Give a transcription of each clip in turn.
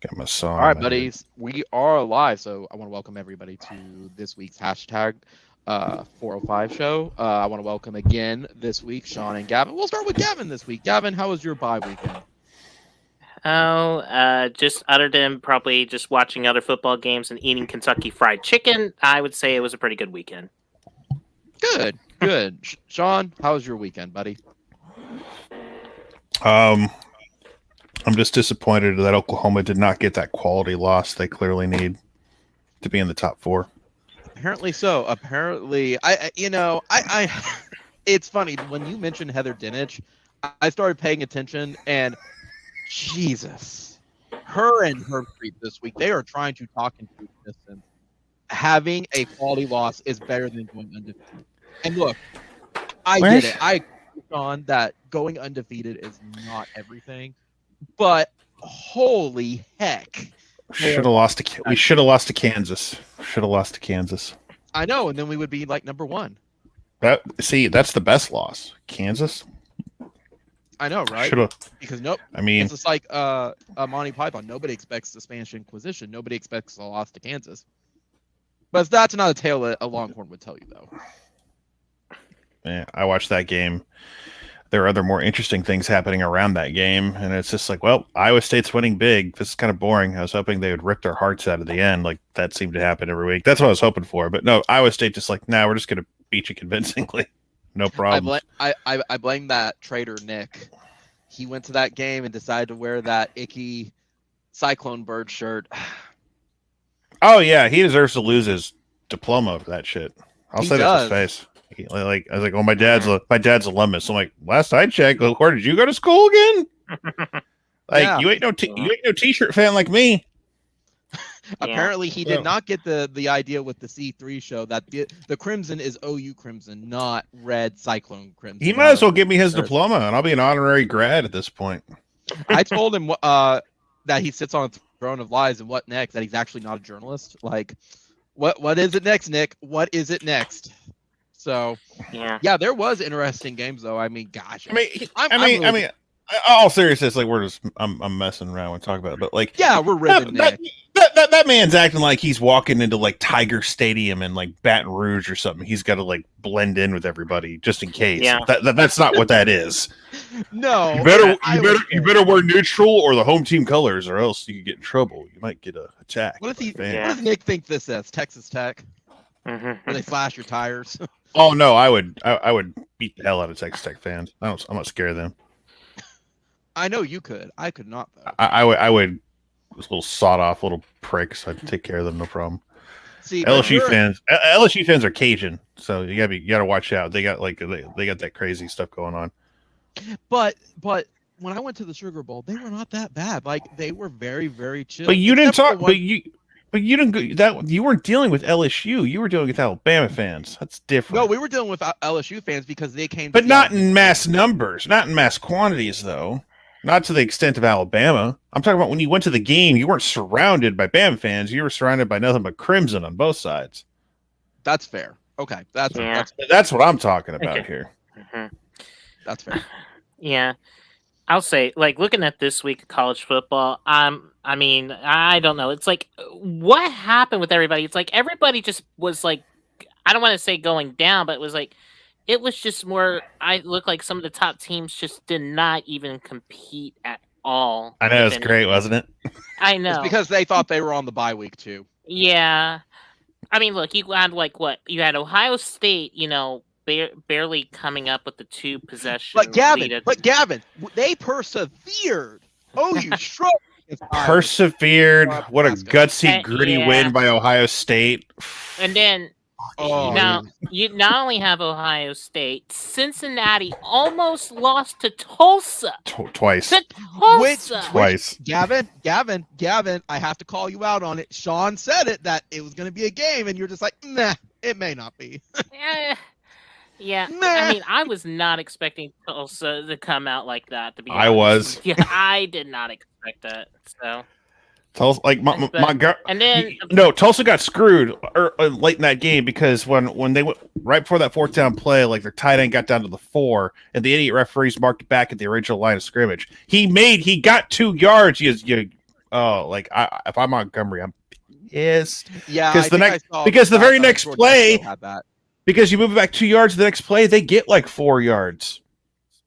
Got my song. All right, buddies, we are live, so I want to welcome everybody to this week's hashtag 405 show. I want to welcome again this week Sean and Gavin. We'll start with Gavin this week. Gavin, how was your bye weekend? Just other than probably just watching other football games and eating Kentucky Fried Chicken, I would say it was a pretty good weekend. Good. Sean, how was your weekend, buddy? I'm just disappointed that Oklahoma did not get that quality loss they clearly need to be in the top 4. Apparently so. Apparently, I it's funny when you mentioned Heather Dinich, I started paying attention, and Jesus, her and Hermfried this week, they are trying to talk into existence. Having a quality loss is better than going undefeated. And look, I get it. I agree on that going undefeated is not everything, but holy heck. We should have lost to Kansas. I know, and then we would be like number 1. That's the best loss. Kansas. I know, right? Should've. Because nope. I mean, it's just like Monty Python. Nobody expects the Spanish Inquisition. Nobody expects a loss to Kansas. But that's not a tale that a Longhorn would tell you, though. Yeah, I watched that game. There are other more interesting things happening around that game, and it's just like, well, Iowa State's winning big. This is kind of boring. I was hoping they would rip their hearts out at the end. Like, that seemed to happen every week. That's what I was hoping for. But no, Iowa State just like, nah, we're just going to beat you convincingly. No problem. I blame that traitor, Nick. He went to that game and decided to wear that icky Cyclone Bird shirt. Oh, yeah, he deserves to lose his diploma for that shit. I'll say that to his face. I was like, oh, my dad's alumnus. I'm like, last I checked, where did you go to school again? You ain't no t-shirt fan like me. Apparently, he did not get the idea with the C3 show that the crimson is OU crimson, not red Cyclone crimson. He might as well give me his diploma, and I'll be an honorary grad at this point. I told him that he sits on a throne of lies, and what next? That he's actually not a journalist. Like, what is it next, Nick? What is it next? So yeah, there was interesting games though. I mean, gosh. I mean, all seriousness, like I'm messing around when talking about it, but like, yeah, we're ribbing that man's acting like he's walking into like Tiger Stadium in like Baton Rouge or something. He's got to like blend in with everybody just in case. Yeah. That's not what that is. No, you better wear neutral or the home team colors, or else you could get in trouble. You might get attacked. What does Nick think this is? Texas Tech? Where they slash your tires? Oh no, I would beat the hell out of Texas Tech fans. I'm not scared of them. I know you could. I could not though. I would. Those little sawed off little pricks. I'd take care of them, no problem. See, LSU fans are Cajun, so you gotta watch out. They got they got that crazy stuff going on. But when I went to the Sugar Bowl, they were not that bad. Like, they were very, very chill. But you didn't talk. But you didn't. That you weren't dealing with LSU. You were dealing with Alabama fans. That's different. No, we were dealing with LSU fans because they came. But not in mass numbers, not in mass quantities, though. Not to the extent of Alabama. I'm talking about when you went to the game, you weren't surrounded by Bama fans. You were surrounded by nothing but crimson on both sides. That's fair. Okay, that's what I'm talking about here. Mm-hmm. That's fair. Yeah, I'll say, like, looking at this week of college football, I mean, I don't know. It's like, what happened with everybody? It's like everybody just was like, I don't want to say going down, but it was like, it was just more, I look like some of the top teams just did not even compete at all. I know, it was great, wasn't it? I know. It's because they thought they were on the bye week too. Yeah. I mean, look, you had you had Ohio State, barely coming up with the 2 possession. But Gavin, they persevered. OU struggled. Persevered. What a gutsy, gritty win by Ohio State. And then you not only have Ohio State, Cincinnati almost lost to Tulsa. Twice. Twice. Gavin, I have to call you out on it. Sean said it, that it was going to be a game, and you're just like, nah, it may not be. Yeah. I mean, I was not expecting Tulsa to come out like that, to be honest. I was. Yeah, I did not expect that, so... Tulsa, Tulsa got screwed late in that game because when they went right before that 4th down play, like their tight end got down to the 4, and the idiot referees marked it back at the original line of scrimmage. He got 2 yards. oh, like if I'm Montgomery, I'm pissed. Yeah, Because the next, saw because the that, very next George play, Metro had that. because you move it back 2 yards, the next play they get like 4 yards.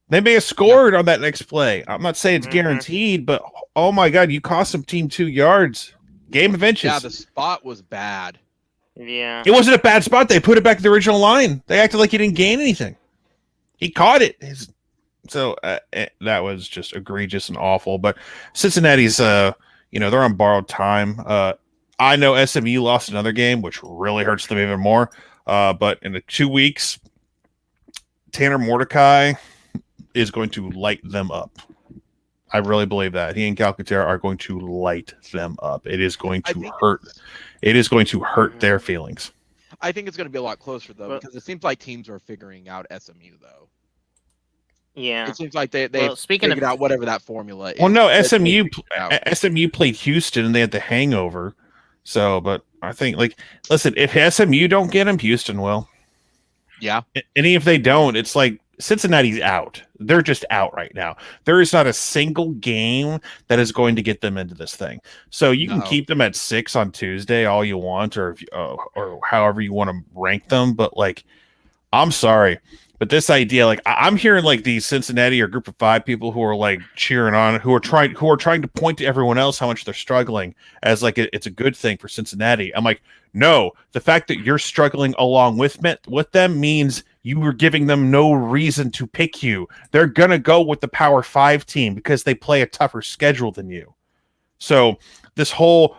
They may have scored on that next play. I'm not saying it's guaranteed, but oh my god, you cost some team 2 yards. Game of inches. Yeah, the spot was bad. Yeah. It wasn't a bad spot. They put it back to the original line. They acted like he didn't gain anything. He caught it. So that was just egregious and awful. But Cincinnati's, they're on borrowed time. I know SMU lost another game, which really hurts them even more. But in the 2 weeks, Tanner Mordecai is going to light them up. I really believe that. He and Calcaterra are going to light them up. It is going to hurt. It is going to hurt their feelings. I think it's going to be a lot closer, though, because it seems like teams are figuring out SMU, though. Yeah. It seems like they figured out whatever that formula is. Well, no, SMU played Houston, and they had the hangover. So, but I think, listen, if SMU don't get him, Houston will. Yeah. And if they don't, it's like Cincinnati's out. They're just out right now. There is not a single game that is going to get them into this thing. So you can keep them at 6 on Tuesday all you want, or however you want to rank them. But I'm sorry, but this idea, I'm hearing these Cincinnati or Group of 5 people who are cheering on, who are trying to point to everyone else how much they're struggling as it's a good thing for Cincinnati. I'm like, no, the fact that you're struggling along with them means you were giving them no reason to pick you. They're going to go with the Power 5 team because they play a tougher schedule than you. So this whole,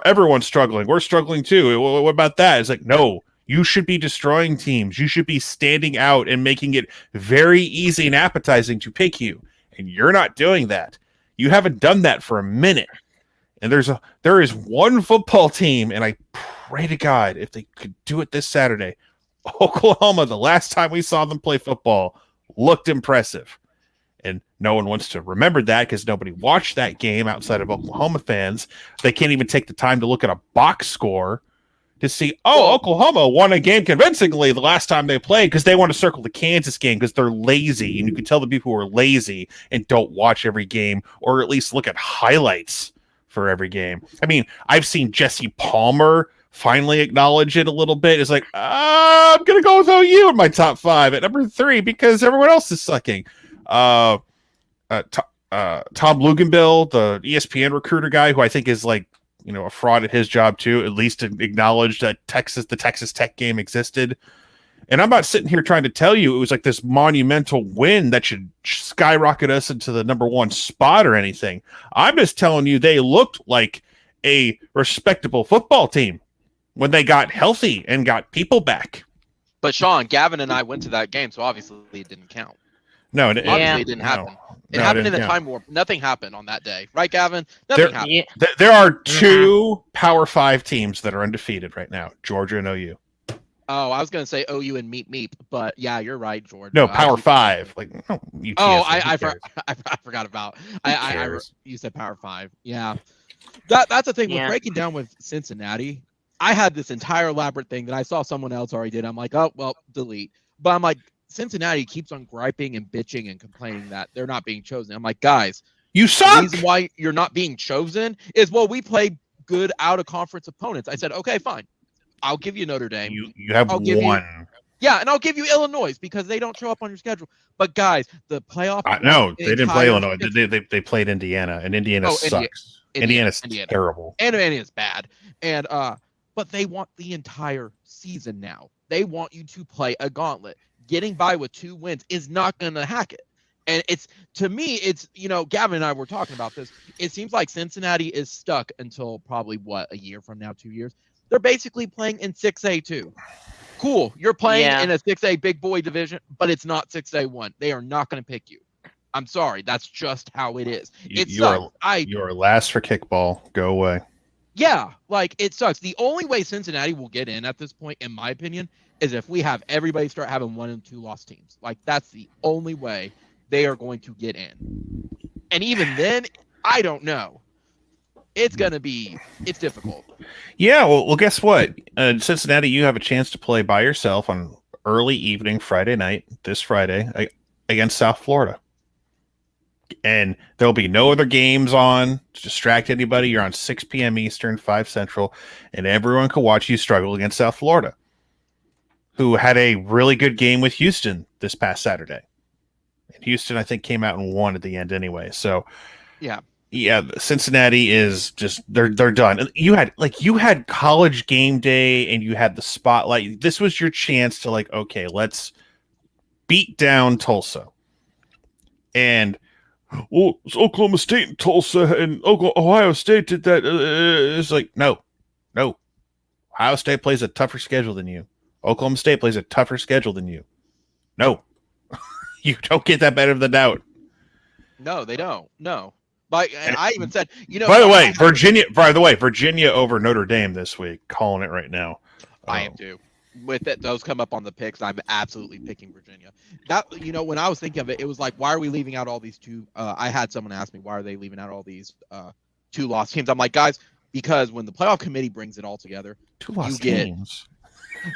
everyone's struggling. We're struggling too. What about that? It's no, you should be destroying teams. You should be standing out and making it very easy and appetizing to pick you. And you're not doing that. You haven't done that for a minute. And there is one football team, and I pray to God if they could do it this Saturday. Oklahoma, the last time we saw them play football, looked impressive. And no one wants to remember that because nobody watched that game outside of Oklahoma fans. They can't even take the time to look at a box score to see, Oklahoma won a game convincingly the last time they played, because they want to circle the Kansas game because they're lazy. And you can tell the people who are lazy and don't watch every game, or at least look at highlights for every game. I mean, I've seen Jesse Palmer finally acknowledge it a little bit. It's I'm going to go with OU in my top 5 at number 3 because everyone else is sucking. Tom Luganbill, the ESPN recruiter guy, who I think is a fraud at his job too, at least to acknowledge that the Texas Tech game existed. And I'm not sitting here trying to tell you it was this monumental win that should skyrocket us into the number 1 spot or anything. I'm just telling you they looked like a respectable football team when they got healthy and got people back. But Sean, Gavin and I went to that game, so obviously it didn't count. No, it didn't happen. It happened in the time warp. Nothing happened on that day, right, Gavin? Nothing happened. Yeah. There are 2 Power 5 teams that are undefeated right now: Georgia and OU. Oh, I was going to say OU and Meep, but yeah, you're right, George. No, Power 5. I forgot about. You said Power 5. Yeah, that's the thing with breaking down with Cincinnati. I had this entire elaborate thing that I saw someone else already did. I'm like, oh well, delete. But I'm like, Cincinnati keeps on griping and bitching and complaining that they're not being chosen. I'm like, guys, you suck. The reason why you're not being chosen is, we play good out of conference opponents. I said, okay, fine. I'll give you Notre Dame. You have one. And I'll give you Illinois because they don't show up on your schedule. But guys, the playoff. No, they didn't play Illinois. They played Indiana, and Indiana sucks. Indiana's terrible. And Indiana's bad. And but they want the entire season now. They want you to play a gauntlet. Getting by with 2 wins is not going to hack it. And to me, Gavin and I were talking about this. It seems like Cincinnati is stuck until probably a year from now, 2 years. They're basically playing in 6A too. Cool. You're playing in a 6A big boy division, but it's not 6A1. They are not going to pick you. I'm sorry. That's just how it is. You're last for kickball. Go away. Yeah, it sucks. The only way Cincinnati will get in at this point, in my opinion, is if we have everybody start having 1 and 2 loss teams. That's the only way they are going to get in. And even then, I don't know. It's difficult. Yeah, well, guess what? Cincinnati, you have a chance to play by yourself on early evening Friday night, this Friday, against South Florida. And there'll be no other games on to distract anybody. You're on 6 p.m. Eastern, 5 Central, and everyone can watch you struggle against South Florida, who had a really good game with Houston this past Saturday. And Houston, I think, came out and won at the end anyway. So, yeah, Cincinnati is just they're done. You had College Game Day and you had the spotlight. This was your chance to okay, let's beat down Tulsa. And it's Oklahoma State and Tulsa and Ohio State did that. It's no. Ohio State plays a tougher schedule than you. Oklahoma State plays a tougher schedule than you. No, you don't get that better of the doubt. No, they don't. No. And I even said, By the way, Virginia over Notre Dame this week. Calling it right now. I am too. With it, those come up on the picks. I'm absolutely picking Virginia. That when I was thinking of it, it was like, why are we leaving out all these two? I had someone ask me, why are they leaving out all these 2-loss teams? I'm like, guys, because when the playoff committee brings it all together, 2-loss teams.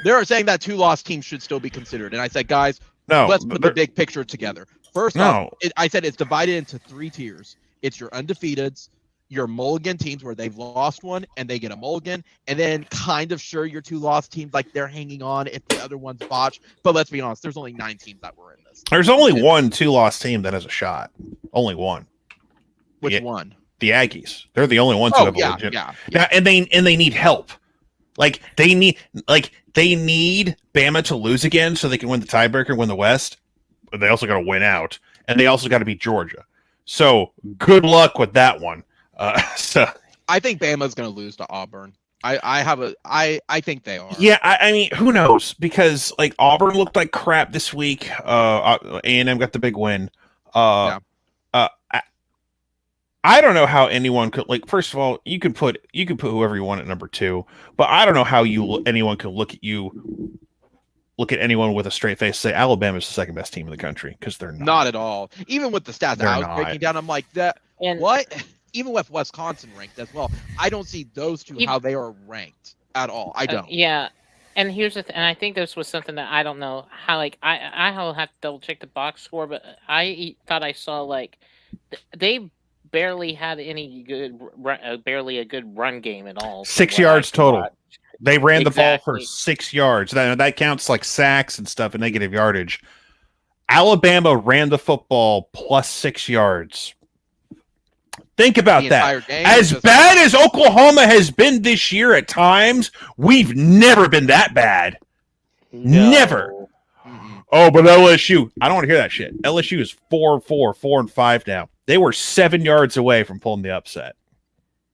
They're saying that 2-loss teams should still be considered. And I said, guys, let's put the big picture together. First off, I said it's divided into 3 tiers. It's your undefeateds, your mulligan teams where they've lost one and they get a mulligan, and then kind of your 2-loss teams, like they're hanging on if the other one's botched. But let's be honest, there's only 9 teams that were in this. There's only one 2-loss team that has a shot. Only one. Which one? The Aggies. They're the only ones who have a legit. Yeah. Now, and they need help. They need Bama to lose again so they can win the tiebreaker, win the West. But they also got to win out, and they also got to beat Georgia. So good luck with that one. So I think Bama's going to lose to Auburn. I think they are. Yeah, I mean, who knows? Because Auburn looked like crap this week. A&M got the big win. I don't know how anyone could First of all, you can put whoever you want at number 2, but I don't know how anyone could look at anyone with a straight face and say Alabama's the second best team in the country, because they're not. Not at all. Even with the stats I was breaking down, I'm like that. And what? Even with Wisconsin ranked as well, I don't see those two how they are ranked at all. I don't. Yeah, and here's the and I think this was something that I don't know how. I'll have to double check the box score, but I thought I saw they barely had any good, barely a good run game at all. 6 yards total. They ran the ball for 6 yards. That counts like sacks and stuff and negative yardage. Alabama ran the football plus 6 yards. Think about that. As bad as Oklahoma has been this year at times, we've never been that bad. No. Never. Mm-hmm. Oh, but LSU, I don't want to hear that shit. LSU is 4-5 now. They were 7 yards away from pulling the upset.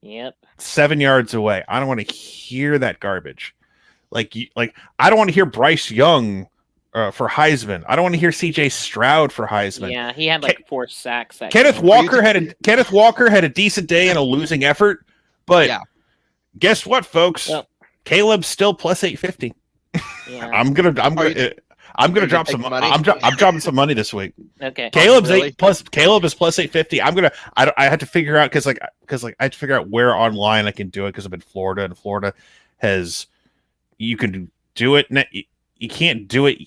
Yep. 7 yards away. I don't want to hear that garbage. I don't want to hear Bryce Young for Heisman. I don't want to hear C.J. Stroud for Heisman. Yeah, he had 4 sacks. Kenneth Walker had a decent day and a losing effort, but guess what, folks? Well, Caleb's still plus 850. Yeah. I'm gonna drop some money. I'm dropping some money this week. Okay. Caleb is plus 850. I had to figure out because I had to figure out where online I can do it because I'm in Florida, and Florida you can do it. You can't do it.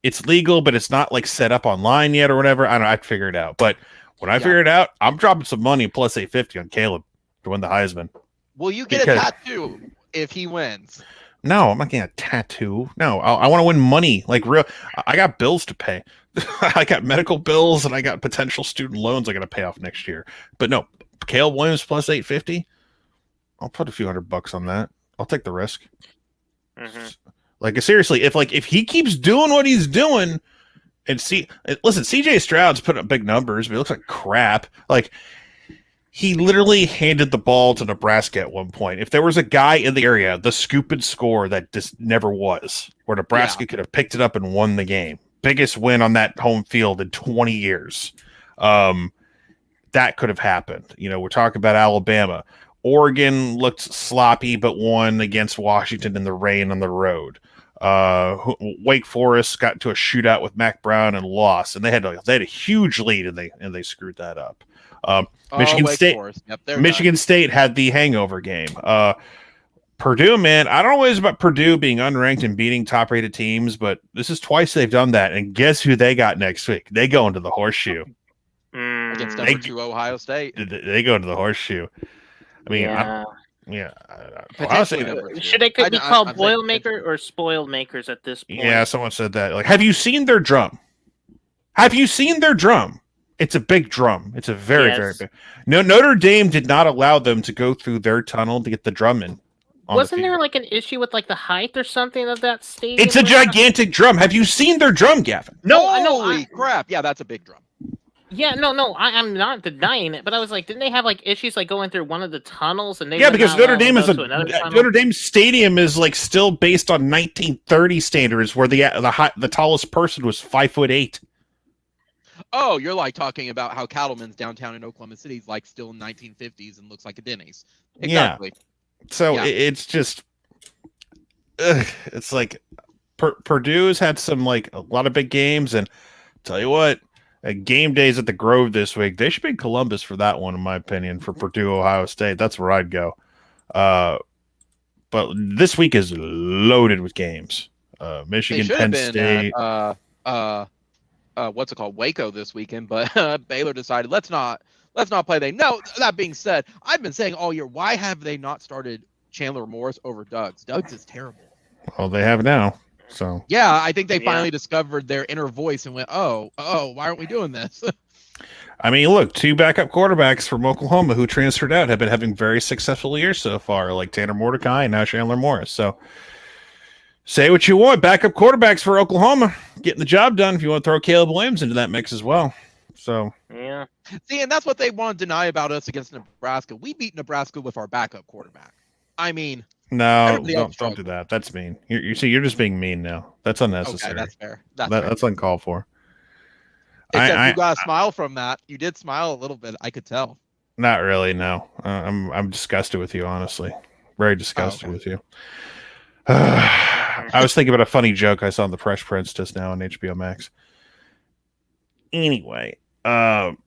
It's legal, but it's not set up online yet or whatever. I don't know. I'd figure it out. But when I figure it out, I'm dropping some money plus 850 on Caleb to win the Heisman. Will you get a tattoo if he wins? No, I'm not getting a tattoo. No, I want to win money. Real. I got bills to pay. I got medical bills and I got potential student loans I got to pay off next year. But no, Caleb Williams plus 850. I'll put a few $100 on that. I'll take the risk. Mm-hmm. Seriously, if he keeps doing what he's doing, and listen, CJ Stroud's putting up big numbers, but he looks like crap. He literally handed the ball to Nebraska at one point. If there was a guy in the area, the scoop and score that just never was, where Nebraska could have picked it up and won the game. Biggest win on that home field in 20 years. That could have happened. We're talking about Alabama. Oregon looked sloppy, but won against Washington in the rain on the road. Wake Forest got into a shootout with Mac Brown and lost, and they had a huge lead, and they screwed that up. Michigan State had the hangover game. Purdue, man, I don't know what it is about Purdue being unranked and beating top-rated teams, but this is twice they've done that. And guess who they got next week? They go into the horseshoe. against number 2 Ohio State. They go to the horseshoe. I mean, yeah. Potentially number 2. Should they could be called Boilermaker or Spoiled Makers at this point? Yeah, someone said that. Like, have you seen their drum? Have you seen their drum? It's a big drum. It's a very, very big. No, Notre Dame did not allow them to go through their tunnel to get the drum in. Wasn't there like an issue with like the height or something of that stadium? It's a gigantic drum. Have you seen their drum, Gavin? No, holy crap! Yeah, that's a big drum. Yeah, no, I'm not denying it, but I was like, didn't they have like issues like going through one of the tunnels and they? Yeah, because Notre Dame is Notre Dame Stadium is like still based on 1930 standards, where the tallest person was 5'8". Oh, you're like talking about how Cattleman's downtown in Oklahoma City is like still in 1950s and looks like a Denny's. Exactly. Yeah. So it's just, it's like Purdue has had some like a lot of big games, and tell you what, game days at the Grove this week, they should be in Columbus for that one, in my opinion, for Purdue Ohio State. That's where I'd go. But this week is loaded with games. Michigan, Penn State. What's it called? Waco this weekend, but Baylor decided let's not play them. No, that being said, I've been saying all year, why have they not started Chandler Morris over Duggs? Duggs is terrible. Well, they have now. So yeah, I think they finally discovered their inner voice and went, oh, why aren't we doing this? I mean, look, 2 backup quarterbacks from Oklahoma who transferred out have been having very successful years so far, like Tanner Mordecai and now Chandler Morris. So say what you want, backup quarterbacks for Oklahoma getting the job done. If you want to throw Caleb Williams into that mix as well. So yeah. See, and that's what they want to deny about us against Nebraska. We beat Nebraska with our backup quarterback. I mean, no, don't do that. That's mean. You're just being mean now. That's unnecessary. Okay, that's fair. That's uncalled for. Except you got a smile from that. You did smile a little bit. I could tell. Not really. No, I'm disgusted with you. Honestly, very disgusted with you. I was thinking about a funny joke I saw in The Fresh Prince just now on HBO Max. Anyway, who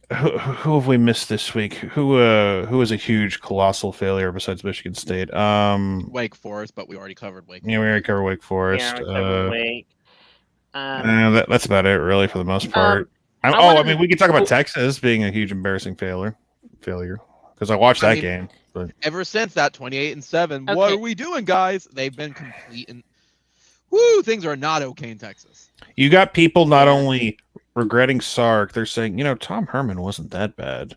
have we missed this week? Who was a huge, colossal failure besides Michigan State? Wake Forest, but we already covered Wake Forest. Yeah, we already covered Wake Forest. Yeah, we covered Wake. That's about it, really, for the most part. I mean, we could talk about Texas being a huge, embarrassing failure, because I watched that game. But ever since that 28-7, okay. What are we doing, guys? They've been complete and things are not okay in Texas. You got people not only regretting Sark, they're saying, Tom Herman wasn't that bad.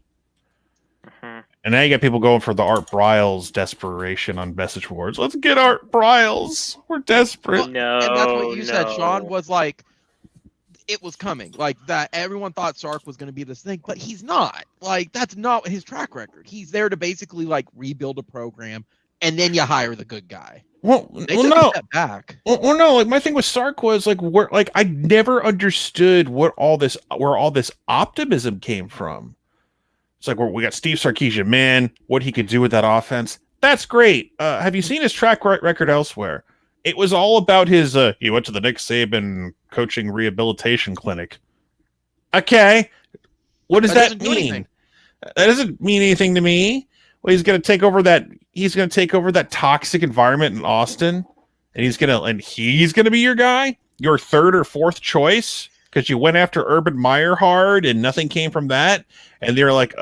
And now you got people going for the Art Briles desperation on message boards. Let's get Art Briles. We're desperate. Well, and that's what you said, Sean, was like, it was coming. Like that, everyone thought Sark was going to be this thing, but he's not. Like, that's not his track record. He's there to basically like rebuild a program, and then you hire the good guy. Well, they took a step back. Well, no. Like my thing with Sark was I never understood where all this optimism came from. It's like we got Steve Sarkisian, man. What he could do with that offense, that's great. Have you seen his track record elsewhere? It was all about his. He went to the Nick Saban coaching rehabilitation clinic. Okay, what does that mean? That doesn't mean anything to me. Well, he's going to take over that. He's going to take over that toxic environment in Austin, and he's going to be your guy, your third or fourth choice, because you went after Urban Meyer hard and nothing came from that, and they're like,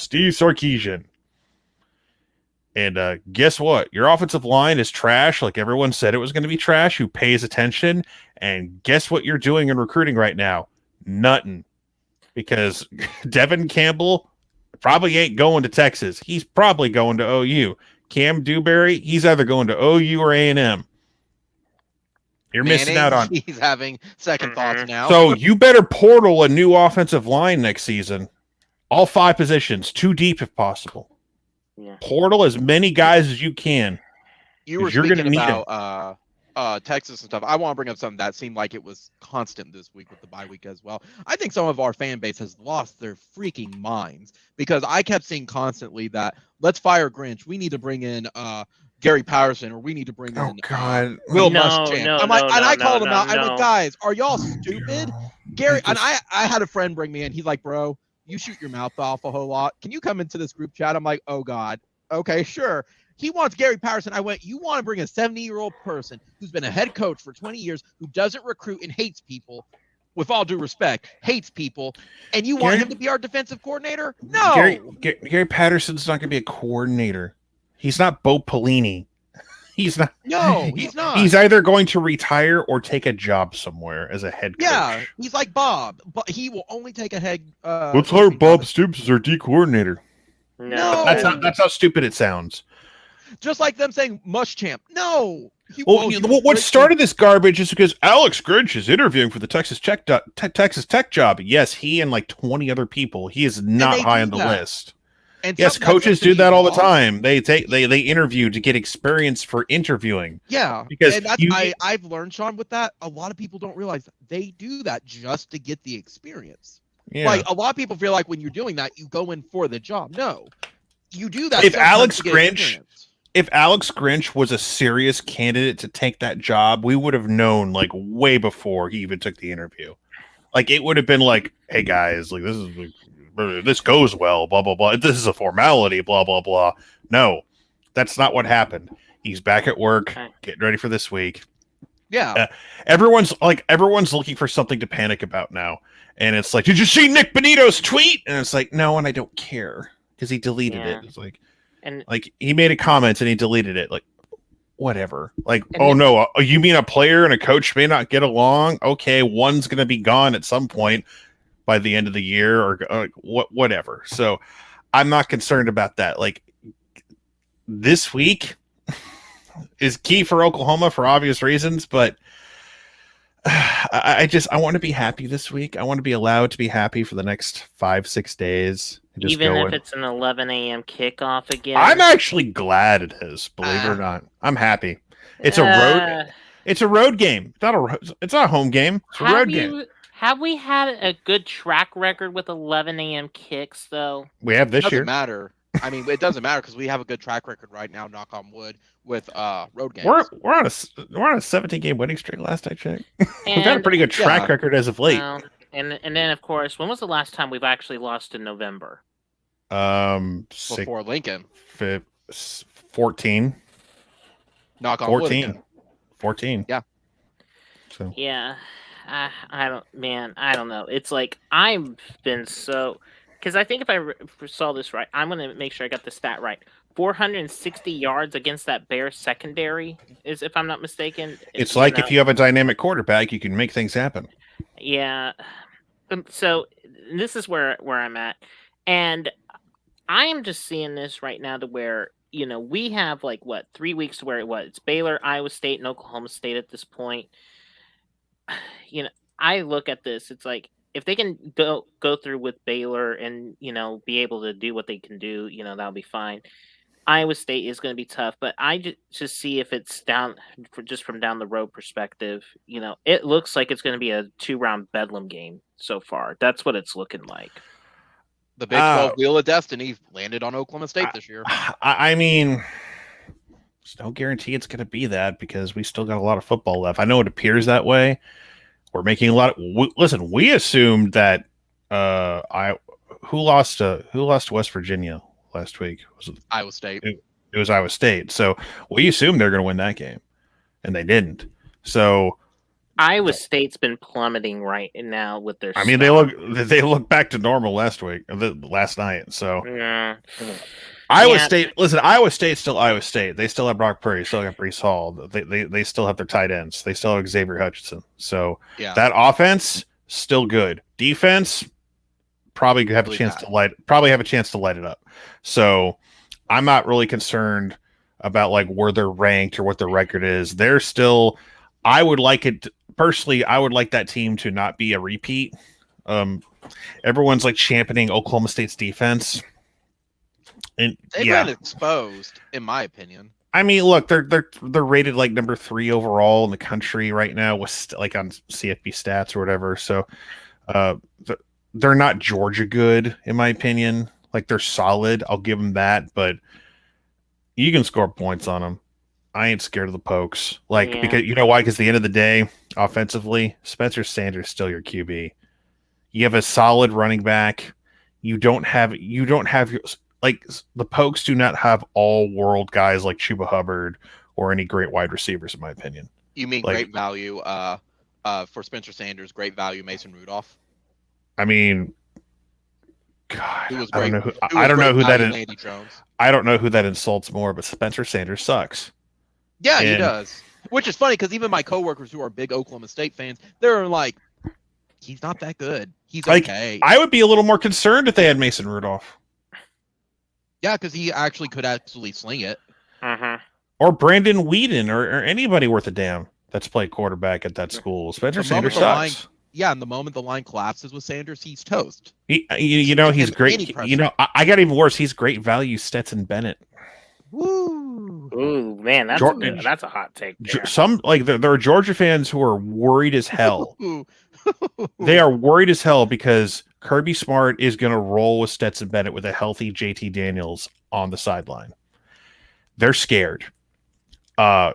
Steve Sarkisian. And guess what? Your offensive line is trash, like everyone said it was going to be trash. Who pays attention? And guess what you're doing in recruiting right now? Nothing, because Devin Campbell probably ain't going to Texas. He's probably going to OU. Cam Dewberry, he's either going to OU or A&M. You're missing out on. He's having second thoughts now. So you better portal a new offensive line next season. All 5 positions, 2 deep if possible. Yeah. Portal as many guys as you can. You were speaking about Texas and stuff. I want to bring up something that seemed like it was constant this week with the bye week as well. I think some of our fan base has lost their freaking minds because I kept seeing constantly that let's fire Grinch. We need to bring in Gary Patterson, or we need to bring in Will Muschamp. I called him out. I went, guys, are y'all stupid? Gary, and I had a friend bring me in. He's like, bro, you shoot your mouth off a whole lot. Can you come into this group chat? I'm like, oh God. Okay, sure. He wants Gary Patterson. I went, you want to bring a 70-year-old person who's been a head coach for 20 years, who doesn't recruit and hates people, with all due respect, hates people, and you Gary- want him to be our defensive coordinator? No. Gary Patterson's not going to be a coordinator. He's not Bo Pelini. He's not. No, he's not. He's either going to retire or take a job somewhere as a head coach. Yeah, he's like Bob, but he will only take a head. Let's hire Bob Stoops as our D coordinator. No. That's how stupid it sounds. Just like them saying Muschamp. No. What started this garbage is because Alex Grinch is interviewing for the Texas Tech job. Yes, he and like 20 other people. He is not high on the list. And yes, coaches do that all the time. They interview to get experience for interviewing. Yeah, because I've learned, Sean, with that, a lot of people don't realize they do that just to get the experience. Yeah. Like a lot of people feel like when you're doing that, you go in for the job. No, you do that. If Alex Grinch was a serious candidate to take that job, we would have known like way before he even took the interview. Like it would have been like, hey guys, like this goes well, blah blah blah. This is a formality, blah blah blah. No, that's not what happened. He's back at work, getting ready for this week. Yeah, everyone's looking for something to panic about now, and it's like, did you see Nick Benito's tweet? And it's like, no, and I don't care because he deleted it. It's like, and like he made a comment and he deleted it. Like, whatever. Like, oh no, you mean a player and a coach may not get along? Okay, one's gonna be gone at some point by the end of the year or whatever. So I'm not concerned about that. Like this week is key for Oklahoma for obvious reasons, but I want to be happy this week. I want to be allowed to be happy for the next 5-6 days. Even if it's an 11 a.m. kickoff again. I'm actually glad it is, believe it or not. I'm happy. It's a road game. It's not a home game. It's a road game. Have we had a good track record with 11 a.m. kicks, though? We have this year. It doesn't matter. I mean, it doesn't matter because we have a good track record right now, knock on wood, with road games. We're on a 17-game winning streak last I checked. We've had a pretty good track record as of late. And then, of course, when was the last time we've actually lost in November? Before Lincoln. 14. Knock on wood. 14. Yeah. So. Yeah. I don't know. It's like I've been so because I think if I saw this right, I'm gonna make sure I got the stat right. 460 yards against that Bears secondary is, if I'm not mistaken. It's like if you have a dynamic quarterback, you can make things happen. Yeah. So this is where I'm at, and I am just seeing this right now to where we have like 3 weeks to where it's Baylor, Iowa State, and Oklahoma State at this point. I look at this, it's like if they can go through with Baylor and be able to do what they can do, that'll be fine. Iowa State is going to be tough, but I just see if it's from down the road perspective, it looks like it's going to be a 2-round bedlam game so far. That's what it's looking like. The Big 12 Wheel of Destiny landed on Oklahoma State this year. I mean, there's no guarantee it's going to be that because we still got a lot of football left. I know it appears that way. We're making a lot of listen. We assumed that who lost to West Virginia last week? Was it Iowa State? It was Iowa State. So we assumed they're going to win that game, and they didn't. So Iowa State's been plummeting right now with their. I mean, they look back to normal last night. So yeah. Iowa State. Listen, Iowa State's still Iowa State. They still have Brock Purdy. Still have Breece Hall. They still have their tight ends. They still have Xavier Hutchinson. So that offense still good. Defense probably have a chance to light it up. So I'm not really concerned about like where they're ranked or what their record is. They're still. I would like it personally. I would like that team to not be a repeat. Everyone's like championing Oklahoma State's defense. And they've been exposed, in my opinion. I mean, look, they're rated like number 3 overall in the country right now, with like on CFB stats or whatever. So, they're not Georgia good, in my opinion. Like they're solid, I'll give them that, but you can score points on them. I ain't scared of the Pokes, because you know why? Because at the end of the day, offensively, Spencer Sanders is still your QB. You have a solid running back. You don't have your. Like the Pokes do not have all world guys like Chuba Hubbard or any great wide receivers, in my opinion. You mean great value for Spencer Sanders, great value Mason Rudolph. I mean, God, Who was I don't great. know who. Who I was don't know great who that value is. Landy Jones. I don't know who that insults more, but Spencer Sanders sucks. Yeah, he And- does. Which is funny because even my coworkers who are big Oklahoma State fans, they're like, he's not that good. He's Like, okay. I would be a little more concerned if they had Mason Rudolph Yeah, because he actually could actually sling it. Mhm. or Brandon Whedon or anybody worth a damn that's played quarterback at that school. Spencer The moment Sanders the sucks. Yeah, and the moment the line collapses with Sanders, he's toast. You know, he's And great. any pressure. You know, I got even worse. He's great value Stetson Bennett. Woo! Ooh, man, that's Georgia- that's a hot take. There. Some like there are Georgia fans who are worried as hell. Ooh. They are worried as hell because Kirby Smart is going to roll with Stetson Bennett with a healthy JT Daniels on the sideline. They're scared.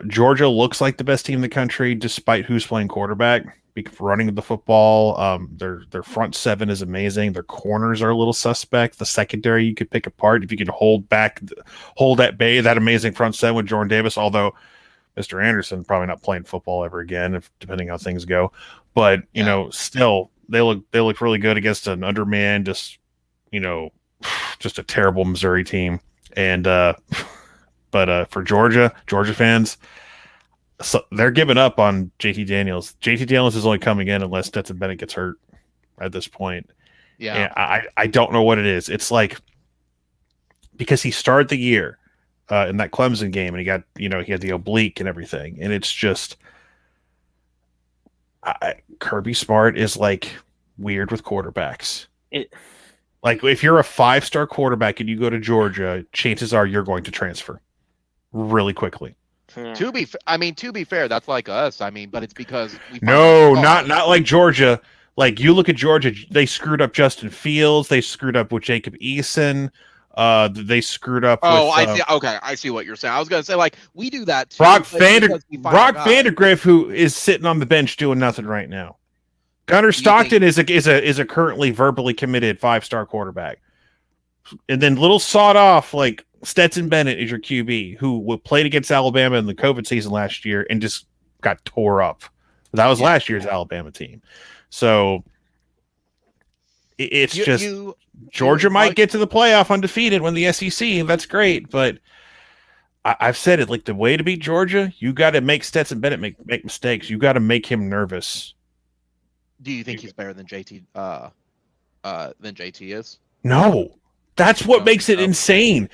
Georgia looks like the best team in the country, despite who's playing quarterback. Running the football, their front seven is amazing. Their corners are a little suspect. The secondary you could pick apart if you could hold at bay that amazing front seven with Jordan Davis. Although Mr. Anderson probably not playing football ever again, if depending how things go. But you know, still they look really good against an undermanned, just a terrible Missouri team. And but for Georgia fans. So they're giving up on JT Daniels. JT Daniels is only coming in unless Stetson Bennett gets hurt at this point. Yeah. And I don't know what it is. It's like because he started the year in that Clemson game and he got, he had the oblique and everything. And it's just Kirby Smart is like weird with quarterbacks. Like if you're a 5-star quarterback and you go to Georgia, chances are you're going to transfer really quickly. Yeah. To be fair, that's like us. I mean, but it's because not like Georgia. Like you look at Georgia, they screwed up Justin Fields. They screwed up with Jacob Eason. They screwed up. I see. Okay, I see what you're saying. I was gonna say like we do that too. Brock Vandegrift, who is sitting on the bench doing nothing right now. Gunnar Stockton is a currently verbally committed 5-star quarterback, and then little sawed off like Stetson Bennett is your QB who played against Alabama in the COVID season last year and just got tore up. That was last year's Alabama team. So it's Georgia might get to the playoff undefeated when the SEC. That's great. But I've said it, like the way to beat Georgia, you got to make Stetson Bennett make mistakes. You got to make him nervous. Do you think he's better than JT is? No. That's what makes it insane.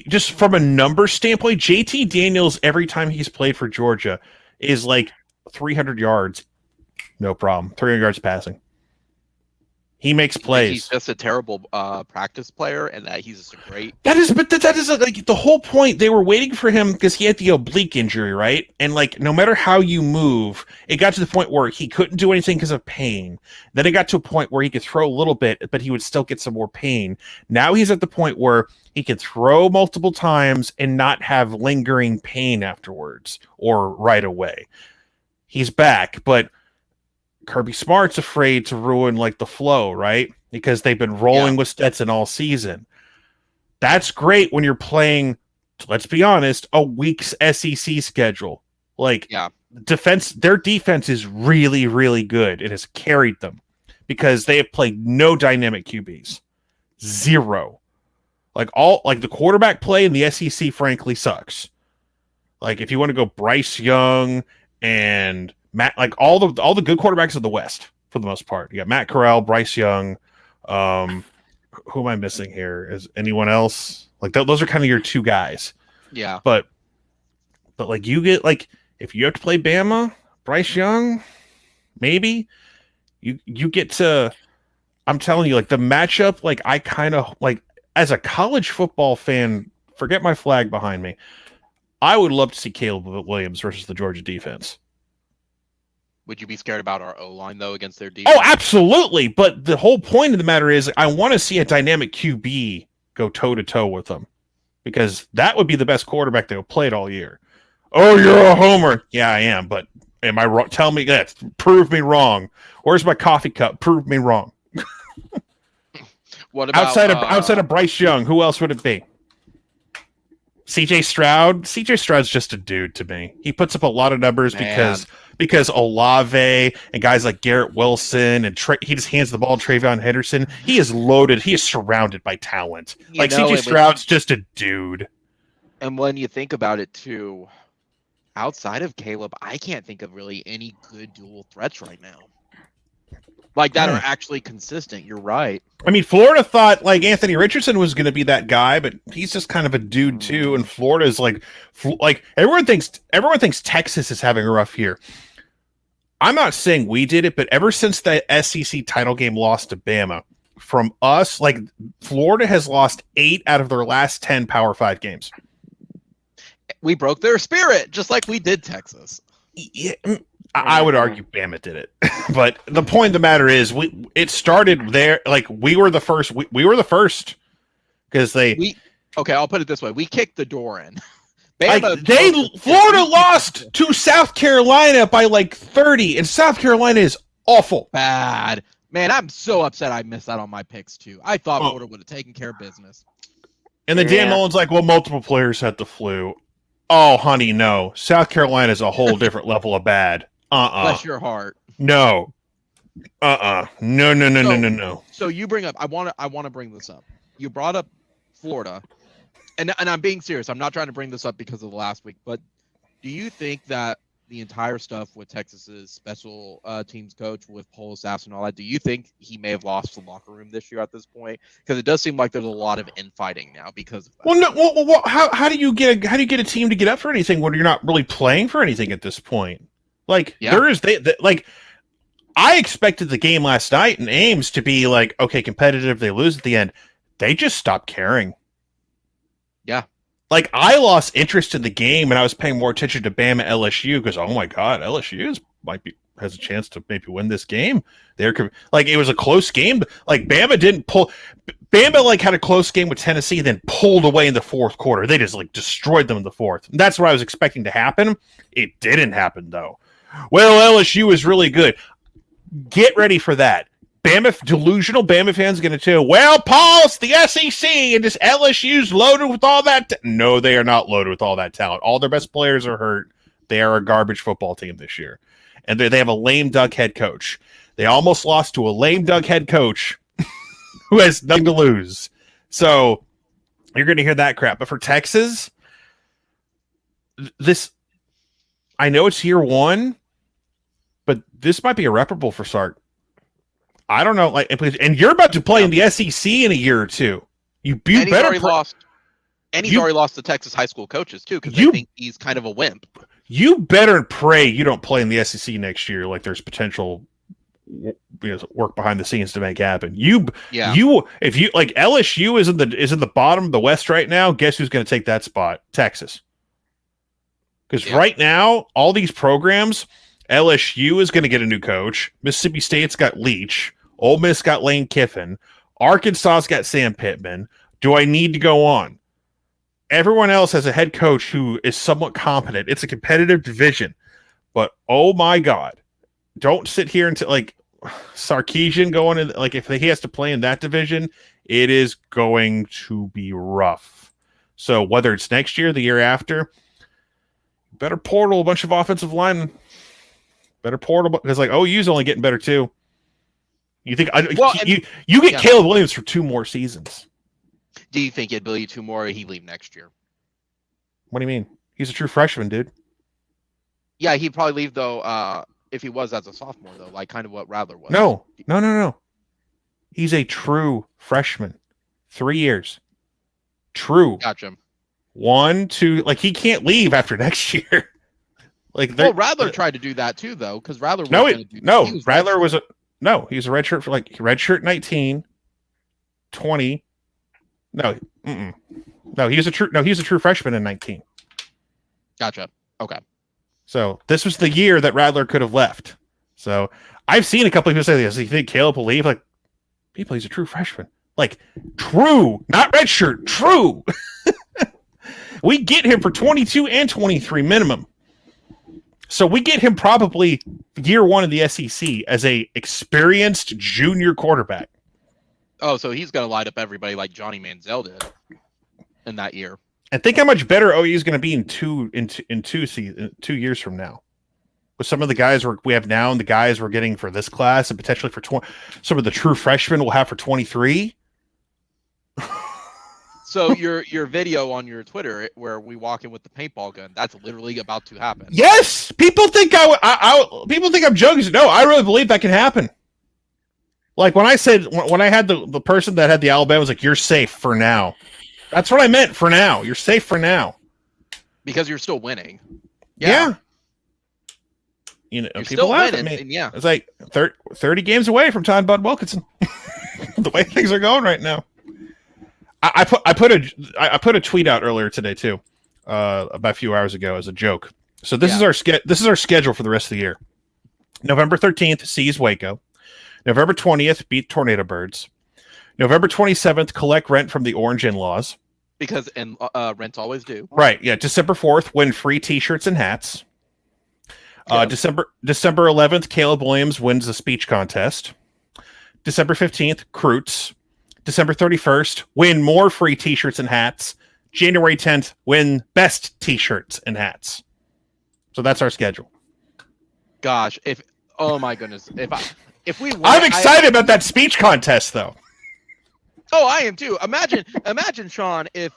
Just from a number standpoint, JT Daniels, every time he's played for Georgia, is like 300 yards. No problem. 300 yards passing. He makes plays. He's just a terrible practice player, and that he's just a great. That is like the whole point. They were waiting for him because he had the oblique injury, right? And like, no matter how you move, it got to the point where he couldn't do anything because of pain. Then it got to a point where he could throw a little bit, but he would still get some more pain. Now he's at the point where he can throw multiple times and not have lingering pain afterwards or right away. He's back, but Kirby Smart's afraid to ruin like the flow, right? Because they've been rolling with Stetson all season. That's great when you're playing, let's be honest, a week's SEC schedule. Like their defense is really, really good. It has carried them because they have played no dynamic QBs. Zero. Like the quarterback play in the SEC frankly sucks. Like if you want to go Bryce Young and Matt, like all the good quarterbacks of the West for the most part. You got Matt Corral, Bryce Young. Who am I missing here? Is anyone else? Like those are kind of your two guys. Yeah. But like you get like if you have to play Bama, Bryce Young, maybe you get to. I'm telling you, like the matchup. Like I kind of like as a college football fan. Forget my flag behind me. I would love to see Caleb Williams versus the Georgia defense. Would you be scared about our O-line, though, against their defense? Oh, absolutely. But the whole point of the matter is I want to see a dynamic QB go toe-to-toe with them because that would be the best quarterback they've played all year. Oh, you're a homer. Yeah, I am. But am I wrong? Tell me that. Prove me wrong. Where's my coffee cup? Prove me wrong. What about outside of Bryce Young, who else would it be? CJ Stroud? CJ Stroud's just a dude to me. He puts up a lot of numbers because Olave and guys like Garrett Wilson and he just hands the ball to Travion Henderson. He is loaded. He is surrounded by talent. Like CJ Stroud's just a dude. And when you think about it too, outside of Caleb, I can't think of really any good dual threats right now. Like that are actually consistent. You're right. I mean, Florida thought like Anthony Richardson was going to be that guy, but he's just kind of a dude too. And Florida is like everyone thinks Texas is having a rough year. I'm not saying we did it, but ever since the SEC title game loss to Bama, from us, like Florida has lost 8 out of their last 10 Power 5 games. We broke their spirit, just like we did Texas. Yeah, I would argue Bama did it, but the point of the matter is, it started there. Like we were the first. We were the first because Okay, I'll put it this way: we kicked the door in. Florida lost to South Carolina by like 30, and South Carolina is awful. Bad. Man, I'm so upset I missed out on my picks too. I thought Florida would have taken care of business. And then Dan Mullen's like, well, multiple players had the flu. Oh, honey, no. South Carolina is a whole different level of bad. Bless your heart. No. No. So you bring up, I want to bring this up. You brought up Florida. And I'm being serious. I'm not trying to bring this up because of the last week, but do you think that the entire stuff with Texas's special teams coach with Polo Sass and all that, do you think he may have lost the locker room this year at this point? Because it does seem like there's a lot of infighting now because of that. Well, no. Well, how do you get a team to get up for anything when you're not really playing for anything at this point? Like I expected the game last night in Ames to be like, okay, competitive. They lose at the end. They just stopped caring. Yeah. Like, I lost interest in the game, and I was paying more attention to Bama LSU because, oh my God, LSU has a chance to maybe win this game. Like, it was a close game. Like, Bama like had a close game with Tennessee, then pulled away in the fourth quarter. They just like destroyed them in the fourth. And that's what I was expecting to happen. It didn't happen though. Well, LSU is really good. Get ready for that. Delusional Bama fans going to tell, well, Paul, it's the SEC and this LSU's loaded with all that. No, they are not loaded with all that talent. All their best players are hurt. They are a garbage football team this year. And they have a lame duck head coach. They almost lost to a lame duck head coach who has nothing to lose. So you're going to hear that crap. But for Texas, I know it's year one, but this might be irreparable for Sark. I don't know, and you're about to play in the SEC in a year or two. He's already lost to Texas high school coaches too, because they think he's kind of a wimp. You better pray you don't play in the SEC next year. Like there's potential, work behind the scenes to make happen. If you like LSU is in the bottom of the West right now. Guess who's going to take that spot? Texas. Because right now, all these programs, LSU is going to get a new coach. Mississippi State's got Leach. Ole Miss got Lane Kiffin. Arkansas's got Sam Pittman. Do I need to go on? Everyone else has a head coach who is somewhat competent. It's a competitive division. But, oh my God, don't sit here and Sarkisian going in. Like, if he has to play in that division, it is going to be rough. So whether it's next year, the year after, better portal a bunch of offensive linemen. Better portal because OU's only getting better too. You think you get Caleb Williams for 2 more seasons? Do you think he'd be 2 more, or he leave next year? What do you mean? He's a true freshman, dude. Yeah, he'd probably leave though. If he was as a sophomore though, like kind of what Rattler was. No. He's a true freshman. 3 years. True. Gotcha. 1, 2. Like he can't leave after next year. Rattler tried to do that too, though, because Rattler was he was a redshirt for redshirt 19, 20. He was a true freshman in 19. Gotcha. Okay. So this was the year that Rattler could have left. So I've seen a couple of people say this. You think Caleb will leave? Like, people, he's a true freshman. Like, true, not redshirt, true. We get him for 22 and 23 minimum. So we get him probably year one in the SEC as a experienced junior quarterback. Oh, so he's going to light up everybody like Johnny Manziel did in that year. And think how much better OU is going to be in 2 years from now. with some of the guys we have now and the guys we're getting for this class and potentially for some of the true freshmen we'll have for 23. So your video on your Twitter where we walk in with the paintball gun, that's literally about to happen. Yes, people think people think I'm joking. No, I really believe that can happen. Like when I said when I had the person that had the Alabama was like, "You're safe for now." That's what I meant. For now, you're safe for now because you're still winning. Yeah. You know, you're people still laugh winning, at me. and yeah, it's like 30 games away from Todd Bud Wilkinson. The way things are going right now. I put a tweet out earlier today too, about a few hours ago as a joke. So this is our schedule for the rest of the year. November 13th, seize Waco. November 20th, beat Tornado Birds. November 27th, collect rent from the Orange In-Laws. Because rents always do. Right. Yeah. December 4th, win free T-shirts and hats. December 11th, Caleb Williams wins the speech contest. December 15th, Croots. December 31st, win more free T-shirts and hats. January 10th, win best T-shirts and hats. So that's our schedule. Gosh, oh my goodness, if we win, I'm excited about that speech contest though. Oh, I am too. Imagine Sean, if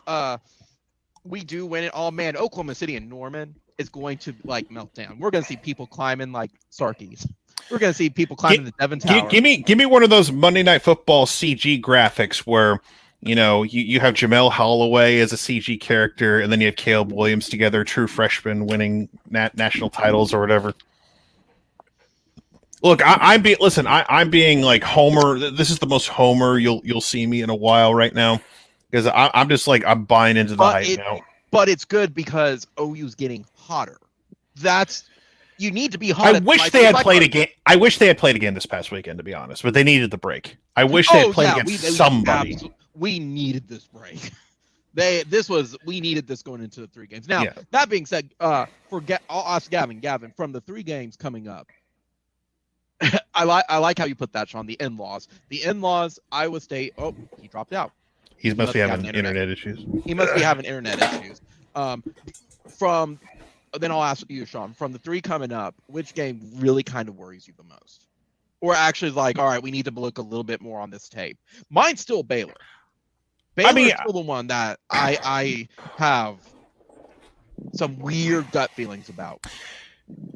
we do win it. Oh man, Oklahoma City and Norman is going to like melt down. We're gonna see people climbing like Sarkies. We're gonna see people climbing the Devon Tower. Give me one of those Monday Night Football CG graphics where you have Jamel Holloway as a CG character, and then you have Caleb Williams together, true freshman winning national titles or whatever. Look, I'm being like Homer. This is the most Homer you'll see me in a while right now, because I'm just like I'm buying into the hype now. But it's good because OU's getting hotter. You need to be hot. I wish they had played again. I wish they had played again this past weekend, to be honest. But they needed the break. I wish they had played against somebody. We needed this break. We needed this going into the 3 games. Now, that being said, I'll ask Gavin, from the 3 games coming up, I like how you put that, Sean. The in-laws, Iowa State. Oh, he dropped out. He must be having internet issues. He must be having internet issues. Then I'll ask you, Sean, from the 3 coming up, which game really kind of worries you the most? Or actually like, all right, we need to look a little bit more on this tape. Mine's still Baylor. Baylor is still the one that I have some weird gut feelings about.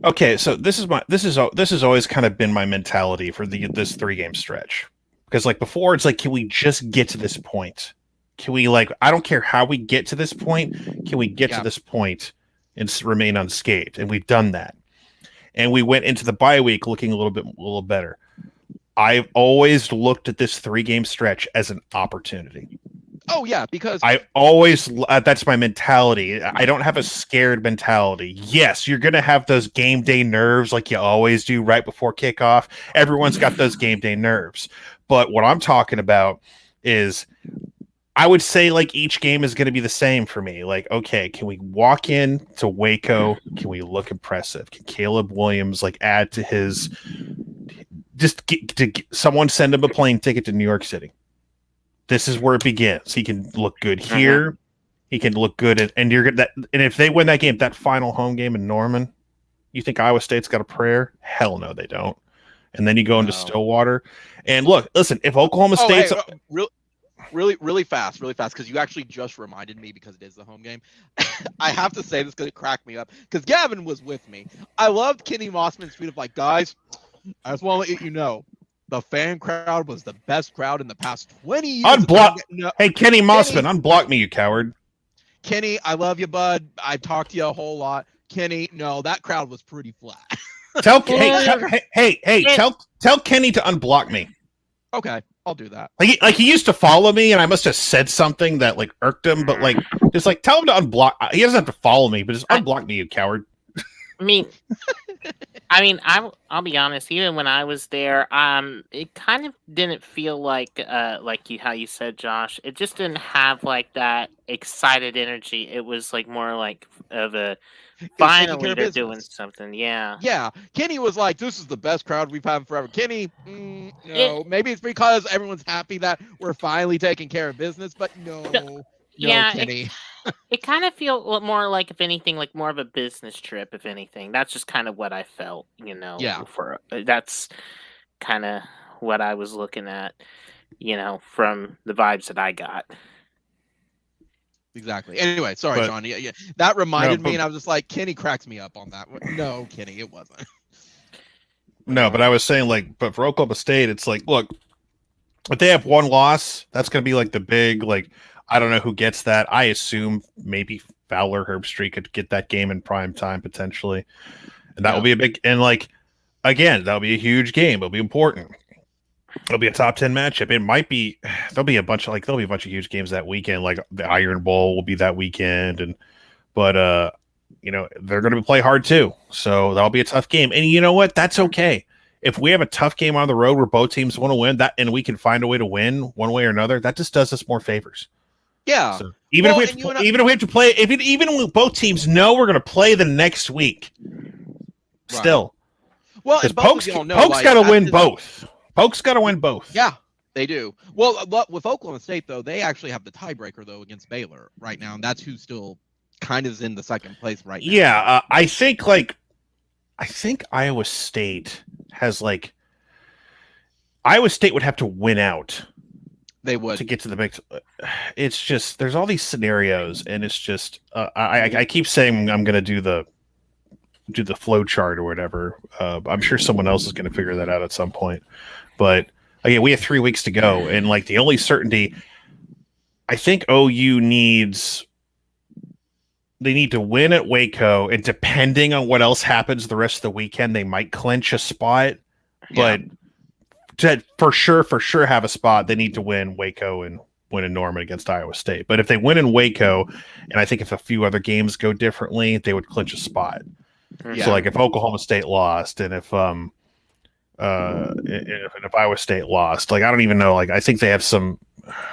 Okay, so this has always kind of been my mentality for this 3-game stretch. Because like before, it's like, can we just get to this point? Can we I don't care how we get to this point. Can we get to this point and remain unscathed? And we've done that. And we went into the bye week looking a little better. I've always looked at this 3-game stretch as an opportunity. Oh yeah, because that's my mentality. I don't have a scared mentality. Yes, you're going to have those game day nerves like you always do right before kickoff. Everyone's got those game day nerves. But what I'm talking about is I would say like each game is going to be the same for me. Like, okay, can we walk in to Waco? Can we look impressive? Can Caleb Williams add to his someone send him a plane ticket to New York City? This is where it begins. He can look good here. Mm-hmm. He can look good and if they win that game, that final home game in Norman, you think Iowa State's got a prayer? Hell no, they don't. And then you go into Stillwater. And listen, if Oklahoma State's really fast, because you actually just reminded me, because it is the home game. I have to say this because it cracked me up, because Gavin was with me. I loved Kenny Mossman's tweet of guys, I just want to let you know, the fan crowd was the best crowd in the past 20 years. Unblock. Hey, Kenny Mossman, unblock me, you coward. Kenny, I love you, bud. I talked to you a whole lot. Kenny, no, that crowd was pretty flat. Tell Kenny to unblock me. Okay, I'll do that. He used to follow me, and I must have said something that irked him. But just tell him to unblock. He doesn't have to follow me, but just unblock me, you coward. I'll be honest. Even when I was there, it kind of didn't feel like how you said, Josh. It just didn't have that excited energy. It was more of a finally they're doing something. Yeah. Yeah. Kenny was this is the best crowd we've had forever. Kenny, no. Maybe it's because everyone's happy that we're finally taking care of business, but no. Yeah, Kenny. It kind of feels more like, if anything, like more of a business trip. If anything, that's just kind of what I felt. Yeah. For that's kind of what I was looking at. From the vibes that I got. Exactly. Anyway, sorry, But- Sean. Yeah. That reminded No, me, and I was just like, Kenny cracks me up on that. No, Kenny, it wasn't. No, but I was saying, like, but for Oklahoma State, it's like, look, if they have one loss, that's going to be like the big, like, I don't know who gets that. I assume maybe Fowler, Herbstreit could get that game in prime time potentially, and that will be a big, and like, again, that'll be a huge game. It'll be important. It'll be a top 10 matchup. It might be. There'll be a bunch of huge games that weekend. Like the Iron Bowl will be that weekend, but they're going to play hard too. So that'll be a tough game. And you know what? That's okay. If we have a tough game on the road where both teams want to win, that and we can find a way to win one way or another, that just does us more favors. Yeah. So even if we have to play, even when both teams know we're going to play the next week, still. Well, because Polk's got to win both. Polk's got to win both. Yeah, they do. Well, with Oklahoma State though, they actually have the tiebreaker though against Baylor right now, and that's who still kind of is in the second place right now. Yeah, I think Iowa State has Iowa State would have to win out. They would to get to the big. It's just there's all these scenarios, and it's just I keep saying I'm going to do the flow chart or whatever. I'm sure someone else is going to figure that out at some point. But again, we have 3 weeks to go, and the only certainty, I think OU needs. They need to win at Waco, and depending on what else happens the rest of the weekend, they might clinch a spot. Yeah. But to for sure have a spot, they need to win Waco and win in Norman against Iowa State. But if they win in Waco, and I think if a few other games go differently, they would clinch a spot. Yeah. So if Oklahoma State lost, and if Iowa State lost, I don't even know. I think they have some.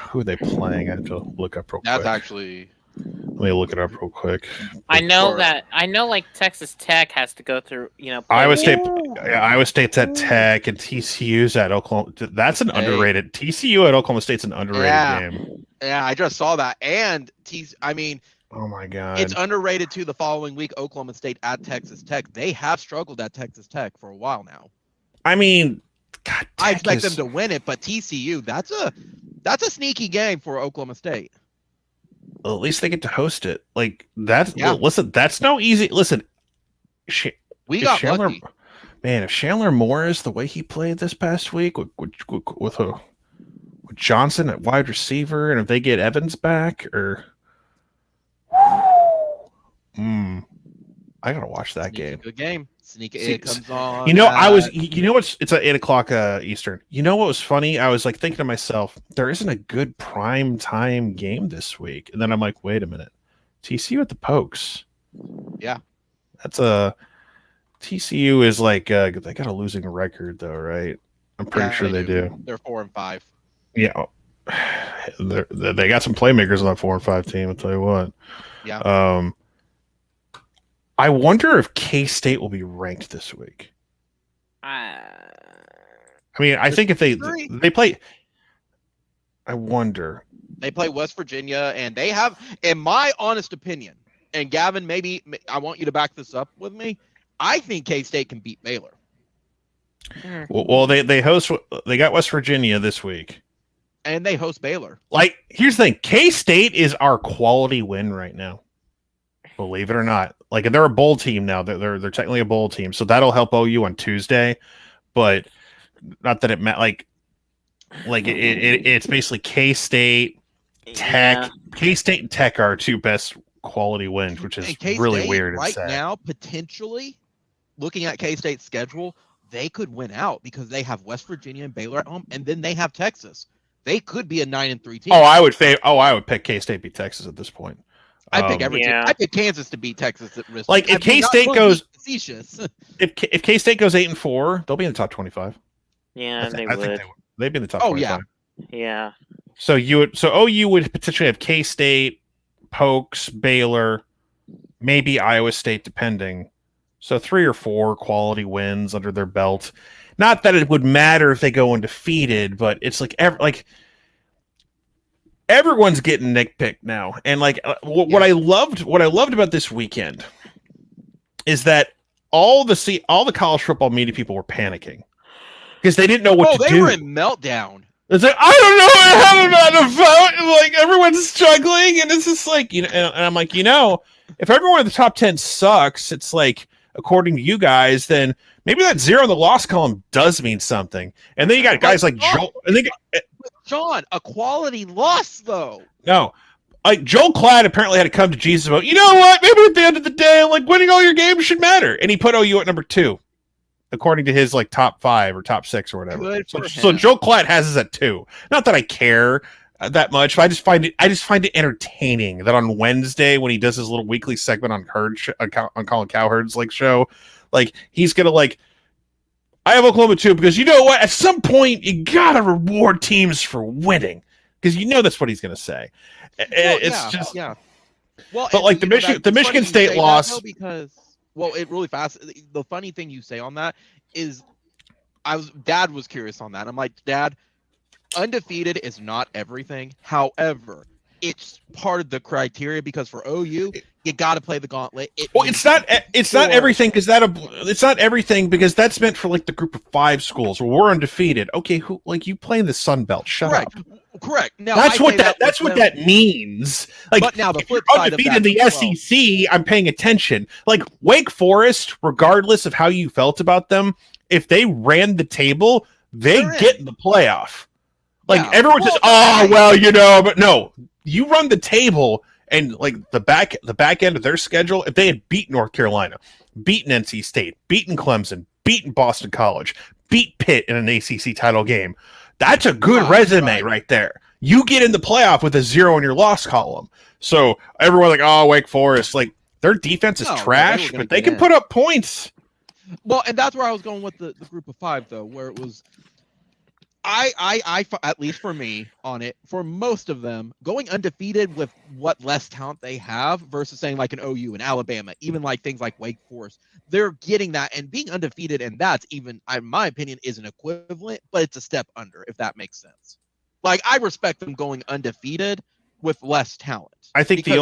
Who are they playing? I have to look up real quick. That's actually. Let me look it up real quick. I know Texas Tech has to go through. Iowa State's at Tech, and TCU's at Oklahoma. That's an underrated. TCU at Oklahoma State's an underrated game. Yeah, I just saw that, and oh my god, it's underrated too. The following week, Oklahoma State at Texas Tech. They have struggled at Texas Tech for a while now. I mean, God, I expect them to win it, but TCU, that's a sneaky game for Oklahoma State. Well, at least they get to host it. Listen, that's no easy. Listen, we got lucky. Man, if Chandler Morris, the way he played this past week with Johnson at wide receiver, and if they get Evans back, I gotta watch that game. Good game. It comes on. It's at 8 o'clock Eastern. You know what was funny? I was thinking to myself, there isn't a good prime time game this week. And then I'm like, wait a minute. TCU at the Pokes. Yeah. That's TCU is they got a losing record though, right? I'm pretty sure they do. They're 4-5. Yeah. They got some playmakers on that 4 and 5 team, I'll tell you what. Yeah. I wonder if K-State will be ranked this week. I think if they play, I wonder. They play West Virginia, and they have, in my honest opinion, and Gavin, maybe I want you to back this up with me. I think K-State can beat Baylor. Well, they got West Virginia this week, and they host Baylor. Here's the thing: K-State is our quality win right now. Believe it or not, they're a bowl team now. They're technically a bowl team, so that'll help OU on Tuesday. But not that it meant it's basically K-State, Tech. Yeah. K-State and Tech are our two best quality wins, which is really weird. Right now, potentially looking at K-State's schedule, they could win out because they have West Virginia and Baylor at home, and then they have Texas. They could be a 9-3 team. I would pick K-State beat Texas at this point. I pick every team. I pick Kansas to beat Texas at risk. If K-State goes, if K-State goes 8-4, they'll be in the top 25. Yeah, they would. They'd be in the top 25. Yeah. So OU would potentially have K-State, Pokes, Baylor, maybe Iowa State, depending. So 3 or 4 quality wins under their belt. Not that it would matter if they go undefeated, but it's everyone's getting nitpicked now, and like what I loved about this weekend is that all the college football media people were panicking because they didn't know what to do. They were in meltdown. It's like, I don't know how to vote. Like, everyone's struggling, and it's just like, and I'm like, if everyone in the top 10 sucks, it's like, according to you guys, then maybe that 0 in the loss column does mean something. And then you got guys like Joel, and John, a quality loss though. No, like Joel Klatt apparently had to come to Jesus about, you know what? Maybe at the end of the day, like winning all your games should matter, and he put OU at number 2. According to his like top 5 or top 6 or whatever. So Joe Klatt has us at 2. Not that I care that much, but I just find it entertaining that on Wednesday when he does his little weekly segment on Colin Cowherd's like show, like he's gonna like, I have Oklahoma 2 because you know what? At some point you gotta reward teams for winning because that's what he's gonna say. Well, but like the Michigan State loss because. Well, it really fast. The funny thing you say on that is, Dad was curious on that. I'm like, Dad, undefeated is not everything. However, it's part of the criteria because for OU, you got to play the gauntlet. It's not everything because it's not everything because that's meant for like the group of 5 schools where we're undefeated. Okay, who like you play in the Sun Belt? Shut up. Correct. Now that's what that means. Like, but now the flip side of that, in the SEC, I'm paying attention. Like Wake Forest, regardless of how you felt about them, if they ran the table, they get in the playoff. Like everyone says, but no, you run the table and like the back end of their schedule. If they had beat North Carolina, beaten NC State, beaten Clemson, beaten Boston College, beat Pitt in an ACC title game. That's a good resume right there. You get in the playoff with a 0 in your loss column. So everyone's like, Wake Forest, like their defense is trash, but they can put up points. Well, and that's where I was going with the group of 5, though, where it was, I at least for me on it, for most of them, going undefeated with what less talent they have versus saying like an OU and Alabama, even like things like Wake Forest, they're getting that and being undefeated, and that's even, in my opinion, is an equivalent, but it's a step under, if that makes sense. Like, I respect them going undefeated with less talent. I think the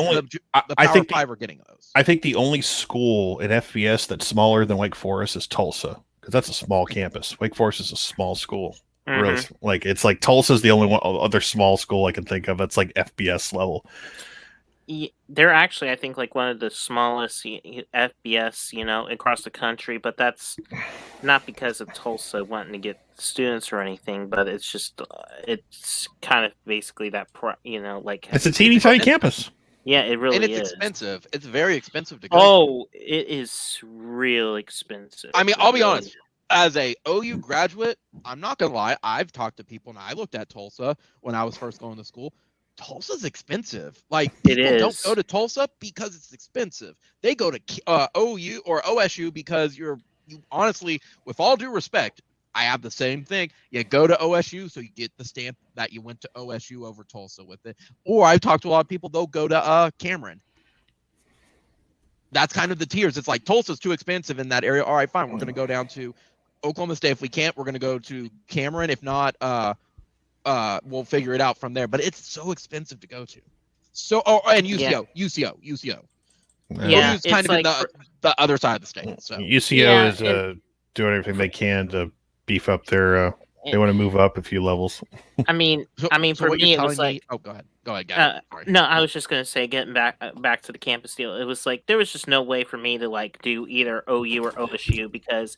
Power 5 are getting those. I think the only school in FBS that's smaller than Wake Forest is Tulsa, because that's a small campus. Wake Forest is a small school. Mm-hmm. Really, like it's like Tulsa's the only other small school I can think of that's like FBS level. They're actually, I think, like one of the smallest FBS, across the country. But that's not because of Tulsa wanting to get students or anything. But it's just, it's kind of basically that, like it's a teeny tiny campus. Yeah, it really is. And it's expensive. It's very expensive to go. Oh, it is real expensive. I mean, I'll be honest. As a OU graduate, I'm not gonna lie. I've talked to people, and I looked at Tulsa when I was first going to school. Tulsa's expensive. Like, people don't go to Tulsa because it's expensive. They go to OU or OSU because you honestly, with all due respect, I have the same thing. You go to OSU, so you get the stamp that you went to OSU over Tulsa with it. Or I've talked to a lot of people, they'll go to Cameron. That's kind of the tiers. It's like Tulsa's too expensive in that area. All right, fine. We're going to go down to Oklahoma State. If we can't, we're going to go to Cameron. If not, we'll figure it out from there. But it's so expensive to go to. So, and UCO. Yeah, it's kind of like in the other side of the state. So UCO is doing everything they can to beef up their. They want to move up a few levels. I mean, for me, it was like. Oh, go ahead, guys. No, I was just gonna say, getting back to the campus deal. It was like there was just no way for me to like do either OU or OSU because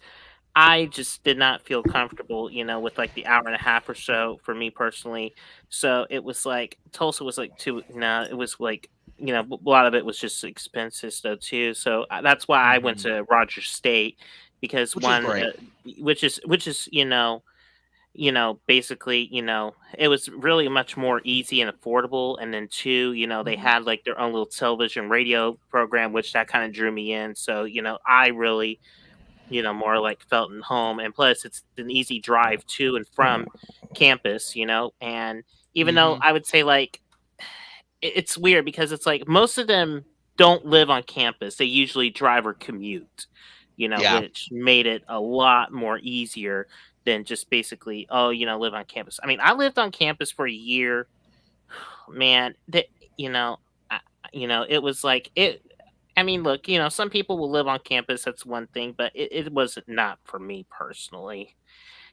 I just did not feel comfortable, with like the hour and a half or so for me personally. So it was like Tulsa was like too. No, it was like a lot of it was just expenses though too. So that's why I went to Rogers State because which is basically, it was really much more easy and affordable. And then 2, they had like their own little television radio program, which that kind of drew me in. So, I really, more like felt at home. And plus it's an easy drive to and from campus, and even though I would say like, it's weird because it's like most of them don't live on campus. They usually drive or commute, which made it a lot more easier than just basically, live on campus. I mean, I lived on campus for a year man, you know, it was like it. I mean, look, some people will live on campus. That's one thing, but it was not for me personally.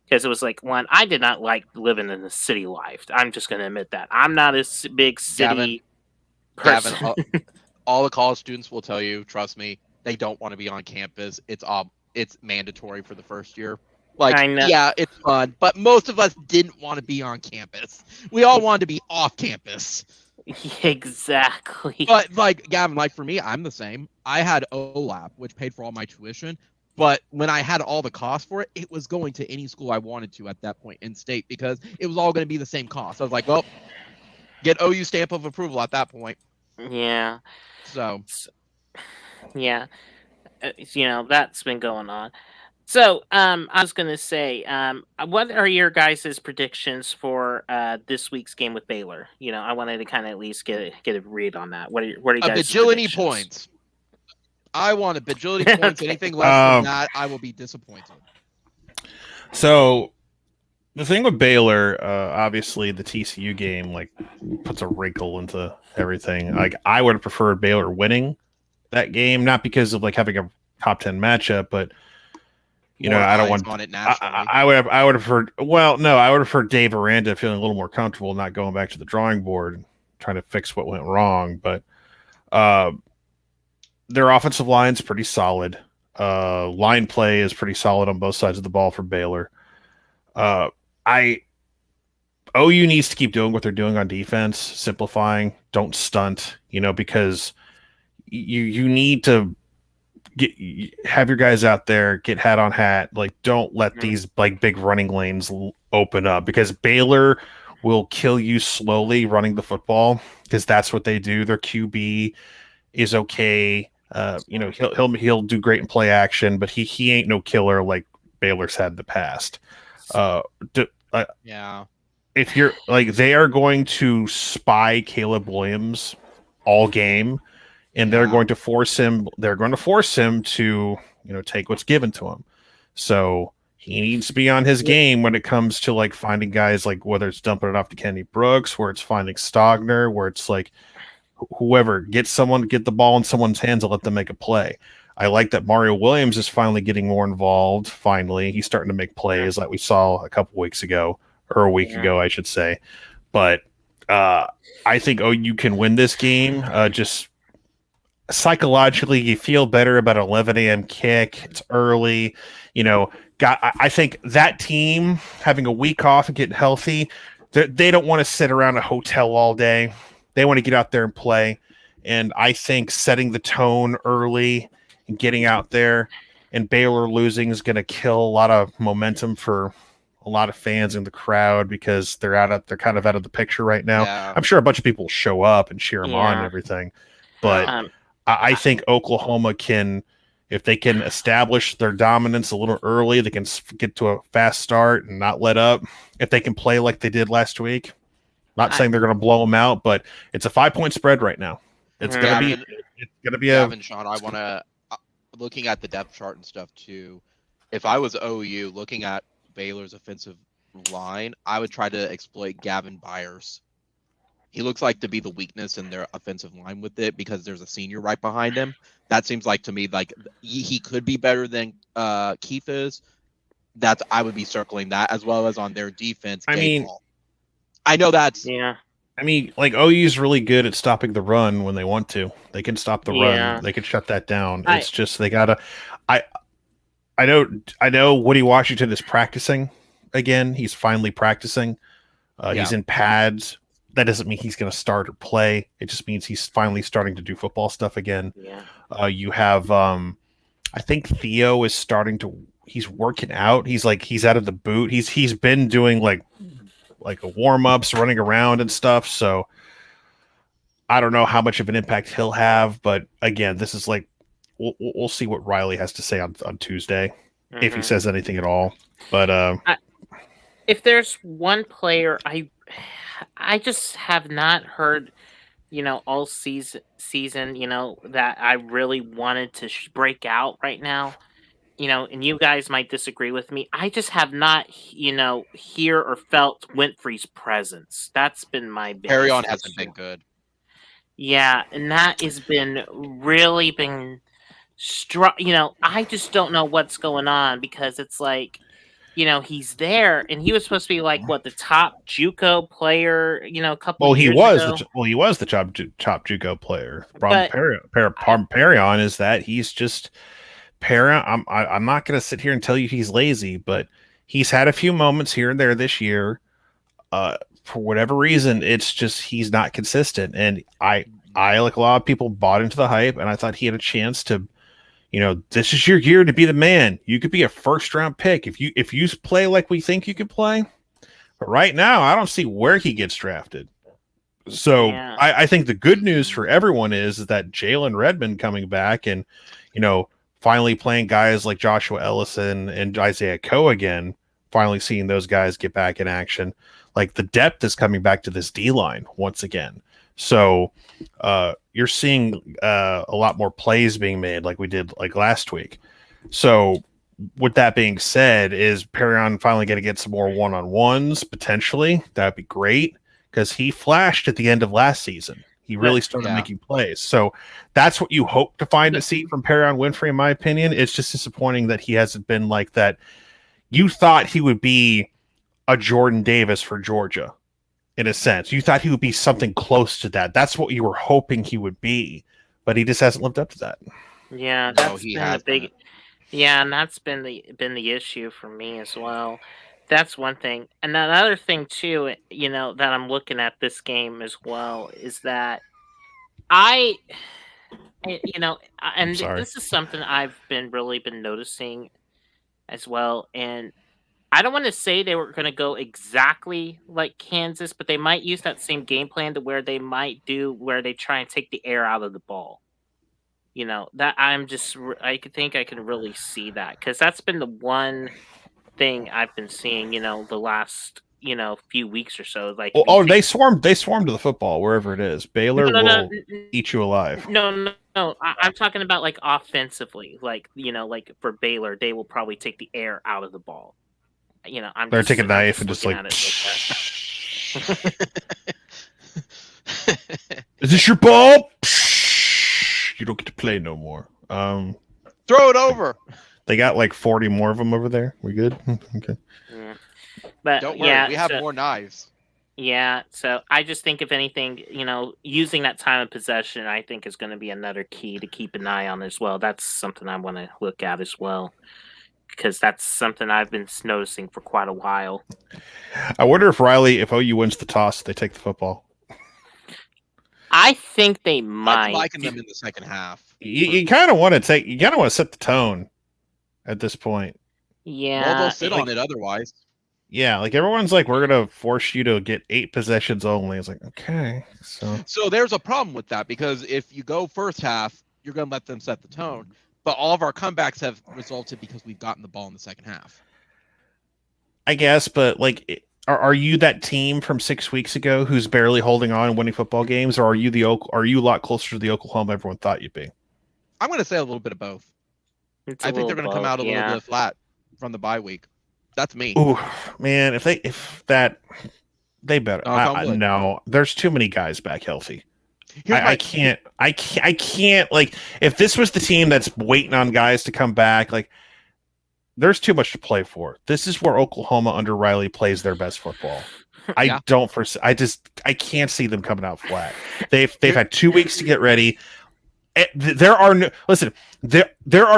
Because it was like, one, I did not like living in the city life. I'm just going to admit that. I'm not a big Gavin, city Gavin, person. all the college students will tell you, trust me, they don't want to be on campus. It's mandatory for the first year. Like, I know. yeah, it's fun, but most of us didn't want to be on campus. We all wanted to be off campus. Exactly. But like Gavin, like for me, I'm the same. I had OLAP, which paid for all my tuition. But when I had all the cost for it, it was going to any school I wanted to at that point in state because it was all going to be the same cost. I was like, well, get OU stamp of approval at that point. Yeah. So, Yeah. That's been going on. So, I was gonna say, what are your guys' predictions for this week's game with Baylor? I wanted to kind of at least get a read on that. What are you a guys' bajillion predictions? points. I want a bajillion points. Okay. Anything less than that, I will be disappointed. So the thing with Baylor, obviously the TCU game like puts a wrinkle into everything. Like I would have preferred Baylor winning that game, not because of like having a top 10 matchup, but More I don't eyes want. on it nationally. I would have preferred. Well, no, I would have preferred Dave Aranda feeling a little more comfortable, not going back to the drawing board and trying to fix what went wrong. But uh, their offensive line's pretty solid. Line play is pretty solid on both sides of the ball for Baylor. I OU needs to keep doing what they're doing on defense, simplifying, don't stunt, because you need to have your guys out there, get hat on hat. Like, don't let these like big running lanes open up because Baylor will kill you slowly running the football because that's what they do. Their QB is okay. He'll do great in play action, but he ain't no killer like Baylor's had in the past. Yeah. If you're like, they are going to spy Caleb Williams all game, and they're going to force him. They're going to force him to take what's given to him. So he needs to be on his game when it comes to like finding guys, like whether it's dumping it off to Kenny Brooks, where it's finding Stogner, where it's like whoever gets the ball in someone's hands and let them make a play. I like that Mario Williams is finally getting more involved. Finally, he's starting to make plays like we saw a couple weeks ago, or a week ago, I should say. But I think you can win this game. Just psychologically, you feel better about an 11 a.m. kick. It's early, I think that team having a week off and getting healthy, they don't want to sit around a hotel all day. They want to get out there and play. And I think setting the tone early and getting out there, and Baylor losing is going to kill a lot of momentum for a lot of fans in the crowd because they're kind of out of the picture right now. Yeah. I'm sure a bunch of people will show up and cheer them on and everything, but I think Oklahoma can, if they can establish their dominance a little early, they can get to a fast start and not let up. If they can play like they did last week, not saying they're going to blow them out, but it's a 5-point spread right now. It's going to be Gavin, Sean, I want to, looking at the depth chart and stuff too, if I was OU looking at Baylor's offensive line, I would try to exploit Gavin Byers. He looks like to be the weakness in their offensive line with it because there's a senior right behind him. That seems like to me like he could be better than Keith is. I would be circling that, as well as on their defense. I know that's like OU's really good at stopping the run when they want to. They can stop the run. They can shut that down. It's just they gotta. I know Woody Washington is practicing again. He's finally practicing. He's in pads. That doesn't mean he's going to start or play. It just means he's finally starting to do football stuff again. Yeah. You have, I think Theo is he's working out. He's out of the boot. He's been doing like a warm-ups, running around and stuff. So I don't know how much of an impact he'll have, but again, this is like, we'll see what Riley has to say on Tuesday, if he says anything at all. But if there's one player I just have not heard, all season, that I really wanted to break out right now, and you guys might disagree with me. I just have not, hear or felt Winfrey's presence. That's been my biggest Carry on hasn't issue. been good. Yeah, and that has been really been I just don't know what's going on because it's like, he's there and he was supposed to be like the top JUCO player, a couple years ago. He was the top JUCO player. But- Perion is that he's just Perion. I'm not going to sit here and tell you he's lazy, but he's had a few moments here and there this year. For whatever reason, it's just he's not consistent. And I like a lot of people bought into the hype, and I thought he had a chance to, this is your year to be the man. You could be a first round pick if you play like we think you can play. But right now, I don't see where he gets drafted. So Yeah. I think the good news for everyone is that Jalen Redmond coming back and, finally playing guys like Joshua Ellison and Isaiah Coe again, finally seeing those guys get back in action. Like the depth is coming back to this D-line once again. So you're seeing a lot more plays being made like we did like last week. So with that being said, is Perion finally going to get some more one-on-ones potentially? That'd be great because he flashed at the end of last season. He really started making plays. So that's what you hope to see from Perion Winfrey, in my opinion. It's just disappointing that he hasn't been like that. You thought he would be a Jordan Davis for Georgia, in a sense. You thought he would be something close to that. That's what you were hoping he would be, but he just hasn't lived up to that. Yeah, that's been a big. Yeah, and that's been the issue for me as well. That's one thing, and another thing too. That I'm looking at this game as well is that this is something I've been noticing as well, and I don't want to say they were going to go exactly like Kansas, but they might use that same game plan to where they try and take the air out of the ball. That I think I can really see that because that's been the one thing I've been seeing, the last, few weeks or so. Like, they swarmed to the football wherever it is. Baylor will eat you alive. No. I'm talking about like offensively, like for Baylor, they will probably take the air out of the ball. They're taking a knife and just like, is this your ball? You don't get to play no more. Throw it over. They got like 40 more of them over there. We good? Okay. Yeah. But don't worry, we have more knives. Yeah, so I just think if anything, using that time of possession, I think is going to be another key to keep an eye on as well. That's something I want to look at as well. Because that's something I've been noticing for quite a while. I wonder if OU wins the toss, they take the football. I think they might. I'm liking them in the second half. You kind of want to set the tone at this point. Yeah. Well, they'll sit on it otherwise. Yeah, like everyone's like, we're going to force you to get 8 possessions only. It's like, okay. So there's a problem with that because if you go first half, you're going to let them set the tone. But all of our comebacks have resulted because we've gotten the ball in the second half. I guess, but like, are you that team from 6 weeks ago who's barely holding on and winning football games, or are you a lot closer to the Oklahoma everyone thought you'd be? I'm going to say a little bit of both. I think they're going to come out a little bit flat from the bye week. That's me. Ooh, man, they better. No, there's too many guys back healthy. I can't like if this was the team that's waiting on guys to come back, like there's too much to play for. This is where Oklahoma under Riley plays their best football. I can't see them coming out flat. They've had 2 weeks to get ready. There are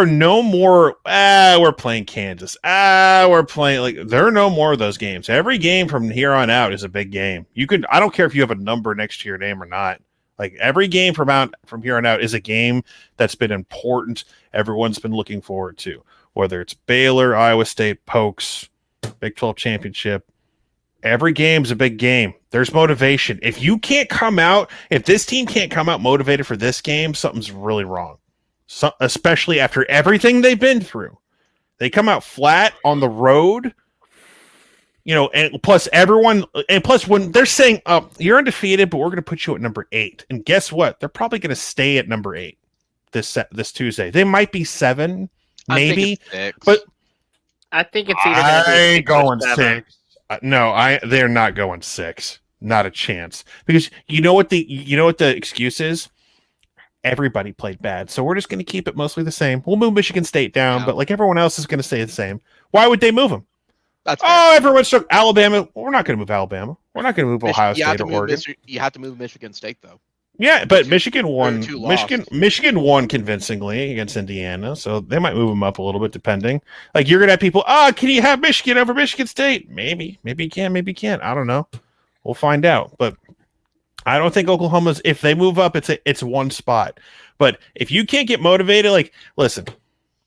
no more we're playing Kansas. We're playing like there are no more of those games. Every game from here on out is a big game. I don't care if you have a number next to your name or not. Like every game from here on out is a game that's been important. Everyone's been looking forward to, whether it's Baylor, Iowa State, Pokes, Big 12 championship. Every game's a big game. There's motivation. If this team can't come out motivated for this game, something's really wrong. Especially after everything they've been through. They come out flat on the road. And plus when they're saying, you're undefeated, but we're going to put you at number 8. And guess what? They're probably going to stay at number 8 this Tuesday. They might be 7. maybe, six. but I think it's either going to be I six ain't going or seven. 6. No, they're not going 6. Not a chance. Because you know what the excuse is? Everybody played bad, so we're just going to keep it mostly the same. We'll move Michigan State down, but like everyone else is going to stay the same. Why would they move them? That's fair. Oh, everyone's stuck. Alabama. We're not going to move Alabama. We're not going to move Ohio State or Oregon. You have to move Michigan State though. Yeah, but Michigan won. Two Michigan won convincingly against Indiana, so they might move them up a little bit, depending. Like you're gonna have people. Can you have Michigan over Michigan State? Maybe you can. Maybe you can't. I don't know. We'll find out. But I don't think Oklahoma's. If they move up, it's one spot. But if you can't get motivated, like listen,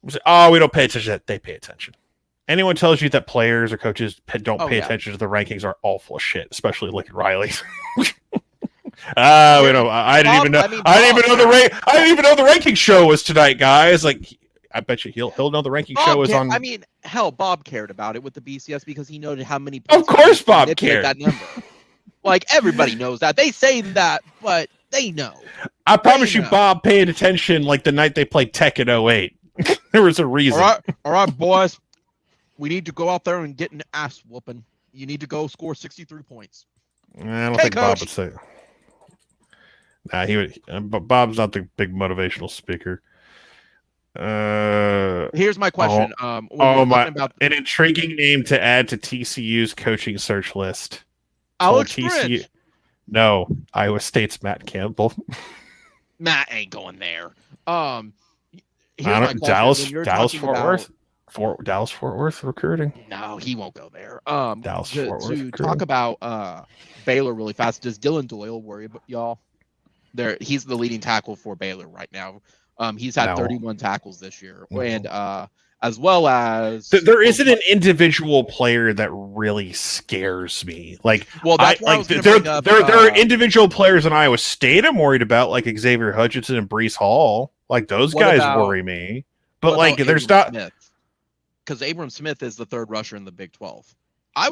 we don't pay attention to that. They pay attention. Anyone tells you that players or coaches don't pay attention to the rankings are all full of shit, especially like Riley. I didn't even know. I didn't even know the ranking show was tonight, guys. Like, I bet you he'll know the ranking show is on. I mean, hell, Bob cared about it with the BCS because he noted how many. Of course, Bob cared. That number. Like everybody knows that. They say that, but they know. I promise you, Bob paid attention like the night they played Tech in 08. There was a reason. All right, boys. We need to go out there and get an ass whooping. You need to go score 63 points. I don't think Bob would say. Nah, he would. But Bob's not the big motivational speaker. Here's my question. An intriguing name to add to TCU's coaching search list. Alex TCU. No, Iowa State's Matt Campbell. Matt ain't going there. Dallas Fort Worth. Dallas Fort Worth recruiting. No, he won't go there. Dallas Fort Worth. To talk about Baylor really fast. Does Dylan Doyle worry about y'all? He's the leading tackle for Baylor right now. He's had 31 tackles this year, and as well as there isn't an individual player that really scares me. Like, well, that's there are individual players in Iowa State I'm worried about, like Xavier Hutchinson and Breece Hall. Like those guys worry me. But like, there's not because Abram Smith is the third rusher in the Big 12. I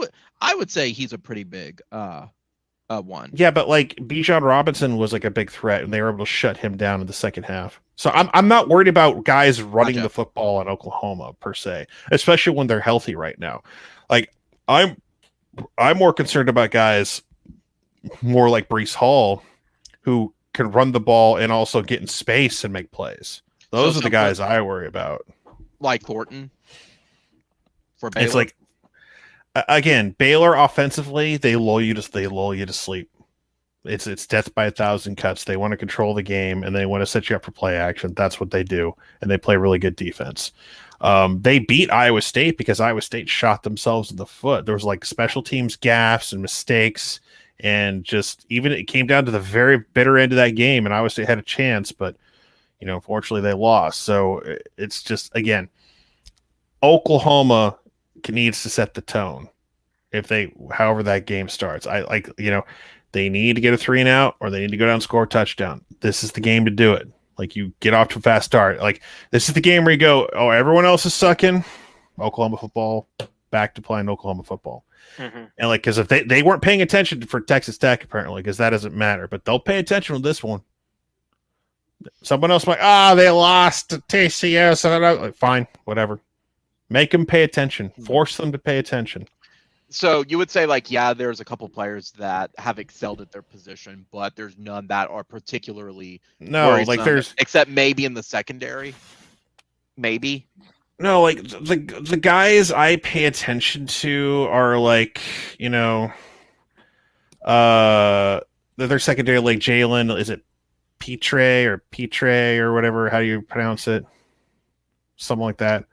would say he's a pretty big one. Yeah, but like Bijan Robinson was like a big threat, and they were able to shut him down in the second half. So I'm not worried about guys running the football in Oklahoma per se, especially when they're healthy right now. Like I'm more concerned about guys more like Breece Hall, who can run the ball and also get in space and make plays. Those are the guys I worry about. Like Thornton for Baylor. It's like again, Baylor offensively, they lull you to sleep. It's death by 1,000 cuts. They want to control the game and they want to set you up for play action. That's what they do, and they play really good defense. They beat Iowa State because Iowa State shot themselves in the foot. There was like special teams gaffes and mistakes, and just even it came down to the very bitter end of that game, and Iowa State had a chance, but unfortunately they lost. So it's just again, Oklahoma needs to set the tone however that game starts. They need to get a 3-and-out, or they need to go down and score a touchdown. This is the game to do it. Like, you get off to a fast start. Like, this is the game where you go, everyone else is sucking. Oklahoma football, back to playing Oklahoma football. Mm-hmm. And because if they weren't paying attention for Texas Tech, apparently, because that doesn't matter, but they'll pay attention to this one. Someone else might, they lost to TCS. Like, fine, whatever. Make them pay attention. Force them to pay attention. So you would say, there's a couple players that have excelled at their position, but there's none that are particularly there's except maybe in the secondary. Maybe. No, like the guys I pay attention to are their secondary, like Jalen. Is it Petre or whatever? How do you pronounce it? Something like that.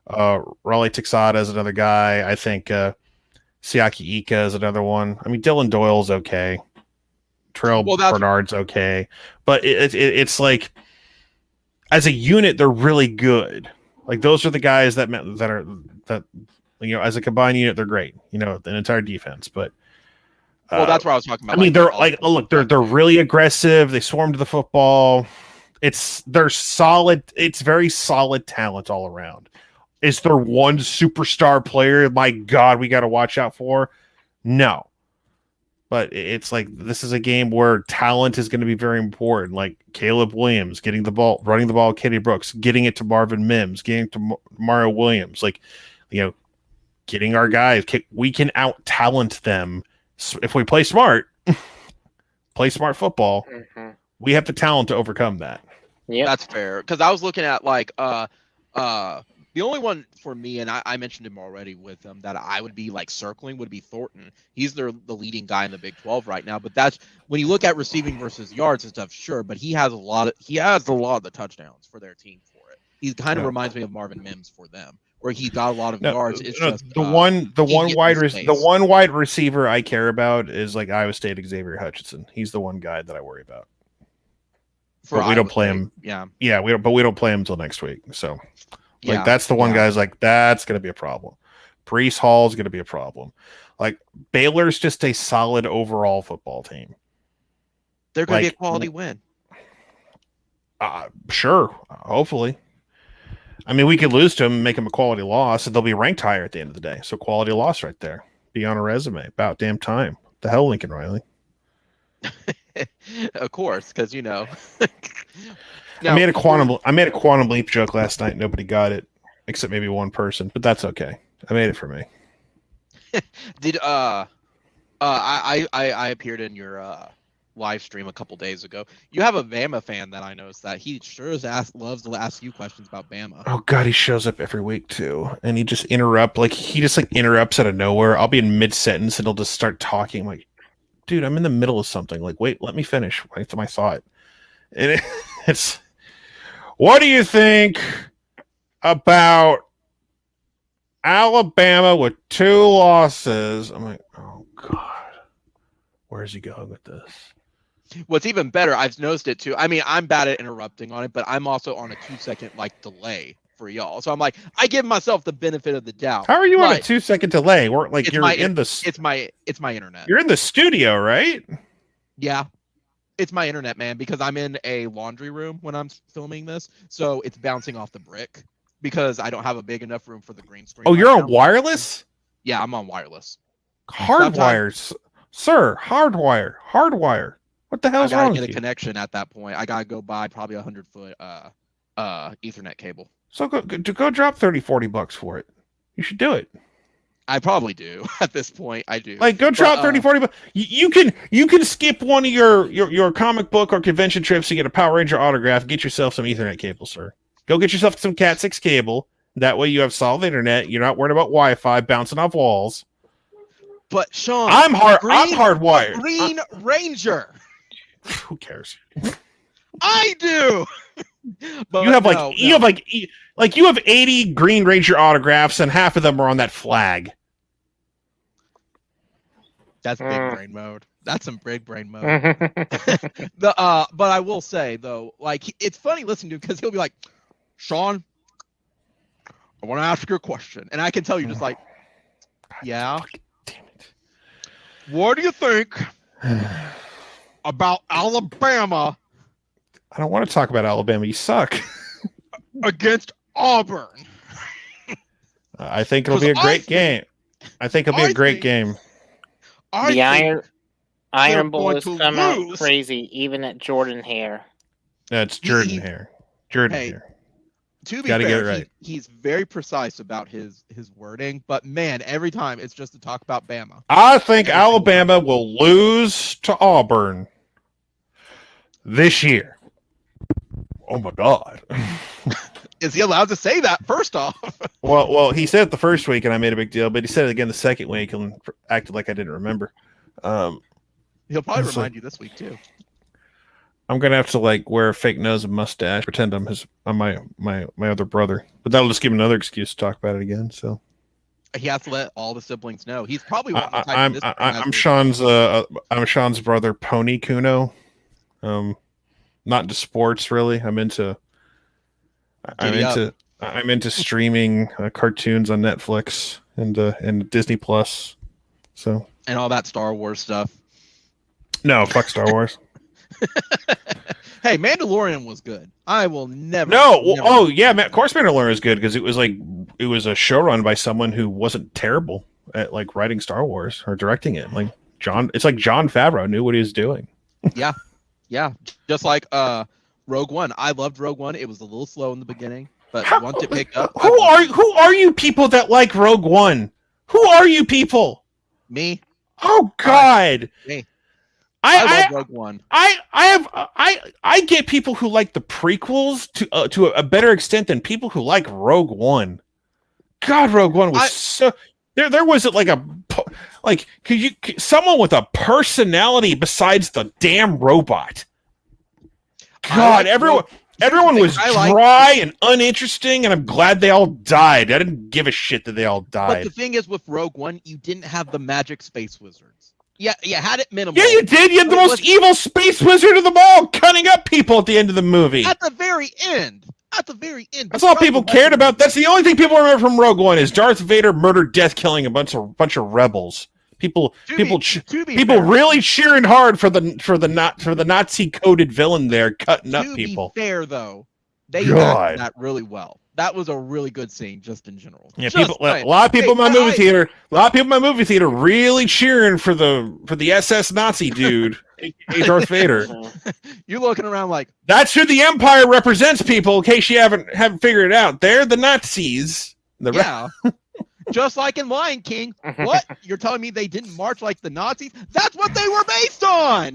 Raleigh Texada is another guy. I think Siaki Ika is another one. I mean, Dylan Doyle's okay. Bernard's okay. But it's like, as a unit, they're really good. Like, those are the guys that as a combined unit, they're great. The entire defense. But that's what I was talking about. I mean, they're really aggressive. They swarm to the football. They're solid. It's very solid talent all around. Is there one superstar player, my God, we got to watch out for? No. But it's like this is a game where talent is going to be very important. Like Caleb Williams getting the ball, running the ball, Kenny Brooks, getting it to Marvin Mims, getting it to Mario Williams. Like, getting our guys. We can out talent them if we play smart. Play smart football. Mm-hmm. We have the talent to overcome that. Yeah, that's fair. Because I was looking at the only one for me, and I mentioned him already with them, that I would be circling would be Thornton. He's the leading guy in the Big 12 right now. But that's when you look at receiving versus yards and stuff, sure. But he has a lot of the touchdowns for their team for it. He kind of reminds me of Marvin Mims for them, where he got a lot of yards. It's just the one wide receiver I care about is Iowa State Xavier Hutchinson. He's the one guy that I worry about. But we don't play him. Yeah, we don't play him until next week. So. That's the one guy's that's going to be a problem. Breece Hall's going to be a problem. Baylor's just a solid overall football team. They're going to be a quality win. Sure. Hopefully. I mean, we could lose to them and make them a quality loss, and they'll be ranked higher at the end of the day. So quality loss right there. Be on a resume. About damn time. What the hell, Lincoln Riley? Of course, because I made a quantum leap joke last night. Nobody got it except maybe one person, but that's okay. I made it for me. Did I appeared in your live stream a couple days ago. You have a Bama fan that I noticed that he sure loves to ask you questions about Bama. Oh God, he shows up every week too, and he just interrupts out of nowhere. I'll be in mid sentence and he'll just start talking. I'm dude, I'm in the middle of something. Wait, let me finish. Wait to my thought. And it's. What do you think about Alabama with 2 losses? I'm oh God, where's he going with this? What's even better, I've noticed it too. I mean, I'm bad at interrupting on it, but I'm also on a 2-second delay for y'all. So I'm I give myself the benefit of the doubt. How are you on a 2-second delay? We're it's my internet. You're in the studio, right? Yeah. It's my internet, man, because I'm in a laundry room when I'm filming this, so it's bouncing off the brick because I don't have a big enough room for the green screen. Oh, you're on wireless? Yeah, I'm on wireless. Hardwire, sir. Hardwire. What the hell's wrong with you? I gotta get a connection at that point. I gotta go buy probably 100-foot Ethernet cable. So go drop $30-$40 for it. You should do it. I probably do at this point. I do. Go drop 30-40 bucks. You can skip one of your comic book or convention trips to get a Power Ranger autograph. Get yourself some Ethernet cable, sir. Go get yourself some Cat 6 cable. That way you have solid internet. You're not worried about Wi-Fi bouncing off walls. But Sean, I'm hardwired. Green Ranger. Who cares? I do. But you have 80 Green Ranger autographs and half of them are on that flag. That's big brain mode. That's some big brain mode. But I will say though, it's funny listening to him because he'll be like, Sean, I want to ask you a question, and I can tell you just yeah. Damn it. What do you think about Alabama? I don't want to talk about Alabama. You suck. Against Auburn. I think it'll be a great game. I think it'll be a great game. The Iron Boys come out crazy, even at Jordan Hare. That's Jordan Hare. Hare. To be fair, get it right. He's very precise about his wording, but man, every time it's just to talk about Bama. I think Alabama will lose to Auburn this year. Oh my God. Is he allowed to say that first off? Well, he said it the first week and I made a big deal, but he said it again the second week and acted like I didn't remember. He'll probably remind you this week too. I'm gonna have to wear a fake nose and mustache, pretend I'm my other brother, but that'll just give him another excuse to talk about it again. So he has to let all the siblings know. He's probably I'm Sean's brother, Pony Kuno. Not into sports really. I'm into streaming cartoons on Netflix and Disney Plus. So and all that Star Wars stuff. No, fuck Star Wars. Hey, Mandalorian was good. I will never. No, well, yeah, of course Mandalorian is good because it was a show run by someone who wasn't terrible at writing Star Wars or directing it. John Favreau knew what he was doing. Yeah. Just like Rogue One. I loved Rogue One. It was a little slow in the beginning, but once it picked up. Who are you people that like Rogue One? Who are you people? Me. Oh God. Me. I love Rogue One. I get people who like the prequels to a better extent than people who like Rogue One. God, Rogue One was so there wasn't like someone with a personality besides the damn robot. God, everyone was dry and uninteresting, and I'm glad they all died. I didn't give a shit that they all died. But the thing is, with Rogue One, you didn't have the magic space wizards. Yeah, you had it minimal. Yeah, you did. You had the most evil space wizard of them all, cutting up people at the end of the movie. At the very end. That's all people cared about. That's the only thing people remember from Rogue One is Darth Vader murdered, death killing a bunch of rebels. People really cheering hard for the Nazi coded villain there, cutting up people. To be fair, though, they acted that really well. That was a really good scene, just in general. Yeah, a lot of people in my movie theater really cheering for the SS Nazi dude, Darth Vader. You're looking around like that's who the Empire represents, people. In case you haven't figured it out, they're the Nazis. Just like in Lion King. What? You're telling me they didn't march like the Nazis? That's what they were based on.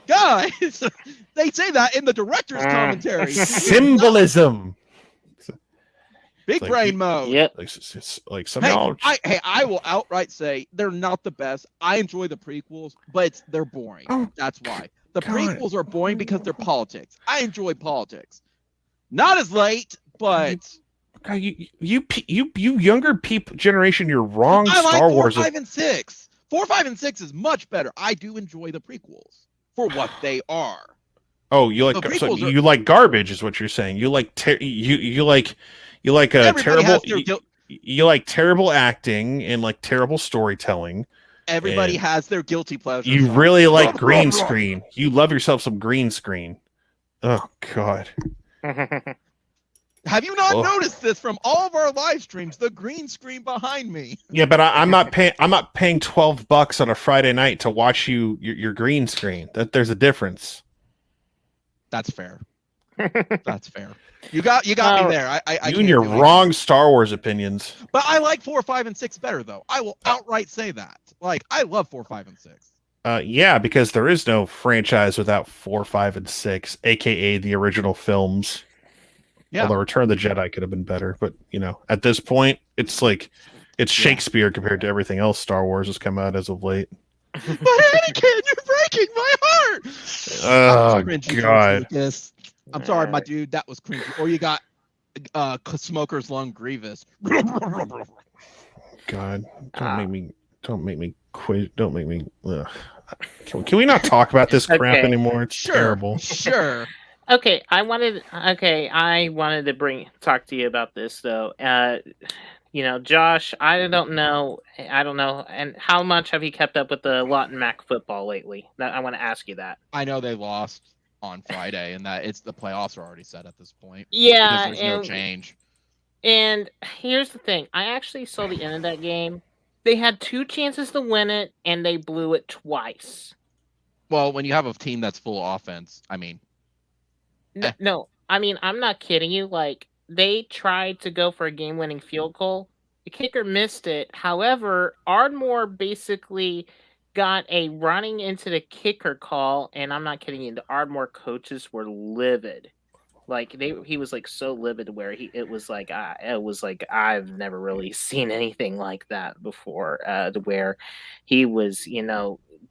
Guys, they say that in the director's commentary. Symbolism. Big brain mode. Yep. Like somehow. I will outright say they're not the best. I enjoy the prequels, but they're boring. Oh, that's why. The prequels are boring because they're politics. I enjoy politics. Not as late, but God, you younger people generation, you're wrong. I like Star Wars 4, 5, and 6. 4, 5, and 6 is much better. I do enjoy the prequels for what they are. Oh, you like you like garbage, is what you're saying. You like you like terrible acting and like terrible storytelling. Everybody has their guilty pleasure. You really like green screen. You love yourself some green screen. Oh God. Have you not noticed this from all of our live streams? The green screen behind me. Yeah, but I'm not paying $12 on a Friday night to watch your green screen. There's a difference. That's fair. That's fair. You got me there. I you and your wrong Star Wars opinions. But I like 4, 5, and 6 better, though. I will outright say that. Like, I love 4, 5, and 6. Yeah, because there is no franchise without 4, 5, and 6, aka the original films. Yeah. Although Return of the Jedi could have been better, but at this point, it's Shakespeare compared to everything else Star Wars has come out as of late. But Anakin, you're breaking my heart. Oh God. I'm sorry, my dude. That was cringy. Or you got Smoker's Lung Grievous. God, don't make me quit. Don't make me. Can we not talk about this crap anymore? It's terrible. Sure. Okay, I wanted to talk to you about this though. Josh, I don't know, and how much have you kept up with the Lawton Mac football lately? I want to ask you that. I know they lost on Friday, and that the playoffs are already set at this point. Yeah, there's no change. And here's the thing: I actually saw the end of that game. They had 2 chances to win it, and they blew it twice. Well, when you have a team that's full of offense, I mean. No, I mean, I'm not kidding you. Like, they tried to go for a game-winning field goal. The kicker missed it. However, Ardmore basically got a running into the kicker call, and I'm not kidding you. The Ardmore coaches were livid. Like, he was like so livid where it was like I've never really seen anything like that before. Where he was,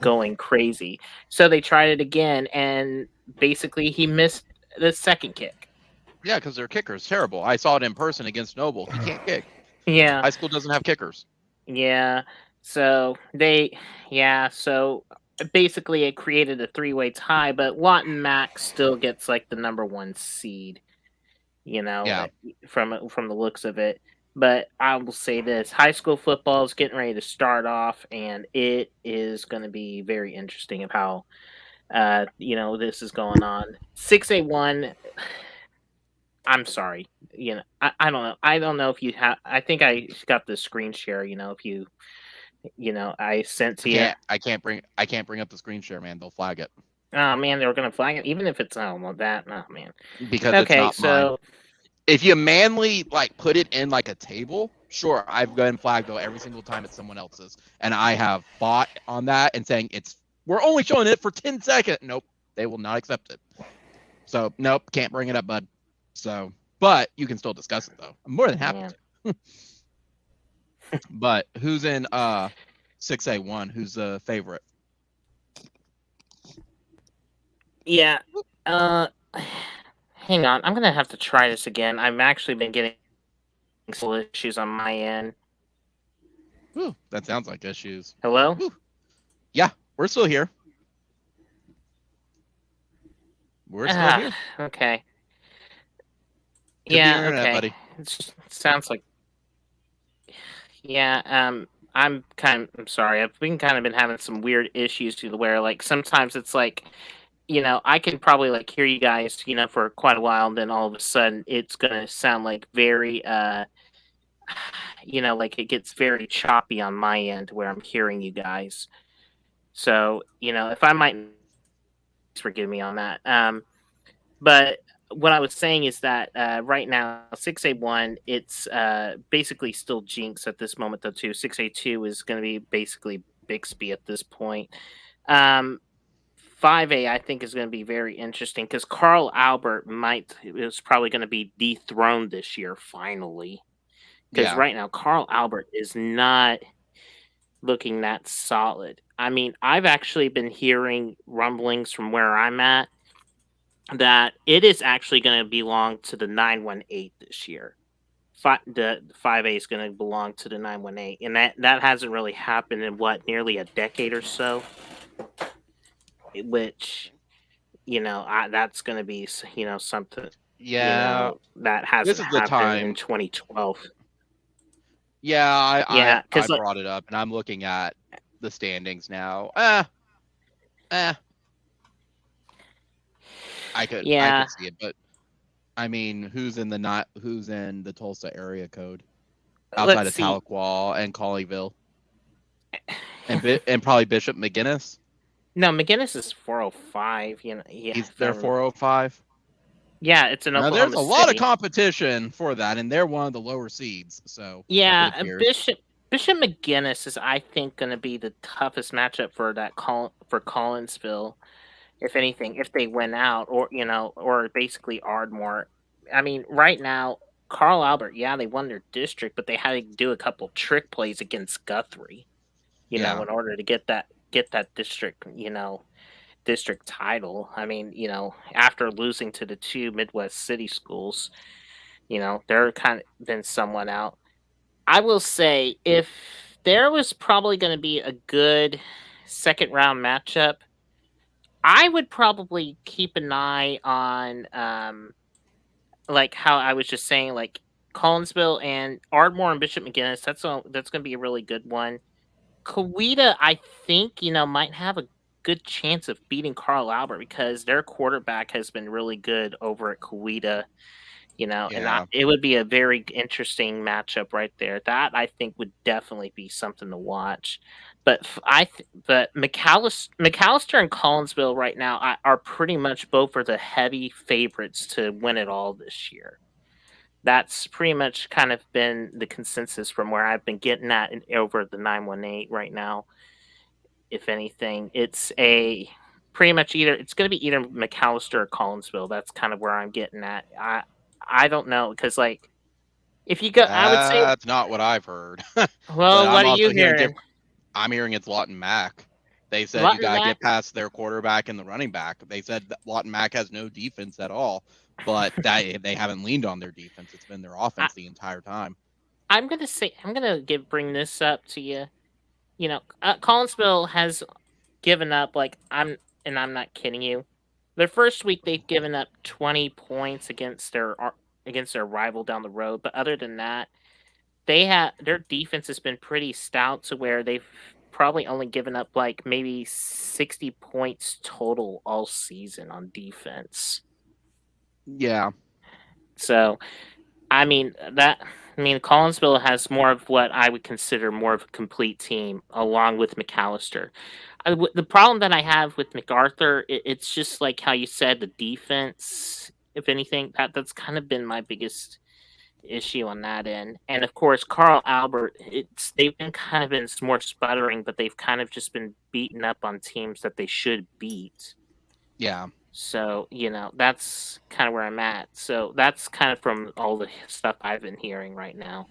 going crazy. So they tried it again, and basically he missed the second kick. Yeah, because their kicker is terrible. I saw it in person against Noble. He can't kick. Yeah. High school doesn't have kickers. Yeah. So basically it created a 3-way tie, but Lawton Mac still gets like the number 1 seed, from the looks of it. But I will say this, high school football is getting ready to start off, and it is going to be very interesting of how this is going on. 6A1. I'm sorry. I don't know. I don't know if you have. I think I got the screen share. If you I sent to you. I can't bring up the screen share, man. They'll flag it. Oh man, they were gonna flag it, even if it's that. Oh man. Because it's Okay, not mine. so If you manually put it in like a table, sure, I've gotten flagged though every single time it's someone else's, and I have fought on that and saying we're only showing it for 10 seconds. Nope, they will not accept it. So nope, can't bring it up, bud. So, but you can still discuss it though. I'm more than happy to. But who's in 6A1? Who's the favorite? Yeah. Hang on. I'm gonna have to try this again. I've actually been getting some issues on my end. Ooh, that sounds like issues. Hello? Ooh. Yeah, we're still here. We're still here. Okay. Could be Yeah, internet, okay. buddy. It sounds like. Yeah, I'm sorry. I've been having some weird issues to where sometimes it's I can probably hear you guys, for quite a while, and then all of a sudden it's gonna sound very it gets very choppy on my end where I'm hearing you guys. So, if I might forgive me on that. But what I was saying is that right now 6A1 it's basically still Jinx at this moment though too. 6A2 is going to be basically Bixby at this point. 5A I think is going to be very interesting because Carl Albert is probably going to be dethroned this year finally. Because right now Carl Albert is not looking that solid. I mean, I've actually been hearing rumblings from where I'm at that it is actually going to belong to the 918 this year. The 5A is going to belong to the 918, and that hasn't really happened in nearly a decade or so. Which, that's going to be something. Yeah, that hasn't happened in 2012. Yeah, I brought it up, and I'm looking at the standings now. I could see it, but I mean, who's in the Tulsa area code outside of Tahlequah and Colleyville, and probably Bishop McGuinness? No, McGuinness is 405. They're 405. Yeah, it's an Oklahoma There's a lot of competition for that, and they're one of the lower seeds. So yeah, Bishop McGuinness is, I think, going to be the toughest matchup for Collinsville. If anything, if they win out, or basically Ardmore. I mean, right now, Carl Albert, they won their district, but they had to do a couple trick plays against Guthrie, in order to get that district, district title. I mean, after losing to the two Midwest city schools, they're kind of been somewhat out. I will say, if there was probably going to be a good second round matchup, I would probably keep an eye on, how I was just saying, Collinsville and Ardmore and Bishop McGuinness. That's going to be a really good one. Coweta, I think, might have a good chance of beating Carl Albert because their quarterback has been really good over at Coweta. And it would be a very interesting matchup right there. That I think would definitely be something to watch. But McAllister and Collinsville right now are pretty much both are the heavy favorites to win it all this year. That's pretty much kind of been the consensus from where I've been getting at over the 918 right now. If anything, it's pretty much it's going to be either McAllister or Collinsville. That's kind of where I'm getting at. I don't know because if you go, I would say that's not what I've heard. Well, what are you hearing? I'm hearing it's Lawton Mack. They said you gotta get past their quarterback and the running back. They said that Lawton Mack has no defense at all, but they haven't leaned on their defense. It's been their offense the entire time. I'm gonna bring this up to you. Collinsville has given up I'm not kidding you. Their first week they've given up 20 points against their rival down the road, but other than that, their defense has been pretty stout to where they've probably only given up maybe 60 points total all season on defense. Yeah. So, I mean, I mean, Collinsville has more of what I would consider more of a complete team, along with McAllister. The problem that I have with MacArthur, it's just like how you said, the defense. If anything, that's kind of been my biggest issue on that end. And of course, Carl Albert, they've been kind of been more sputtering, but they've kind of just been beaten up on teams that they should beat. Yeah. So, that's kind of where I'm at. So that's kind of from all the stuff I've been hearing right now.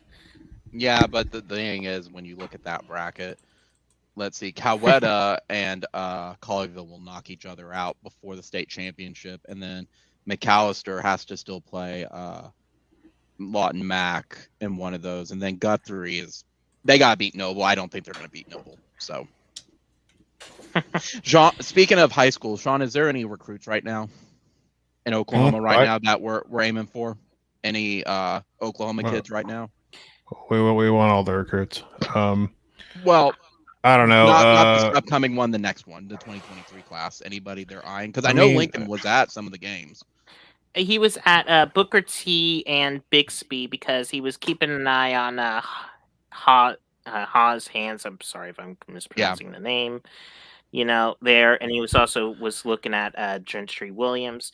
Yeah, but the thing is, when you look at that bracket, let's see, Coweta and Colleyville will knock each other out before the state championship, and then McAllister has to still play Lawton Mac in one of those, and then Guthrie they gotta beat Noble. I don't think they're gonna beat Noble. So, Sean, speaking of high school, Sean, is there any recruits right now in Oklahoma now that we're aiming for? Any Oklahoma kids right now? We want all the recruits. Well, I don't know. Not this upcoming one, the next one, the 2023 class. Anybody they're eyeing? Because I know Lincoln was at some of the games. He was at Booker T and Bixby because he was keeping an eye on Ha's hands. I'm sorry if I'm mispronouncing the name. There, and he was looking at Gentry Williams.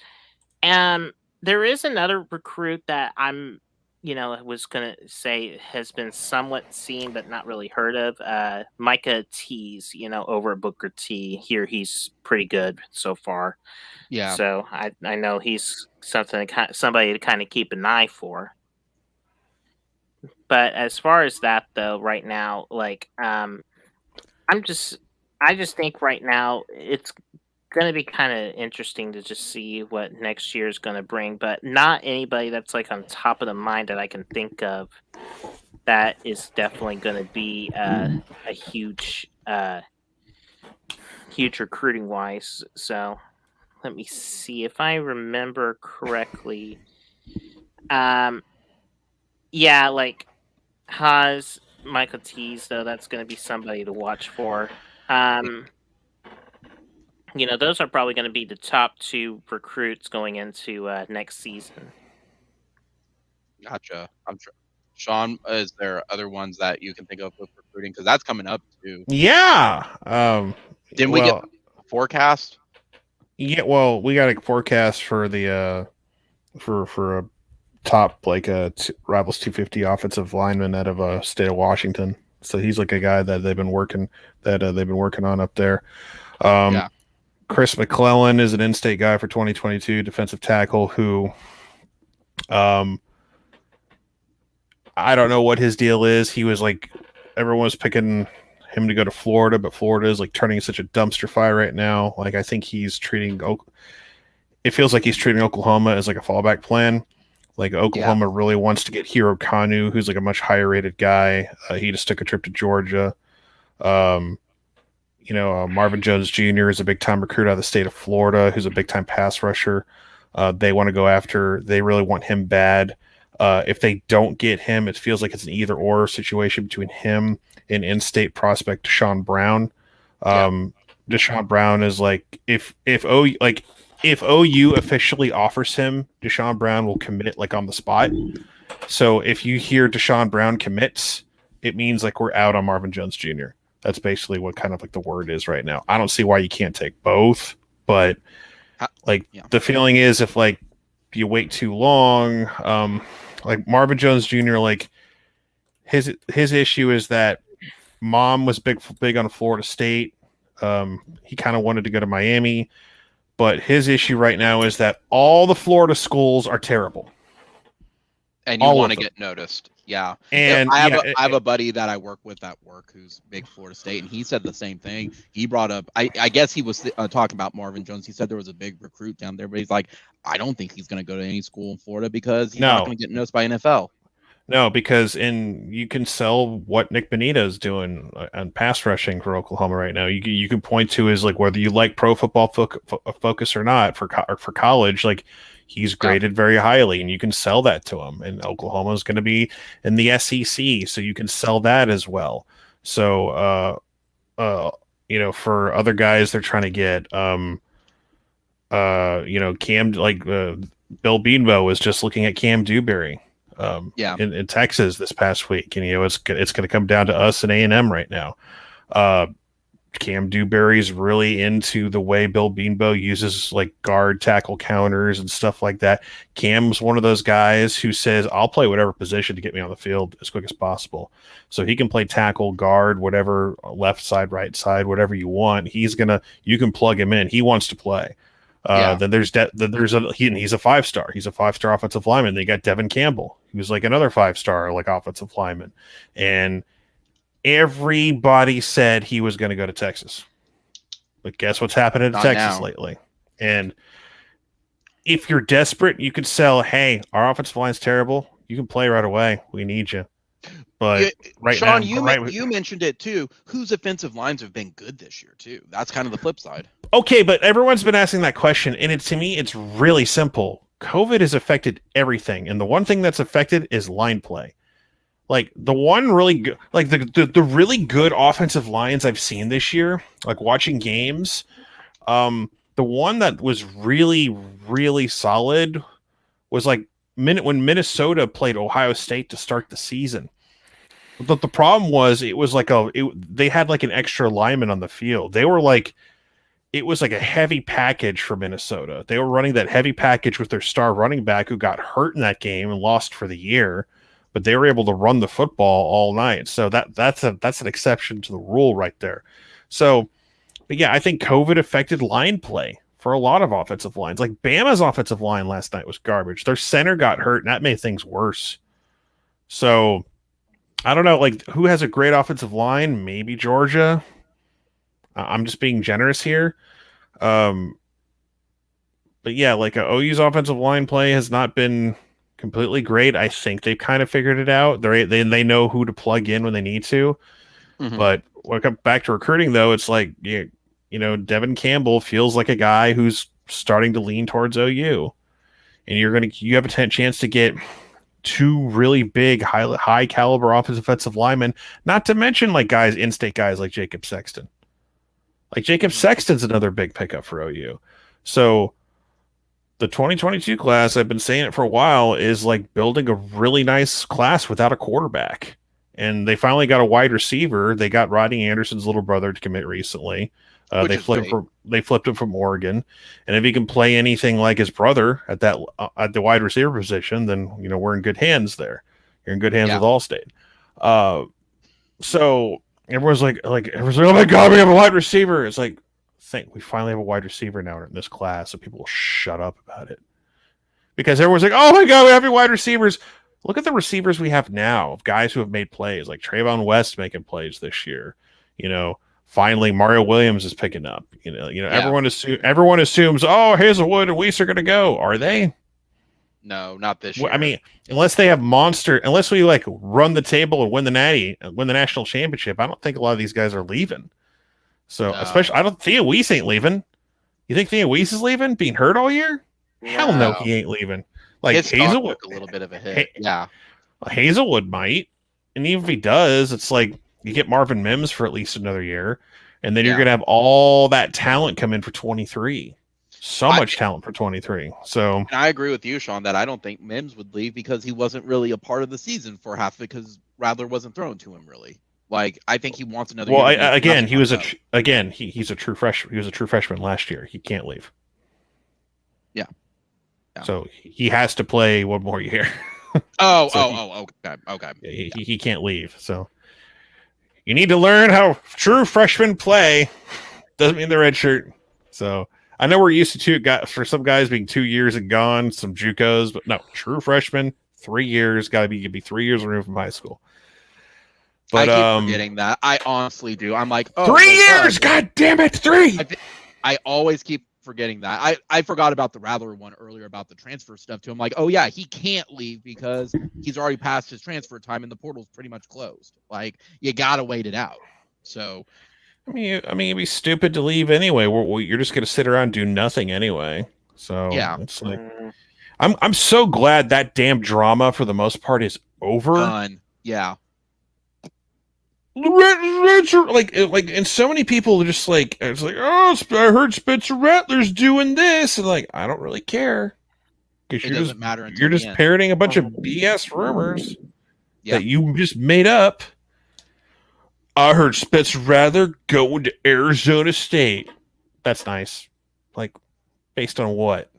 There is another recruit that I'm, was gonna say has been somewhat seen but not really heard of. Micah Tues, over at Booker T. Here he's pretty good so far. Yeah. So I know he's somebody to kind of keep an eye for. But as far as that though, right now, I just think right now it's going to be kind of interesting to just see what next year is going to bring, but not anybody that's on top of the mind that I can think of that is definitely going to be a huge recruiting wise. So let me see if I remember correctly. Haas, Michael Tees, though, that's going to be somebody to watch for. Those are probably going to be the top two recruits going into next season. Gotcha. I'm sure. Sean, is there other ones that you can think of with recruiting? Because that's coming up too. Yeah. Didn't we get a forecast? Yeah. Well, we got a forecast for the for a top Rivals 250 offensive lineman out of state of Washington. So he's a guy that they've been working on up there. Yeah. Chris McClellan is an in-state guy for 2022 defensive tackle who, I don't know what his deal is. He was everyone was picking him to go to Florida, but Florida is turning such a dumpster fire right now. I think he's it feels like he's treating Oklahoma as a fallback plan. Oklahoma really wants to get Hero Kanu, who's a much higher rated guy. He just took a trip to Georgia. Marvin Jones Jr. is a big time recruit out of the state of Florida, who's a big time pass rusher. They want to go after. They really want him bad. If they don't get him, it feels like it's an either or situation between him and in-state prospect Deshaun Brown. Deshaun Brown is if OU officially offers him, Deshaun Brown will commit on the spot. So if you hear Deshaun Brown commits, it means we're out on Marvin Jones Jr. That's basically what kind of the word is right now. I don't see why you can't take both, but the feeling is if you wait too long, Marvin Jones Jr. His issue is that mom was big on Florida State. He kind of wanted to go to Miami, but his issue right now is that all the Florida schools are terrible. And you want to get noticed. Yeah. And I have a buddy that I work with at work who's big Florida State, and he said the same thing. He brought up, I guess he was talking about Marvin Jones. He said there was a big recruit down there, but he's I don't think he's going to go to any school in Florida because he's not going to get noticed by NFL. No, because you can sell what Nick Bonito is doing on pass rushing for Oklahoma right now. You can point to is whether you like pro football focus or not for college, he's graded very highly, and you can sell that to him. And Oklahoma is going to be in the SEC, so you can sell that as well. So, for other guys, they're trying to get, Cam, Bill Beanbo was just looking at Cam Dewberry. in Texas this past week. And, it's going to come down to us and A&M right now. Cam Dewberry's really into the way Bill Beanbo uses like guard tackle counters and stuff like that. Cam's one of those guys who says, I'll play whatever position to get me on the field as quick as possible. So he can play tackle, guard, whatever, left side, right side, whatever you want. You can plug him in. He wants to play. Then he's a 5-star. He's a 5-star offensive lineman. They got Devin Campbell, who's like another 5-star like offensive lineman. And everybody said he was going to go to Texas. But guess what's happened in Texas lately? And if you're desperate, you could sell, hey, our offensive line's terrible. You can play right away. We need you. But Sean, you mentioned it too. Whose offensive lines have been good this year too? That's kind of the flip side. Okay, but everyone's been asking that question, and to me, it's really simple. COVID has affected everything, and the one thing that's affected is line play. Like the one really good, like the really good offensive lines I've seen this year, like watching games, the one that was really, really solid was like when Minnesota played Ohio State to start the season. But the problem was it was like they had like an extra lineman on the field. It was like a heavy package for Minnesota. They were running that heavy package with their star running back who got hurt in that game and lost for the year. But they were able to run the football all night. So that's an exception to the rule right there. So, but yeah, I think COVID affected line play for a lot of offensive lines. Like Bama's offensive line last night was garbage. Their center got hurt, and that made things worse. So, I don't know, like who has a great offensive line? Maybe Georgia. I'm just being generous here. But yeah, like OU's offensive line play has not been completely great. I think they've kind of figured it out. They know who to plug in when they need to. Mm-hmm. But when it comes back to recruiting, though, it's like Devin Campbell feels like a guy who's starting to lean towards OU, and you have a chance to get two really big, high caliber offensive linemen. Not to mention like in-state guys like Jacob Sexton. Like Jacob Sexton's another big pickup for OU. So the 2022 class, I've been saying it for a while, is like building a really nice class without a quarterback. And they finally got a wide receiver. They got Rodney Anderson's little brother to commit recently. They flipped him from Oregon. And if he can play anything like his brother at the wide receiver position, then we're in good hands there. You're in good hands with Allstate. So everyone's like, oh my God, we have a wide receiver. It's like, we finally have a wide receiver now in this class, so people will shut up about it. Because everyone's like, oh my God, we have wide receivers. Look at the receivers we have now of guys who have made plays, like Trayvon West making plays this year. Finally Mario Williams is picking up. Everyone assumes, oh, Hazelwood and Weiss are going to go. Are they? No, not this year. I mean, unless we like run the table and win the national championship, I don't think a lot of these guys are leaving. So, especially, I don't Theo Weiss ain't leaving. You think Theo Weiss is leaving? Being hurt all year? No. Hell no, he ain't leaving. Like Hazelwood, a little bit of a hit. Hazelwood might, and even if he does, it's like you get Marvin Mims for at least another year, and then you're gonna have all that talent come in for 23. Much talent for 23. So, and I agree with you, Sean, that I don't think Mims would leave because he wasn't really a part of the season for half because Rattler wasn't thrown to him really. Like, I think he wants another. Well, he's a true freshman. He was a true freshman last year. He can't leave. Yeah. So he has to play one more year. Okay. He can't leave. So you need to learn how true freshmen play. Doesn't mean the red shirt. So I know we're used to for some guys being 2 years and gone, some JUCOs, but no, true freshmen, 3 years. Got to be 3 years removed from high school. But I keep forgetting that. I honestly do. I'm like, 3 years. God damn it, 3. I always keep forgetting that. I forgot about the Rattler one earlier about the transfer stuff too. I'm like, oh yeah, he can't leave because he's already passed his transfer time and the portal's pretty much closed. Like, you gotta wait it out. So, I mean, it'd be stupid to leave anyway. You're just gonna sit around and do nothing anyway. So yeah, it's like, I'm so glad that damn drama for the most part is over. Done. Yeah. Like, and so many people are just like, it's like, oh, I heard Spencer Rattler's doing this, and like, I don't really care. because It doesn't matter until you're the just end. parroting a bunch of BS rumors Yeah. that you just made up. I heard Spence rather going to Arizona State. That's nice. Like, based on what?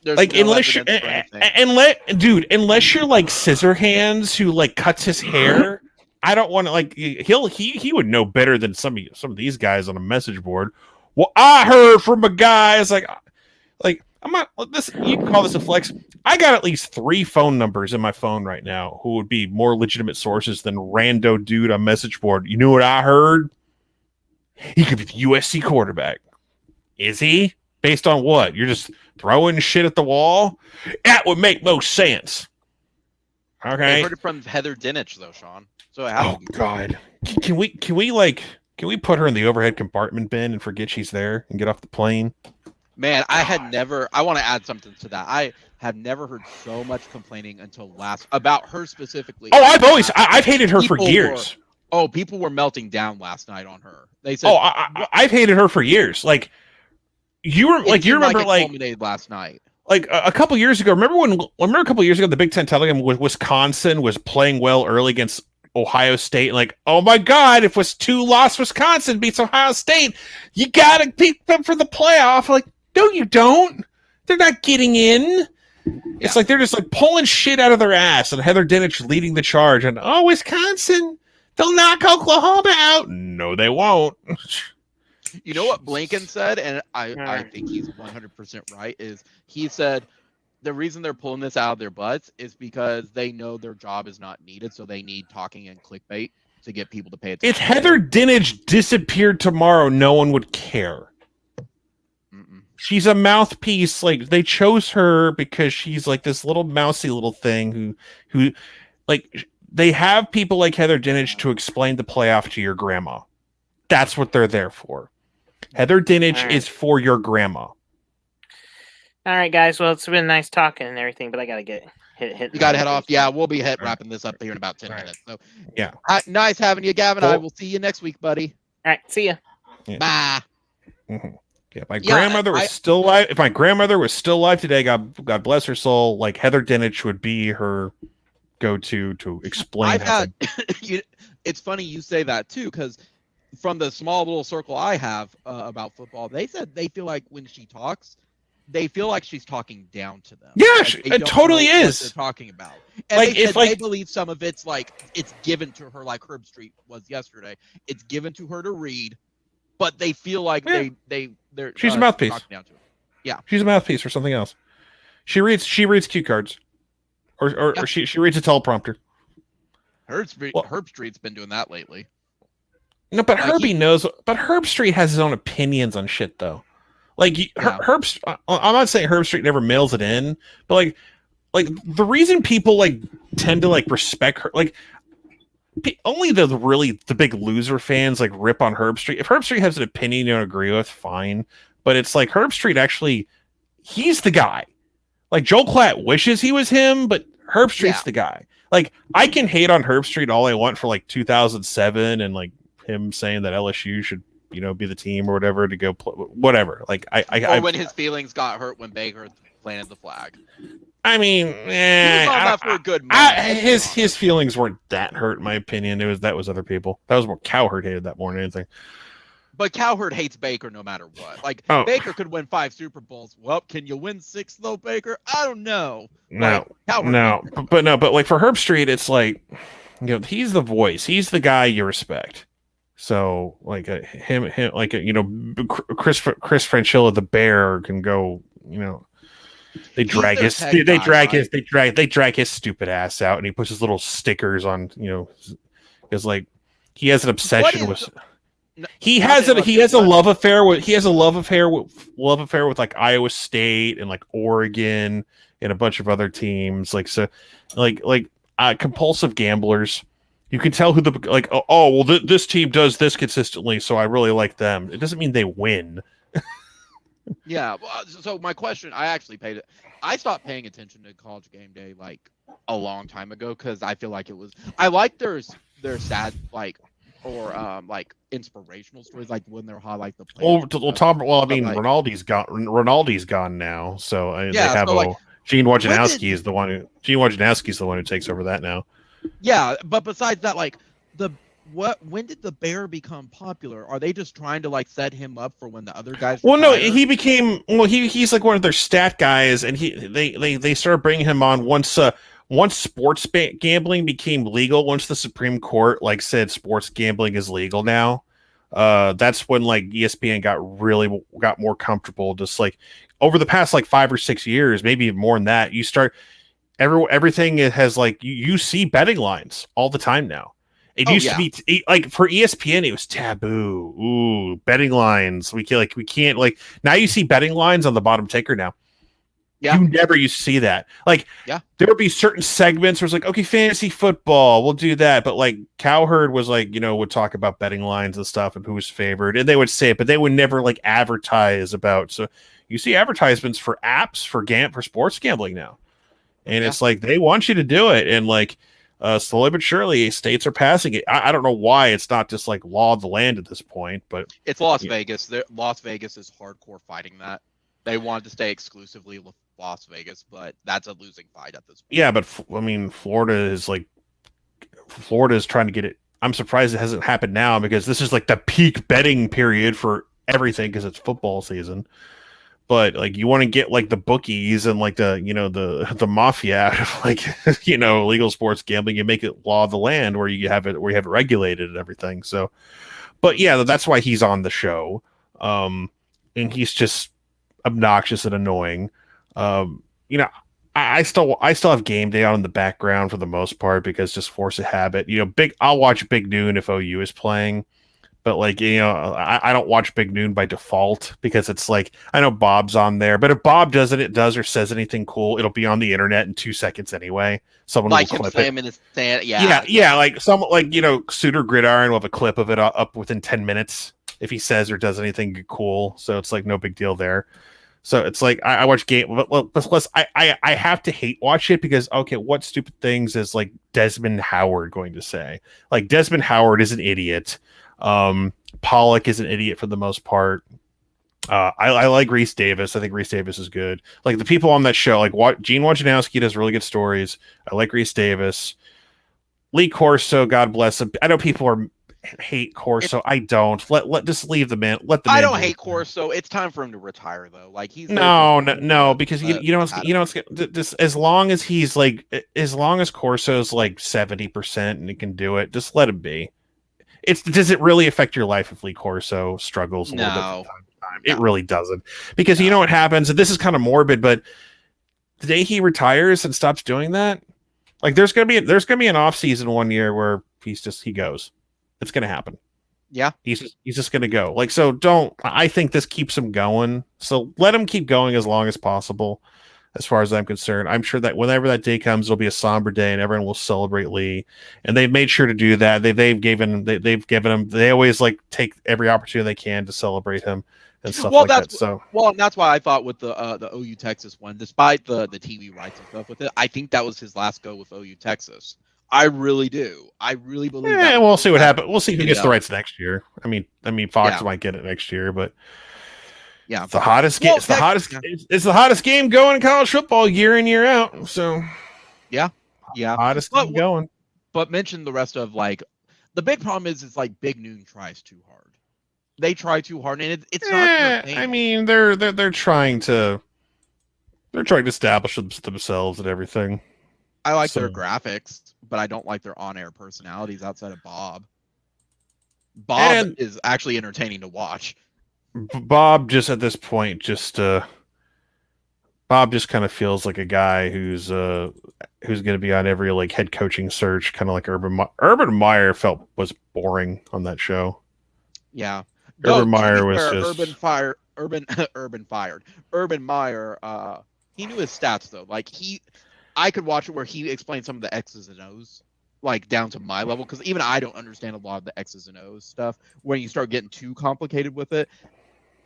There's Like, no unless you're, evidence for anything. unless you're like Scissorhands who like cuts his hair, I don't want to like. He would know better than some of these guys on a message board. Well, I heard from a guy. It's like I'm not this. You can call this a flex. I got at least 3 phone numbers in my phone right now who would be more legitimate sources than rando dude on message board. You know what I heard? He could be the USC quarterback. Is he? Based on what? You're just throwing shit at the wall? That would make most sense. They Okay. heard it from Heather Dinich though, Sean. So it has Oh to be true. God. Can we put her in the overhead compartment bin and forget she's there and get off the plane? Man, I want to add something to that. I have never heard so much complaining until about her specifically. Oh, I've hated her for years. People were melting down last night on her. They said, Oh, I've hated her for years. Like you remember it culminated last night. Like a couple years ago. Remember a couple years ago the Big Ten title game was Wisconsin was playing well early against Ohio State. Like, oh my God, if 2-loss Wisconsin beats Ohio State, you gotta beat them for the playoff. Like, no, you don't. They're not getting in. It's like they're just like pulling shit out of their ass, and Heather Dinich leading the charge. And Wisconsin, they'll knock Oklahoma out. No, they won't. You know what Blinken said, and I think he's 100% right, is he said the reason they're pulling this out of their butts is because they know their job is not needed, so they need talking and clickbait to get people to pay attention. If Heather Dinich disappeared tomorrow, no one would care. Mm-mm. She's a mouthpiece. Like, they chose her because she's like this little mousy little thing who like, they have people like Heather Dinich to explain the playoff to your grandma. That's what they're there for. Heather Dinich is for your grandma. All right, guys. Well, it's been nice talking and everything, but I gotta get hit. You gotta head off. Yeah, we'll be wrapping this up here in about 10 minutes. So yeah, nice having you, Gavin. Cool. I will see you next week, buddy. All right, see ya. Yeah. Bye. Mm-hmm. Yeah, if my grandmother was still alive today, God bless her soul, like Heather Dinich would be her go-to to explain. It's funny you say that too, because from the small little circle I have about football, they said they feel like when she talks, they feel like she's talking down to them. Yeah, like it totally is. What they're talking about, and like they believe some of it's like it's given to her, like Herb Street was yesterday. It's given to her to read, but they feel like they're she's a mouthpiece. Down to her. Yeah, she's a mouthpiece or something else. She reads cue cards, or she reads a teleprompter. Herb Street's been doing that lately. No, but Herbie knows. But Herb Street has his own opinions on shit, though. Like Herb, I'm not saying Herb Street never mails it in, but like the reason people like tend to like respect her, like only the big loser fans like rip on Herb Street. If Herb Street has an opinion you don't agree with, fine. But it's like Herb Street actually, he's the guy. Like Joel Klatt wishes he was him, but Herb Street's the guy. Like I can hate on Herb Street all I want for like 2007 and like him saying that LSU should, be the team or whatever to go play, whatever. Like when his feelings got hurt when Baker planted the flag. I mean, for a good moment. His feelings weren't that hurt, in my opinion. That was other people. That was more Cowherd hated that more than anything. But Cowherd hates Baker no matter what. Like Baker could win 5 Super Bowls. Well, can you win 6 though, Baker? I don't know. But like for Herb Street, it's like he's the voice. He's the guy you respect. So like him like Chris Franchilla the Bear can go. They drag his stupid ass out, and he puts his little stickers on. Because like he has an obsession with. He has a love affair with like Iowa State and like Oregon and a bunch of other teams. Like so, like compulsive gamblers. You can tell who this team does this consistently, so I really like them. It doesn't mean they win. Yeah. So my question, I stopped paying attention to College Game Day like a long time ago because I feel like I like their sad like or like inspirational stories, like when they're highlight the Well, players. I But mean, like, Ronaldo's gone now, so they yeah, have so like, Gene when did Wojnarowski is the one who takes over that now. yeah, but besides that, like when did the bear become popular? Are they just trying to like set him up for when the other guys Well, no, retire? he's like one of their stat guys, and they started bringing him on once sports gambling became legal. Once the Supreme Court like said sports gambling is legal now, that's when like ESPN got more comfortable. Just like over the past like 5 or 6 years, maybe even more than that, you start everything has like you see betting lines all the time now. It used to be like for ESPN, it was taboo. Ooh, betting lines. We can't like now. You see betting lines on the bottom ticker now. Yeah. You never used to see that. Like, yeah, there would be certain segments where it's like, okay, fantasy football, we'll do that. But like Cowherd was like, would talk about betting lines and stuff and who was favored, and they would say it, but they would never like advertise about. So you see advertisements for apps for sports gambling now, and it's like they want you to do it, and like. Slowly but surely, states are passing it. I don't know why it's not just like law of the land at this point, but it's Las Vegas. Las Vegas is hardcore fighting that. They wanted to stay exclusively with Las Vegas, but that's a losing fight at this point. Yeah, but I mean, Florida is trying to get it. I'm surprised it hasn't happened now because this is like the peak betting period for everything because it's football season. But like you want to get like the bookies and like the mafia out of like legal sports gambling and make it law of the land where you have it regulated and everything. So, but yeah, that's why he's on the show, and he's just obnoxious and annoying. I still have game day on in the background for the most part because just force of habit. I'll watch Big Noon if OU is playing. But like, I don't watch Big Noon by default because it's like, I know Bob's on there, but if Bob does or says anything cool, it'll be on the internet in 2 seconds anyway. Someone like will clip him it. in his stand, yeah. Like Suitor Gridiron will have a clip of it up within 10 minutes if he says or does anything cool. So it's like no big deal there. So it's like I watch game, but plus I have to hate watch it because what stupid things is like Desmond Howard going to say? Like Desmond Howard is an idiot. Pollock is an idiot for the most part. I like Reese Davis. I think Reese Davis is good. Like the people on that show, like Gene Wojnarowski does really good stories. I like Reese Davis. Lee Corso, God bless him. I know people hate Corso. I don't. Just leave the man. I don't hate Corso. It's time for him to retire though. Like he's no, because you don't just as long as he's like as long as Corso's like 70% and he can do it, just let him be. Does it really affect your life if Lee Corso struggles a little bit from time to time? It really doesn't. Because you know what happens, and this is kind of morbid, but the day he retires and stops doing that, like there's gonna be an off season one year where he goes. It's gonna happen. Yeah. He's just gonna go. Like, so I think this keeps him going. So let him keep going as long as possible. As far as I'm concerned, I'm sure that whenever that day comes, it'll be a somber day, and everyone will celebrate Lee. And they've made sure to do that. They've given him. They always like take every opportunity they can to celebrate him and stuff like that. So and that's why I thought with the OU Texas one, despite the TV rights and stuff with it, I think that was his last go with OU Texas. I really do. I really believe. Yeah, we'll see what happens. We'll see who gets the rights next year. I mean, Fox might get it next year, but. Yeah, it's the hottest game. It's the hottest game going in college football year in year out. So, yeah, hottest game going. But mention the rest of like the big problem is like Big Noon tries too hard. They try too hard, and it's not. I mean, they're trying to establish themselves and everything. I like their graphics, but I don't like their on-air personalities outside of Bob. Bob is actually entertaining to watch. Bob just at this point Bob just kind of feels like a guy who's going to be on every like head coaching search, kind of like Urban Meyer was boring on that show. Yeah, Urban Meyer was just Urban Meyer. He knew his stats though. Like I could watch it where he explained some of the X's and O's. Like down to my level, because even I don't understand a lot of the X's and O's stuff. When you start getting too complicated with it,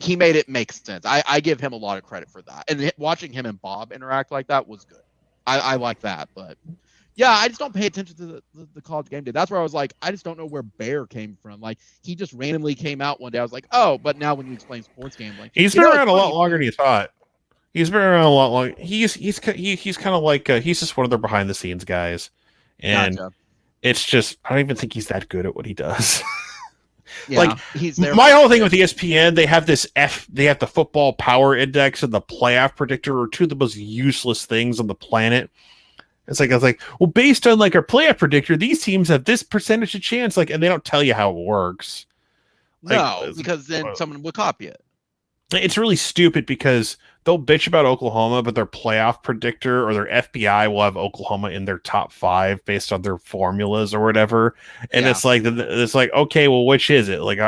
he made it make sense. I give him a lot of credit for that. And watching him and Bob interact like that was good. I like that. But Yeah, I just don't pay attention to the college game day. That's where I was like, I just don't know where Bear came from. Like, he just randomly came out one day. I was like, oh, but now when you explain sports gambling, He's been around a lot longer than you thought. He's been around a lot longer. He's kind of like he's just one of their behind the scenes guys, and it's just I don't even think he's that good at what he does. Yeah, like he's there. My whole thing with ESPN, they have the football power index and the playoff predictor are two of the most useless things on the planet. It's like I was like, well, based on like our playoff predictor, these teams have this percentage of chance, like, and they don't tell you how it works. No, because then someone would copy it. It's really stupid because they'll bitch about Oklahoma, but their playoff predictor or their FBI will have Oklahoma in their top 5 based on their formulas or whatever. And it's like, okay, well, which is it? Like,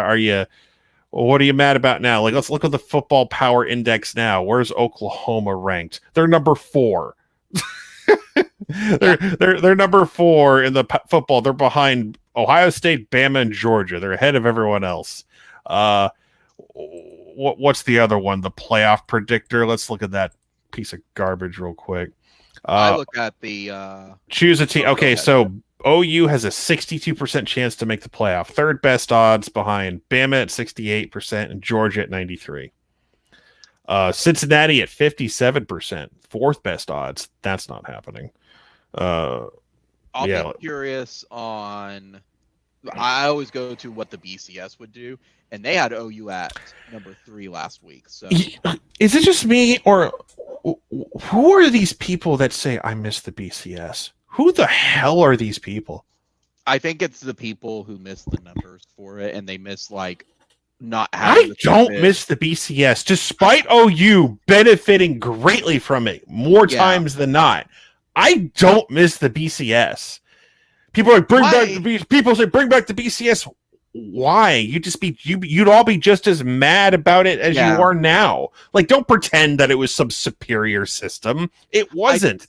what are you mad about now? Like, let's look at the football power index now. Where's Oklahoma ranked? They're number 4. They're number 4 in the football. They're behind Ohio State, Bama, and Georgia. They're ahead of everyone else. What's the other one? The playoff predictor. Let's look at that piece of garbage real quick. I look at the choose a team. Okay, so OU has a 62% chance to make the playoff. Third best odds behind Bama at 68% and Georgia at 93%. Cincinnati at 57%. Fourth best odds. That's not happening. I'll be curious on. I always go to what the BCS would do, and they had OU at number 3 last week. So is it just me, or who are these people that say I miss the BCS? Who the hell are these people? I think it's the people who miss the numbers for it, and they miss like not having. I don't miss the BCS, despite OU benefiting greatly from it more times than not. I don't miss the BCS. People are like, people say bring back the BCS. Why? You'd all be just as mad about it as you are now. Like, don't pretend that it was some superior system. It wasn't.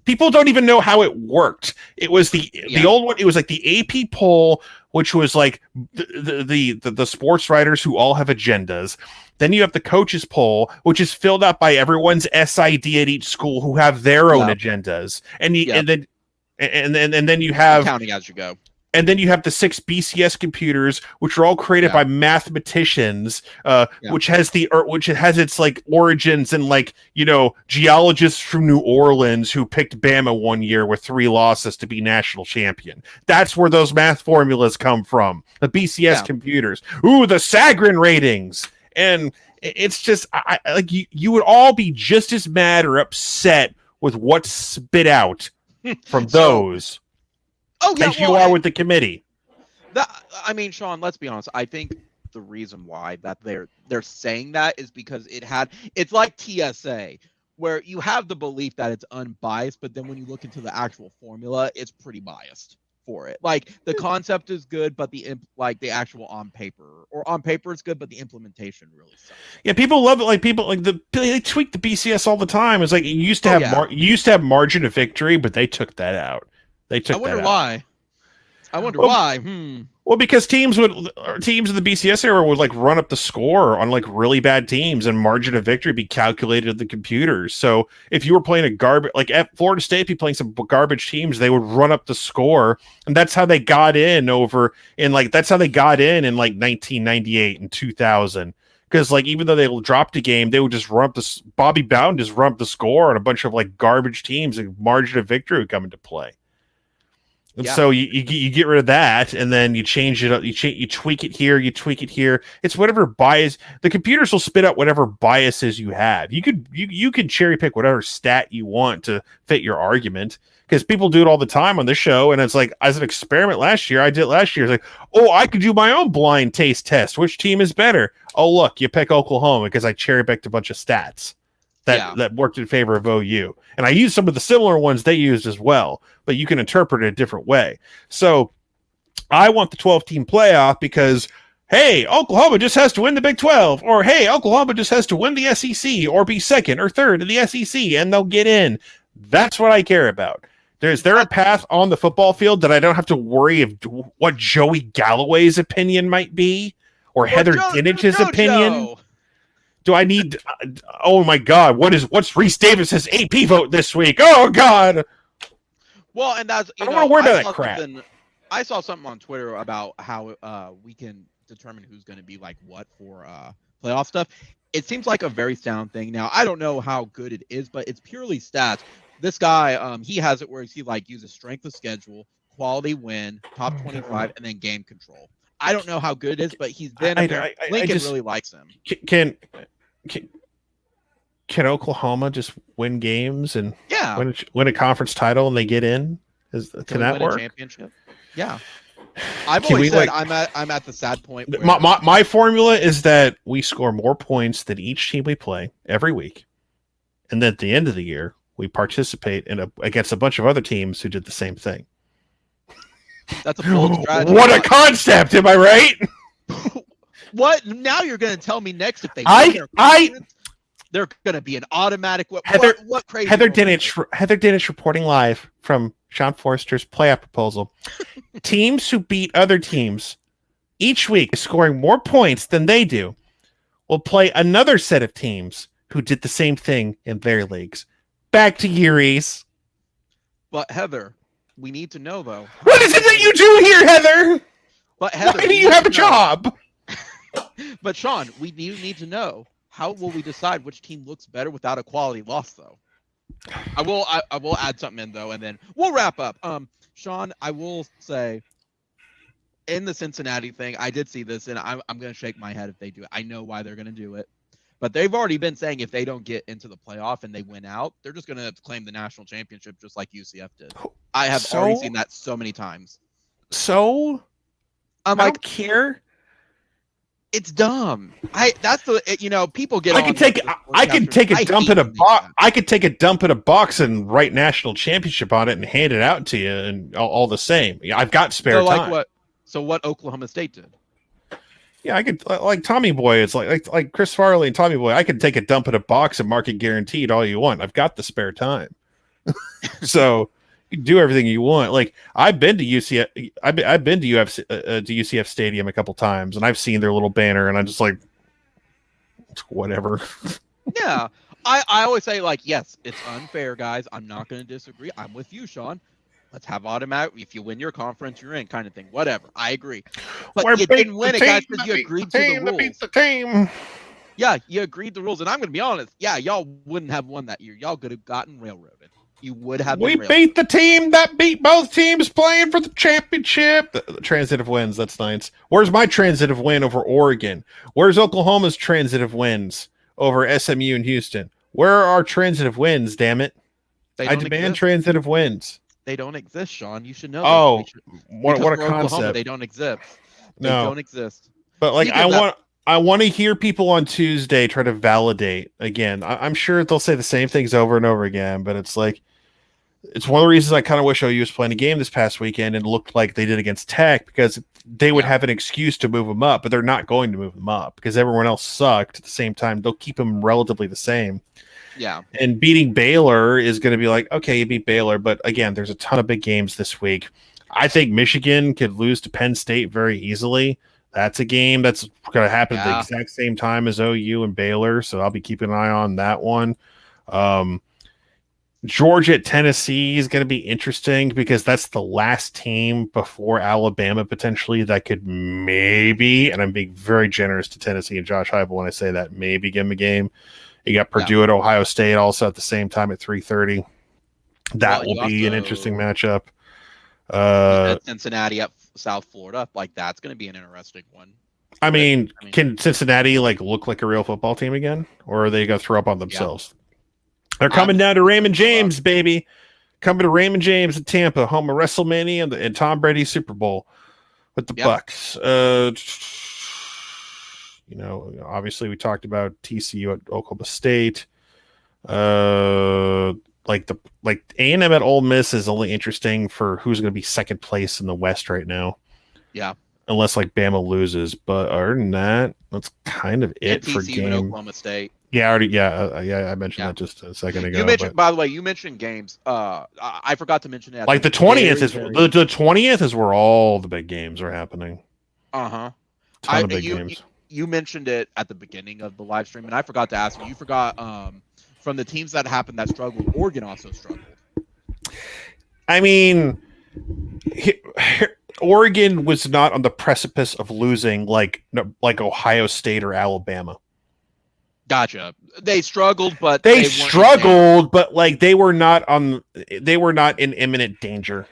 People don't even know how it worked. It was the old one. It was like the AP poll, which was like the sports writers who all have agendas. Then you have the coaches poll, which is filled out by everyone's SID at each school who have their own agendas, and then you have counting as you go. And then you have the 6 BCS computers, which are all created by mathematicians, which has its like origins in like, geologists from New Orleans who picked Bama one year with 3 losses to be national champion. That's where those math formulas come from. The BCS computers. Ooh, the Sagarin ratings. And it's just you would all be just as mad or upset with what's spit out from those. As you are with the committee. Sean, let's be honest. I think the reason why that they're saying that is because it's like TSA, where you have the belief that it's unbiased, but then when you look into the actual formula, it's pretty biased for it. Like, the concept is good, but the actual on paper is good, but the implementation really sucks. Yeah, people love it. Like, they tweak the BCS all the time. It's like you used to have margin of victory, but they took that out. I wonder why. Why. Well, because teams in the BCS era would like run up the score on like really bad teams, and margin of victory be calculated in the computers. So if you were playing at Florida State, be playing some garbage teams, they would run up the score, and that's how they got in like 1998 and 2000. Because like even though they dropped a game, they would just run up Bobby Bowden just run up the score on a bunch of like garbage teams, and margin of victory would come into play. And so you get rid of that, and then you change it up. You tweak it here. You tweak it here. It's whatever bias. The computers will spit out whatever biases you have. You could cherry pick whatever stat you want to fit your argument, because people do it all the time on this show. And it's like, as an experiment last year, It's like, oh, I could do my own blind taste test. Which team is better? Oh, look, you pick Oklahoma because I cherry picked a bunch of stats that worked in favor of OU. And I used some of the similar ones they used as well, but you can interpret it a different way. So I want the 12-team playoff because, hey, Oklahoma just has to win the Big 12, or hey, Oklahoma just has to win the SEC or be second or third in the SEC and they'll get in. That's what I care about. Is there a path on the football field that I don't have to worry of what Joey Galloway's opinion might be, or Heather Dinich's opinion? Do I need? Oh my God! What's Reese Davis's AP vote this week? Oh God! Well, and that's I don't want to worry about that crap. I saw something on Twitter about how we can determine who's going to be like what for playoff stuff. It seems like a very sound thing. Now, I don't know how good it is, but it's purely stats. This guy, he has it where he like uses strength of schedule, quality win, top 25, and then game control. I don't know how good it is, but he's been. Lincoln really likes him. Can Oklahoma just win games and yeah win a conference title and they get in? Can that work? A championship? Yeah. I've always said I'm at the sad point. Where my formula is that we score more points than each team we play every week, and then at the end of the year we participate against a bunch of other teams who did the same thing. That's a bold strategy. What a concept! Am I right? What? Now you're going to tell me next if they they're going to be an automatic. What crazy? Heather Dinich reporting live from Sean Forster's playoff proposal. Teams who beat other teams each week, scoring more points than they do, will play another set of teams who did the same thing in their leagues. Back to Yuri's. But Heather, we need to know though. What is it that you do here, Heather? But Heather, why do you have a job? But Sean, we need to know, how will we decide which team looks better without a quality loss though? I will add something in though, and then we'll wrap up. Sean, I will say, in the Cincinnati thing, I did see this, and I'm going to shake my head if they do it. I know why they're going to do it, but they've already been saying if they don't get into the playoff and they win out, they're just going to claim the national championship just like UCF did. I have already seen that so many times. So I don't care. It's dumb. That's the people get. I could take a dump in a box. I could take a dump in a box and write national championship on it and hand it out to you, and all the same. I've got spare time. What Oklahoma State did? Yeah, I could like Tommy Boy. It's like Chris Farley and Tommy Boy. I could take a dump in a box and mark it guaranteed all you want. I've got the spare time, so you can do everything you want. Like I've been to UCF. I've been to UCF Stadium a couple times, and I've seen their little banner, and I'm just like, whatever. Yeah, I always say yes, it's unfair, guys. I'm not going to disagree. I'm with you, Sean. Let's have automatic. If you win your conference, you're in, kind of thing. Whatever. I agree. But you didn't win it, guys, because you agreed to the rules. Beats the team. Yeah, you agreed to the rules, and I'm going to be honest. Yeah, y'all wouldn't have won that year. Y'all could have gotten railroaded. You would have. We beat the team that beat both teams playing for the championship. The transitive wins. That's nice. Where's my transitive win over Oregon? Where's Oklahoma's transitive wins over SMU and Houston? Where are our transitive wins? Damn it! I demand transitive wins. They don't exist, Sean. You should know. Oh, what a concept! Oklahoma, they don't exist. They don't exist. But I want to hear people on Tuesday try to validate again. I'm sure they'll say the same things over and over again, but it's like, it's one of the reasons I kind of wish OU was playing a game this past weekend and looked like they did against Tech, because they would have an excuse to move them up, but they're not going to move them up because everyone else sucked at the same time. They'll keep them relatively the same. Yeah. And beating Baylor is going to be like, okay, you beat Baylor, but again, there's a ton of big games this week. I think Michigan could lose to Penn State very easily. That's a game that's going to happen at the exact same time as OU and Baylor, so I'll be keeping an eye on that one. Georgia at Tennessee is going to be interesting because that's the last team before Alabama potentially that could maybe, and I'm being very generous to Tennessee and Josh Heupel when I say that, maybe give them a game. You got Purdue at Ohio State also at the same time at 3:30. That will be an interesting matchup. Cincinnati at South Florida, that's going to be an interesting one. I mean, can Cincinnati look like a real football team again, or are they going to throw up on themselves? Yeah. They're coming down to Raymond James, baby. Coming to Raymond James in Tampa, home of WrestleMania and Tom Brady's Super Bowl with the Bucks. Obviously we talked about TCU at Oklahoma State. A&M at Ole Miss is only interesting for who's going to be second place in the West right now. Yeah. Unless Bama loses, but other than that, that's kind of it for TCU and Oklahoma State. Yeah, I mentioned that just a second ago. You mentioned, by the way, games. I forgot to mention that. The 20th is the 20th is where all the big games are happening. Ton of big games. You mentioned it at the beginning of the live stream, and I forgot to ask you. You forgot from the teams that happened that struggled, Oregon also struggled. I mean, Oregon was not on the precipice of losing like Ohio State or Alabama. Gotcha. They struggled, but they weren't struggled, but like they were not in imminent danger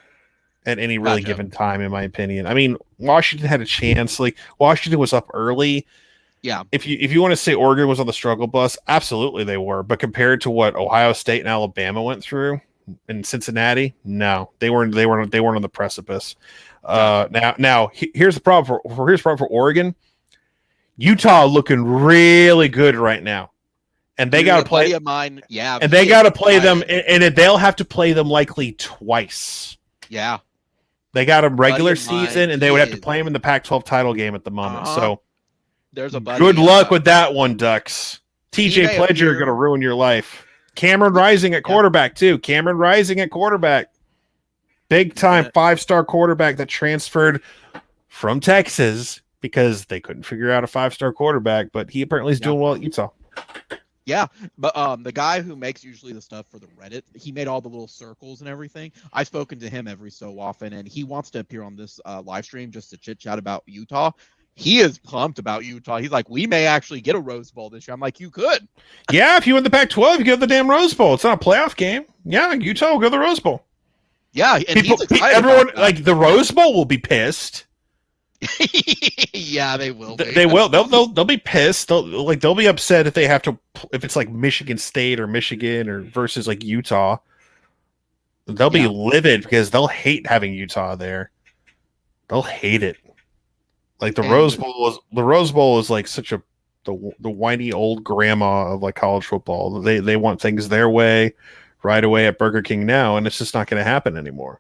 at any really given time, in my opinion. I mean, Washington had a chance. Like Washington was up early. Yeah. If you want to say Oregon was on the struggle bus, absolutely they were. But compared to what Ohio State and Alabama went through in Cincinnati, no, they weren't on the precipice. Now here's the problem for Oregon. Utah looking really good right now, and they got to play. Of mine, yeah, and they got to play them, and they'll have to play them likely twice. Yeah, they got them regular season, and they would have to play them in the Pac-12 title game at the moment. So there's a good luck with that one, Ducks. TJ Pledger are going to ruin your life. Cameron Rising at quarterback too. Cameron Rising at quarterback. Big time 5-star quarterback that transferred from Texas because they couldn't figure out a 5-star quarterback, but he apparently is doing well at Utah. Yeah, but the guy who makes usually the stuff for the Reddit, he made all the little circles and everything. I've spoken to him every so often, and he wants to appear on this live stream just to chit chat about Utah. He is pumped about Utah. He's like, we may actually get a Rose Bowl this year. I'm like, you could. Yeah, if you win the Pac-12, you get the damn Rose Bowl. It's not a playoff game. Yeah, Utah will go to the Rose Bowl. Yeah, and everyone like the Rose Bowl will be pissed. Yeah, they will. They will. They'll be pissed. They'll be upset if they have to. If it's like Michigan State or Michigan or versus like Utah, they'll be livid because they'll hate having Utah there. They'll hate it. Like the Rose Bowl is like such the whiny old grandma of like college football. They want things their way right away at Burger King now, and it's just not going to happen anymore.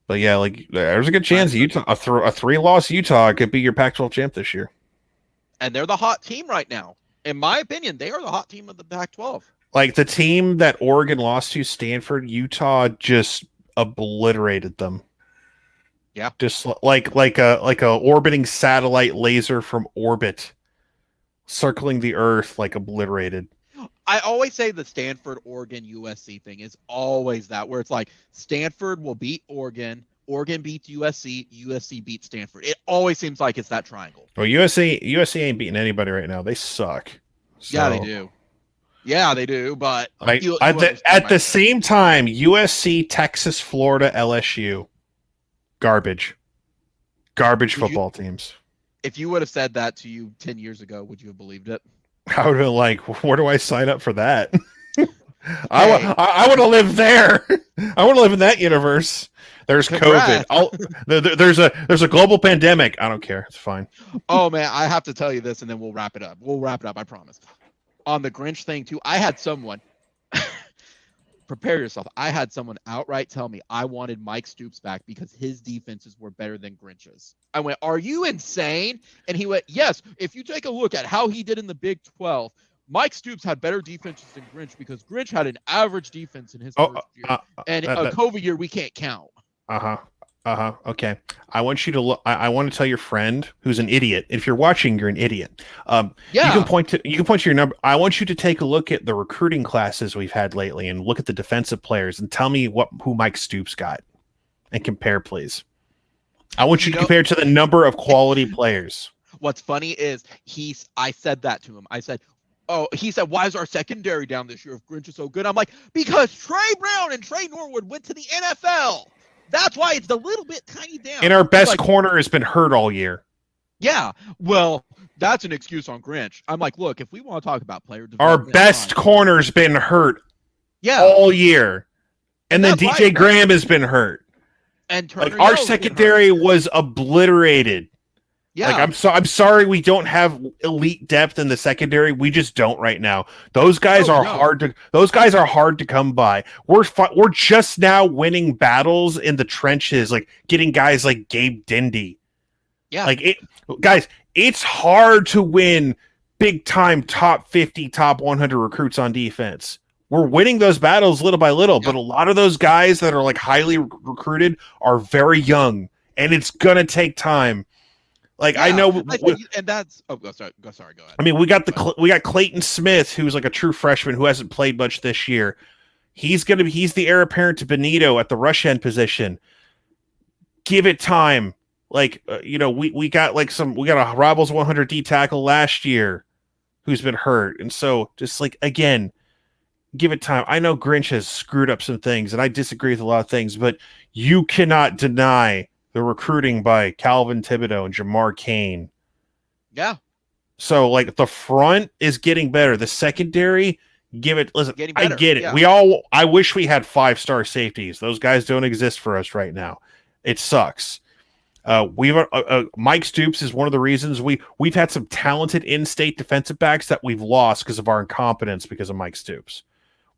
But yeah, like there's a good chance Utah, a 3-loss Utah could be your Pac-12 champ this year. And they're the hot team right now. In my opinion, they are the hot team of the Pac-12. Like the team that Oregon lost to, Stanford, Utah just obliterated them. Yeah, just like a orbiting satellite laser from orbit, circling the Earth, like obliterated. I always say the Stanford, Oregon, USC thing is always that, where it's like Stanford will beat Oregon, Oregon beats USC, USC beats Stanford. It always seems like it's that triangle. Well, USC ain't beating anybody right now. They suck. So, yeah, they do. Yeah, they do. But like, at the same time, USC, Texas, Florida, LSU, garbage football teams. If you would have said that to you 10 years ago, would you have believed it? I would have been like, where do I sign up for that? I want to live there. I want to live in that universe. There's COVID. There's a global pandemic. I don't care. It's fine. Oh man, I have to tell you this, and then we'll wrap it up. I promise. On the Grinch thing too, I had someone. Prepare yourself. I had someone outright tell me I wanted Mike Stoops back because his defenses were better than Grinch's. I went, "Are you insane?" And he went, "Yes. If you take a look at how he did in the Big 12, Mike Stoops had better defenses than Grinch because Grinch had an average defense in his first year, and a COVID year we can't count." Okay. I want you to look. I want to tell your friend who's an idiot. If you're watching, you're an idiot. You can point to your number. I want you to take a look at the recruiting classes we've had lately and look at the defensive players and tell me who Mike Stoops got and compare, please. I want you to compare to the number of quality players. What's funny is I said that to him. I said, "Oh," he said, "Why is our secondary down this year if Grinch is so good?" I'm like, "Because Trey Brown and Trey Norwood went to the NFL. That's why it's a little bit tiny down." And our best corner has been hurt all year. Yeah, well, that's an excuse on Grinch. I'm like, look, if we want to talk about player development, our best corner's been hurt all year. And then DJ Graham has been hurt. And our secondary was obliterated. Yeah. Like I'm sorry we don't have elite depth in the secondary. We just don't right now. Those guys are hard to come by. We're just now winning battles in the trenches, like getting guys like Gabe Dindy. Yeah. Guys, it's hard to win big time top 50, top 100 recruits on defense. We're winning those battles little by little, but a lot of those guys that are like highly recruited are very young, and it's gonna take time. I know, and that's sorry, go ahead. I mean, we got Clayton Smith, who's like a true freshman who hasn't played much this year. He's the heir apparent to Benito at the rush end position. Give it time. Like, we got a Rivals 100 D tackle last year who's been hurt. And so just like, again, give it time. I know Grinch has screwed up some things and I disagree with a lot of things, but you cannot deny the recruiting by Calvin Thibodeau and Jamar Cain. Yeah. So like the front is getting better. The secondary, listen, I get it. Yeah. I wish we had 5-star safeties. Those guys don't exist for us right now. It sucks. Mike Stoops is one of the reasons we've had some talented in-state defensive backs that we've lost because of our incompetence because of Mike Stoops.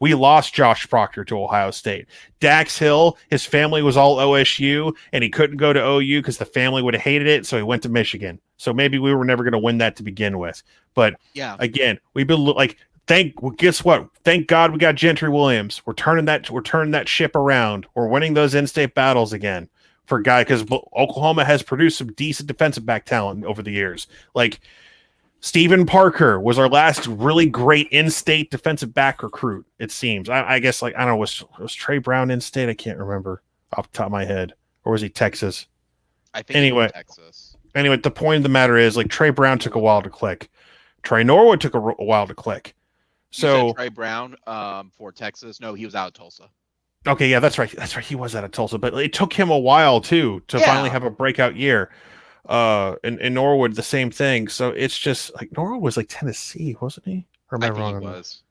We lost Josh Proctor to Ohio State. Dax Hill, his family was all OSU, and he couldn't go to OU because the family would have hated it, so he went to Michigan. So maybe we were never going to win that to begin with. But again, we've been like, guess what? Thank God we got Gentry Williams. We're turning that ship around. We're winning those in-state battles again for a guy because Oklahoma has produced some decent defensive back talent over the years. Like Stephen Parker was our last really great in-state defensive back recruit, it seems. I guess, like, I don't know, was Trey Brown in-state? I can't remember off the top of my head. Or was he Texas? I think he was Texas. Anyway, the point of the matter is, like, Trey Brown took a while to click. Trey Norwood took a while to click. So you said Trey Brown for Texas? No, he was out of Tulsa. Okay, yeah, that's right. That's right. He was out of Tulsa, but it took him a while too to finally have a breakout year. In Norwood, the same thing. So it's just like Norwood was like Tennessee, wasn't he? Or am I wrong? He was.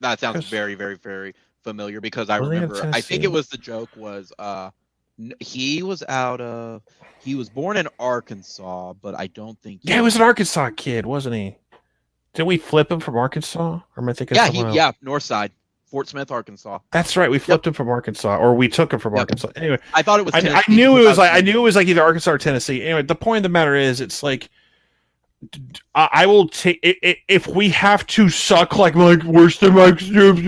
That sounds very, very, very familiar because I remember. I think it was the joke was he was born in Arkansas, but I don't think. He was an Arkansas kid, wasn't he? Did we flip him from Arkansas? Or am I thinking? North side. Fort Smith, Arkansas. That's right. We flipped him from Arkansas, or we took him from Arkansas. Anyway, I thought it was. I knew it was like either Arkansas or Tennessee. Anyway, the point of the matter is, it's like I will take if we have to suck like worse than Mike Stoops.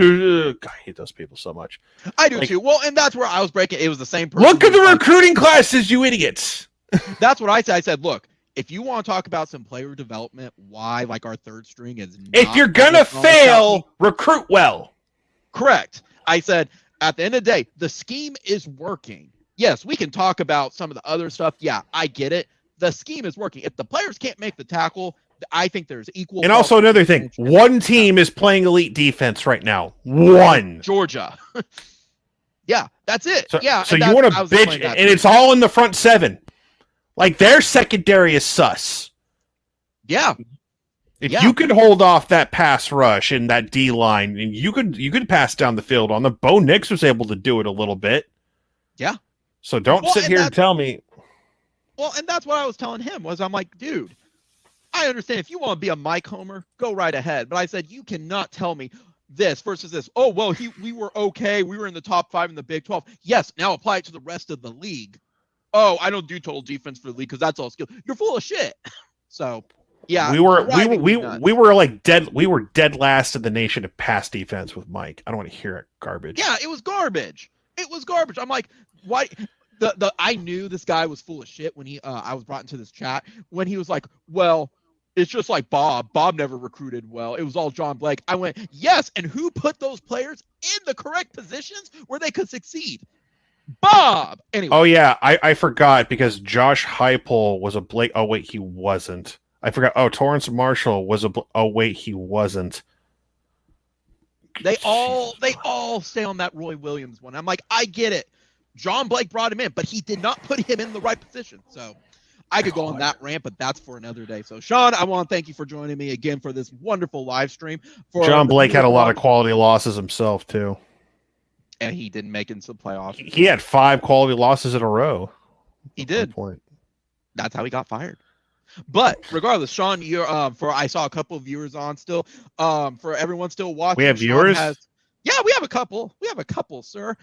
God, I hate those people so much. I do too. Well, and that's where I was breaking. It was the same person. Look at the recruiting classes, you idiots. That's what I said. I said, look. If you want to talk about some player development, why like our third string is not if you're gonna fail, recruit well. Correct. I said at the end of the day, the scheme is working. Yes, we can talk about some of the other stuff. Yeah, I get it. The scheme is working. If the players can't make the tackle, I think there's equal. And also another thing, one team is playing elite defense right now. One. Georgia. Yeah, that's it. So, yeah. So you want to bitch, and it's all in the front seven. Like their secondary is sus. Yeah. If you could hold off that pass rush and that D line, and you could pass down the field on them. Bo Nix was able to do it a little bit. Yeah. So don't sit here and tell me. Well, and that's what I was telling him was I'm like, dude, I understand if you want to be a Mike Homer, go right ahead. But I said you cannot tell me this versus this. Oh well, we were okay. We were in the top 5 in the Big 12. Yes. Now apply it to the rest of the league. Oh, I don't do total defense for the league because that's all skill. You're full of shit. So, yeah, we were like dead. We were dead last in the nation of pass defense with Mike. I don't want to hear it. Garbage. Yeah, it was garbage. It was garbage. I'm like, why? I knew this guy was full of shit when I was brought into this chat when he was like, well, it's just like Bob. Bob never recruited well. It was all John Blake. I went, yes, and who put those players in the correct positions where they could succeed? Bob. Anyway. Oh yeah, I forgot because Josh Heupel was a Blake. Oh wait, he wasn't. I forgot. Oh, Torrance Marshall was a. Oh wait, he wasn't. They all stay on that Roy Williams one. I'm like, I get it. John Blake brought him in, but he did not put him in the right position. So I could go on that rant, but that's for another day. So Sean, I want to thank you for joining me again for this wonderful live stream. John Blake had a lot of quality losses himself too. And he didn't make it into the playoffs. He had 5 quality losses in a row. He did. That's how he got fired. But regardless, Sean, you're I saw a couple of viewers on still. For everyone still watching. We have viewers? Yeah, we have a couple. We have a couple, sir.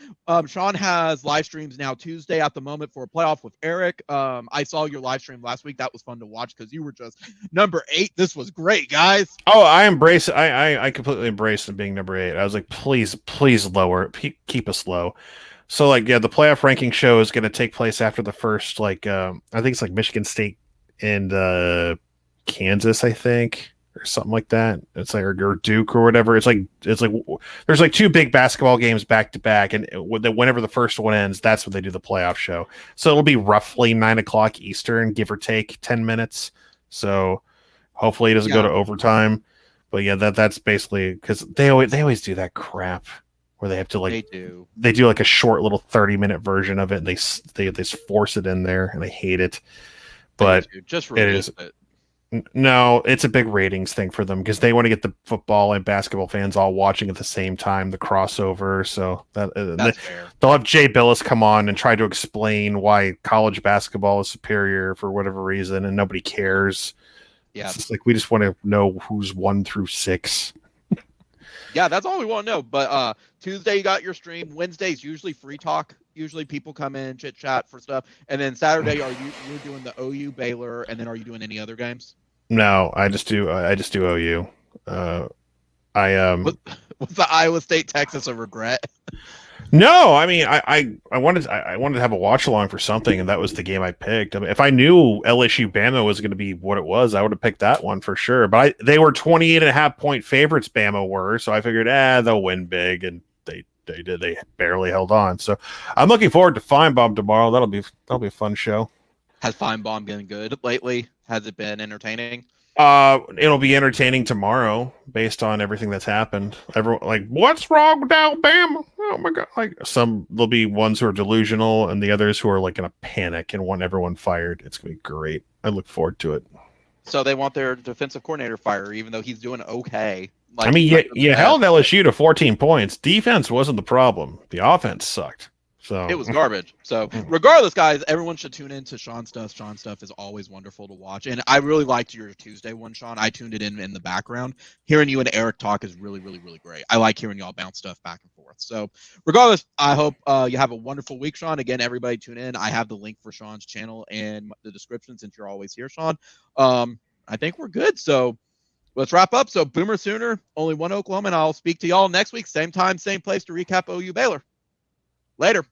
Sean has live streams now Tuesday at the moment for a playoff with Eric. I saw your live stream last week. That was fun to watch because you were just number 8. This was great, guys. Oh, I embrace it. I completely embraced being number 8. I was like, please lower it. Keep us low. So like, yeah, the playoff ranking show is going to take place after the first, like, I think it's like Michigan State and Kansas, I think, or something like that. It's like or Duke or whatever. It's like there's like 2 big basketball games back to back, and whenever the first one ends, that's when they do the playoff show. So it'll be roughly 9:00 Eastern, give or take 10 minutes. So hopefully it doesn't go to overtime. But yeah, that's basically because they always do that crap where they have to like they do like a short little 30-minute version of it, and they force it in there, and I hate it. But just release it. No, it's a big ratings thing for them because they want to get the football and basketball fans all watching at the same time, the crossover. So they'll have Jay Billis come on and try to explain why college basketball is superior for whatever reason, and nobody cares. Yeah, it's just like we just want to know who's 1 through 6. Yeah, that's all we want to know. But Tuesday you got your stream. Wednesday's usually free talk. Usually people come in, chit chat for stuff. And then Saturday you're doing the OU Baylor, and then are you doing any other games? No, I just do OU. Was the Iowa State Texas a regret? No, I mean I wanted to have a watch along for something, and that was the game I picked. I mean, if I knew LSU Bama was going to be what it was, I would have picked that one for sure. But they were 28.5 point favorites. Bama were, so I figured they'll win big, and they did. They barely held on. So I'm looking forward to Feinbaum tomorrow. That'll be a fun show. Has Feinbaum been good lately? Has it been entertaining? It'll be entertaining tomorrow based on everything that's happened. Everyone like, what's wrong with Alabama? Oh my god! Like there'll be ones who are delusional, and the others who are like in a panic and want everyone fired. It's gonna be great. I look forward to it. So they want their defensive coordinator fired, even though he's doing okay. Like, I mean, you held LSU to 14 points. Defense wasn't the problem. The offense sucked. So it was garbage. So regardless, guys, everyone should tune in to Sean's stuff. Sean's stuff is always wonderful to watch. And I really liked your Tuesday one, Sean. I tuned it in the background. Hearing you and Eric talk is really, really, really great. I like hearing y'all bounce stuff back and forth. So regardless, I hope you have a wonderful week, Sean. Again, everybody tune in. I have the link for Sean's channel in the description since you're always here, Sean. I think we're good. So let's wrap up. So Boomer Sooner, only one Oklahoma, and I'll speak to y'all next week. Same time, same place to recap OU Baylor. Later.